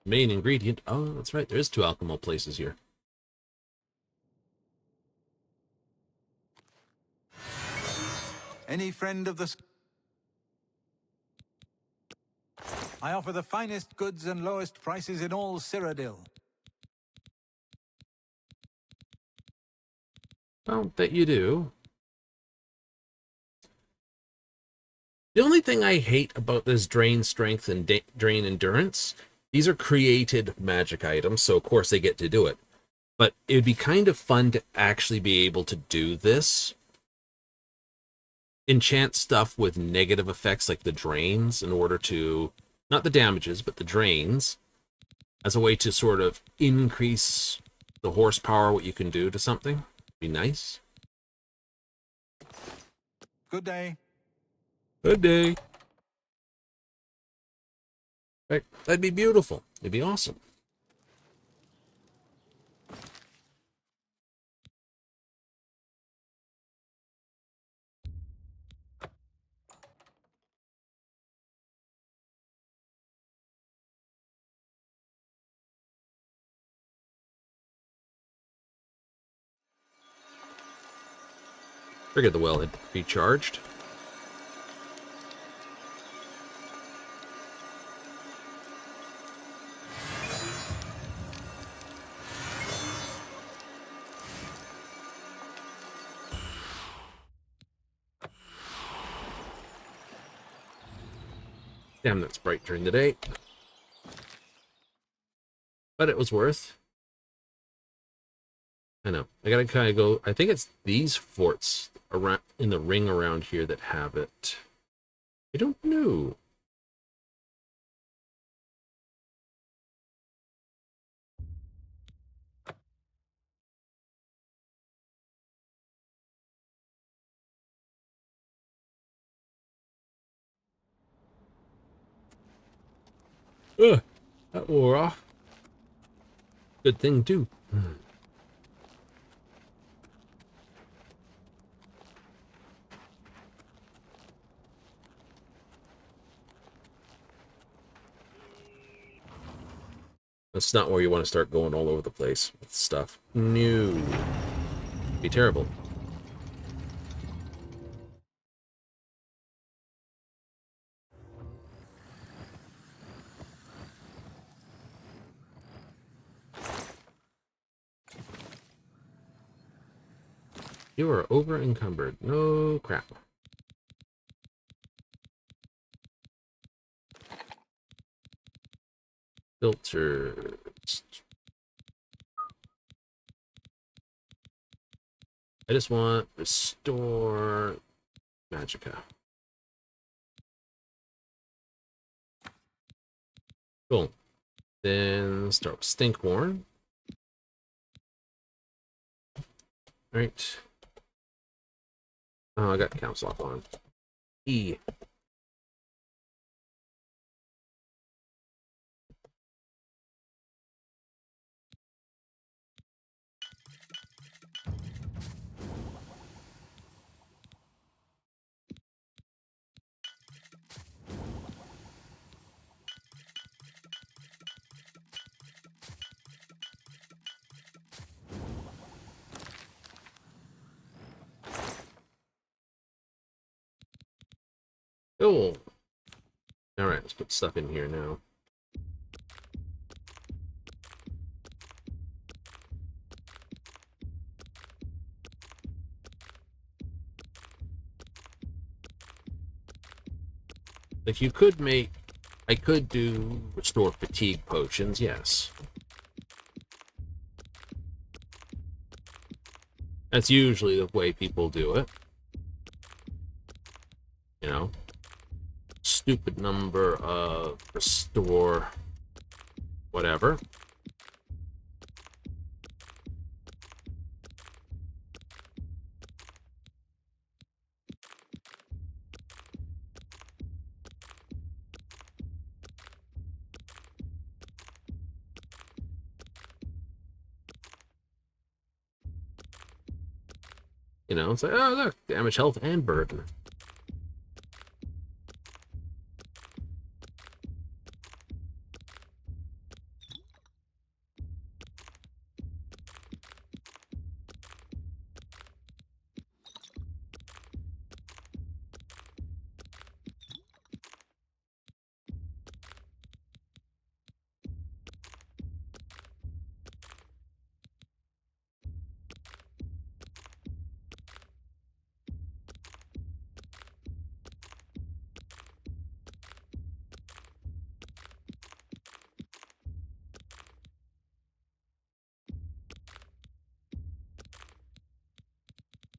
Main ingredient. Oh, that's right. There's 2 alchemical places here. Any friend of the... I offer the finest goods and lowest prices in all Cyrodiil. Well, that you do. The only thing I hate about this drain strength and drain endurance, these are created magic items, so of course they get to do it. But it would be kind of fun to actually be able to do this. Enchant stuff with negative effects like the drains in order to, not the damages, but the drains, as a way to sort of increase the horsepower, what you can do to something. Be nice. Good day. Good day. In fact, that'd be beautiful. It'd be awesome. Figured the well had recharged. Damn, that's bright during the day. But it was worth. I know. I gotta kind of go. I think it's these forts around in the ring around here that have it. I don't know. Ugh, that wore off. Good thing too. That's not where you want to start going all over the place with stuff. No. Be terrible. You are over encumbered. No crap. Filters. I just want restore magicka. Cool. Then start with Stinkhorn. Right. Oh, I got Council Lock on. E. Cool. All right, let's put stuff in here now. If you could make, I could do restore fatigue potions, yes. That's usually the way people do it. You know, stupid number of restore whatever. You know, it's like, oh, look, damage, health, and burden.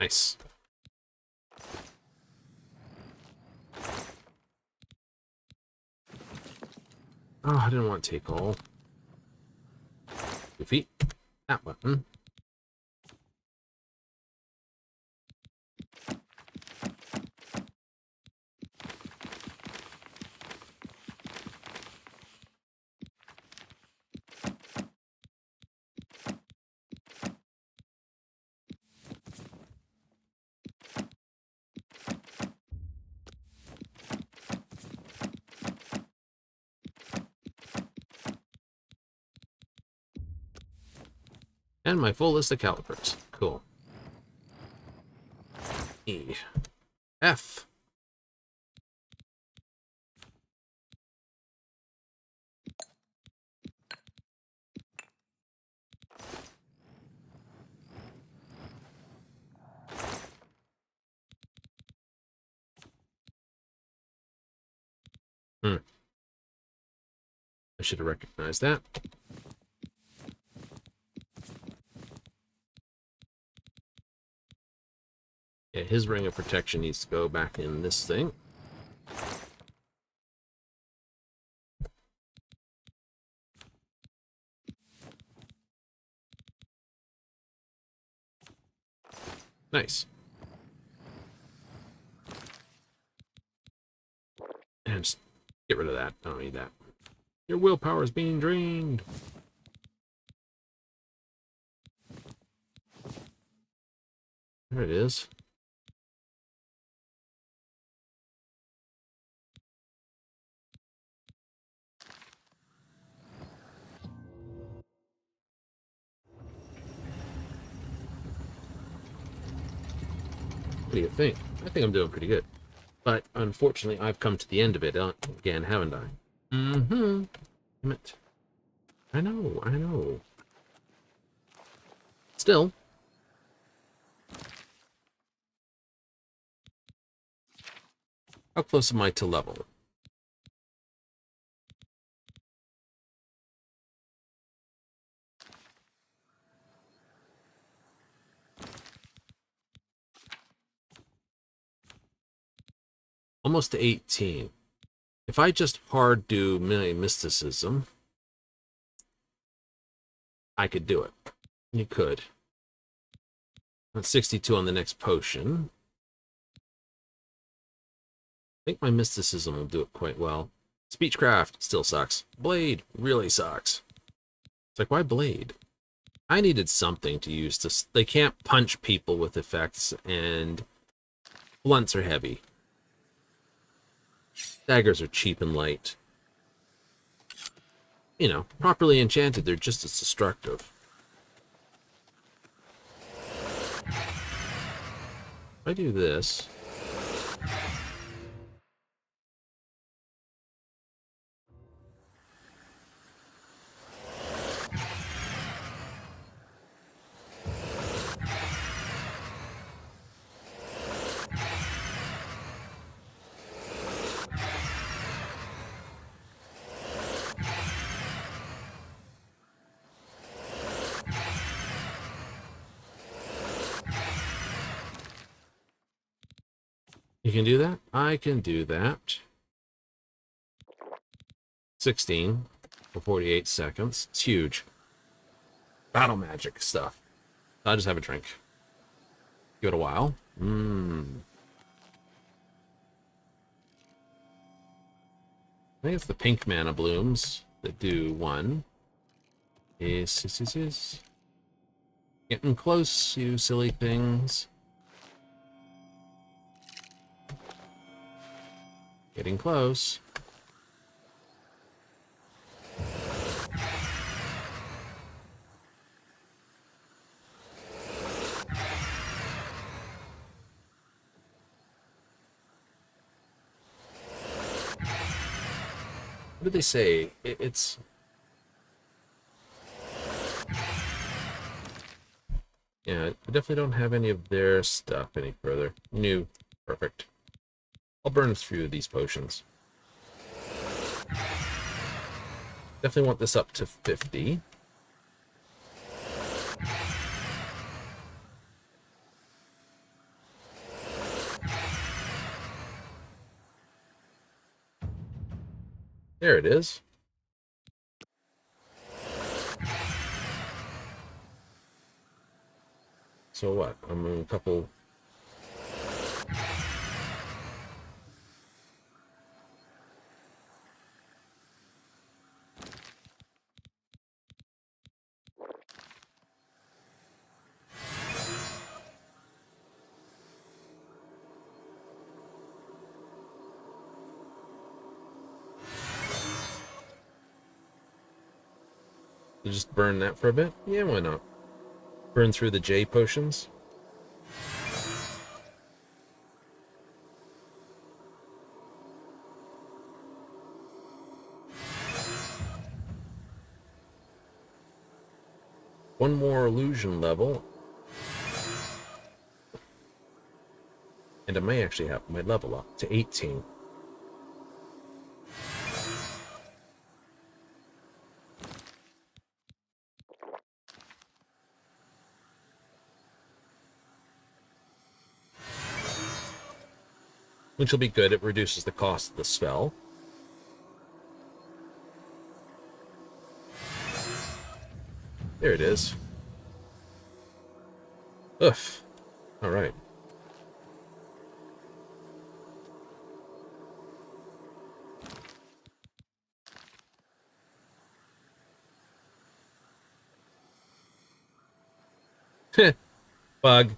Nice. Oh, I didn't want to take all. Defeat that weapon. And my full list of calipers. Cool. E. F. I should have recognized that. Yeah, his ring of protection needs to go back in this thing. Nice. And just get rid of that. I don't need that. Your willpower is being drained. There it is. What do you think? I think I'm doing pretty good. But unfortunately, I've come to the end of it again, haven't I? Mm-hmm. Damn it. I know, I know. Still. How close am I to level? Almost to 18. If I just hard do mysticism, I could do it. You could. That's 62 on the next potion. I think my mysticism will do it quite well. Speechcraft still sucks. Blade really sucks. It's like, why blade? I needed something to use to... They can't punch people with effects, and blunts are heavy. Daggers are cheap and light. You know, properly enchanted, they're just as destructive. If I do this... You can do that? I can do that. 16 for 48 seconds. It's huge. Battle magic stuff. I'll just have a drink. Give it a while. I think it's the pink mana blooms that do one. Yes. Getting close, you silly things. Getting close. What did they say? It's... Yeah, I definitely don't have any of their stuff any further. New. Perfect. I'll burn through these potions. Definitely want this up to 50. There it is. So what? I'm in a couple... You just burn that for a bit? Yeah, why not? Burn through the J potions. One more illusion level. And I may actually have my level up to 18. Which will be good. It reduces the cost of the spell. There it is. Oof. All right. Bug.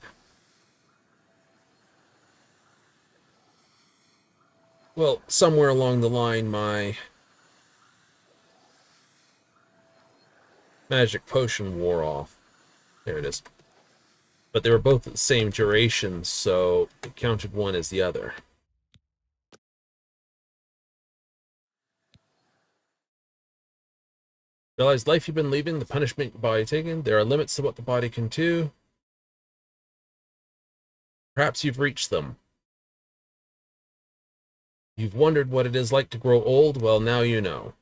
Well, somewhere along the line, my magic potion wore off. There it is. But they were both at the same duration, so it counted one as the other. Realize life you've been leaving, the punishment your body taken. There are limits to what the body can do. Perhaps you've reached them. You've wondered what it is like to grow old. Well, now you know.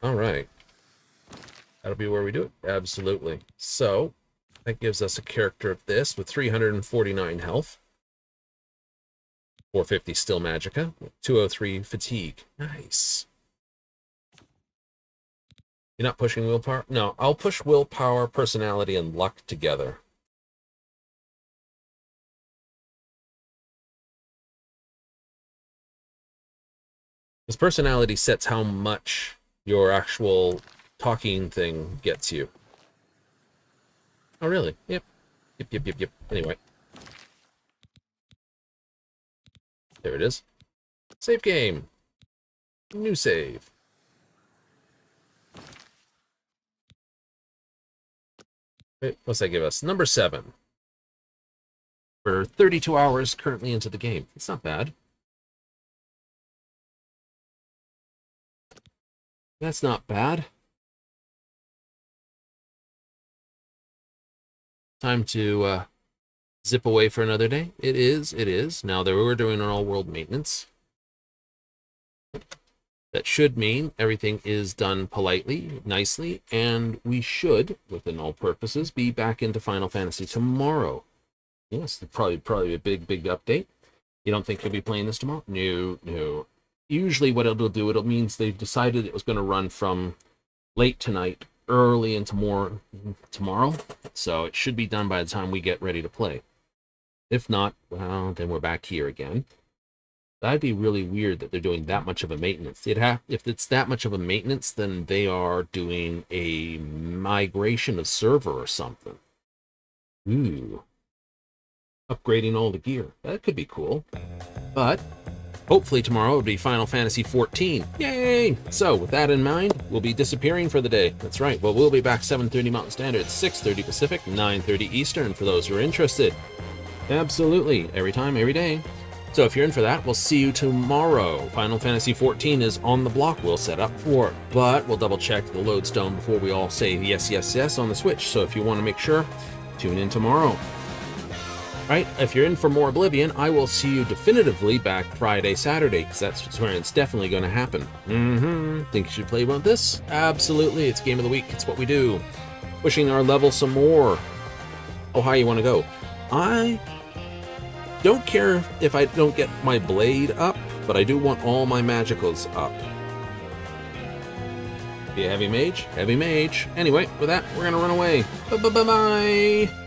All right. That'll be where we do it. Absolutely. So, that gives us a character of this with 349 health. 450 still magicka. 203 fatigue. Nice. You're not pushing willpower? No, I'll push willpower, personality, and luck together. This personality sets how much your actual talking thing gets you. Oh, really? Yep. Yep. Anyway. There it is. Save game. New save. Wait, what's that give us? Number 7. We're 32 hours currently into the game. It's not bad. That's not bad. Time to zip away for another day. It is. Now, we're doing an all-world maintenance. That should mean everything is done politely, nicely, and we should, within all purposes, be back into Final Fantasy tomorrow. Yes, probably a big update. You don't think you'll be playing this tomorrow? No. Usually what it'll do, it means they've decided it was going to run from late tonight, early into more tomorrow. So it should be done by the time we get ready to play. If not, well, then we're back here again. That'd be really weird that they're doing that much of a maintenance. If it's that much of a maintenance, then they are doing a migration of server or something. Ooh. Upgrading all the gear. That could be cool. But hopefully tomorrow will be Final Fantasy XIV. Yay! So with that in mind, we'll be disappearing for the day. That's right. Well, we'll be back 7:30 Mountain Standard, 6:30 Pacific, 9:30 Eastern for those who are interested. Absolutely. Every time, every day. So if you're in for that, we'll see you tomorrow. Final Fantasy XIV is on the block. We'll set up for it, but we'll double check the lodestone before we all say yes on the Switch. So if you want to make sure, tune in tomorrow. Right, if you're in for more Oblivion, I will see you definitively back Friday, Saturday, because that's where it's definitely going to happen. Think you should play about this? Absolutely, it's Game of the Week. It's what we do. Pushing our level some more. How high you want to go? I don't care if I don't get my blade up, but I do want all my magicals up. Be a heavy mage? Heavy mage. Anyway, with that, we're going to run away. Bye-bye-bye-bye!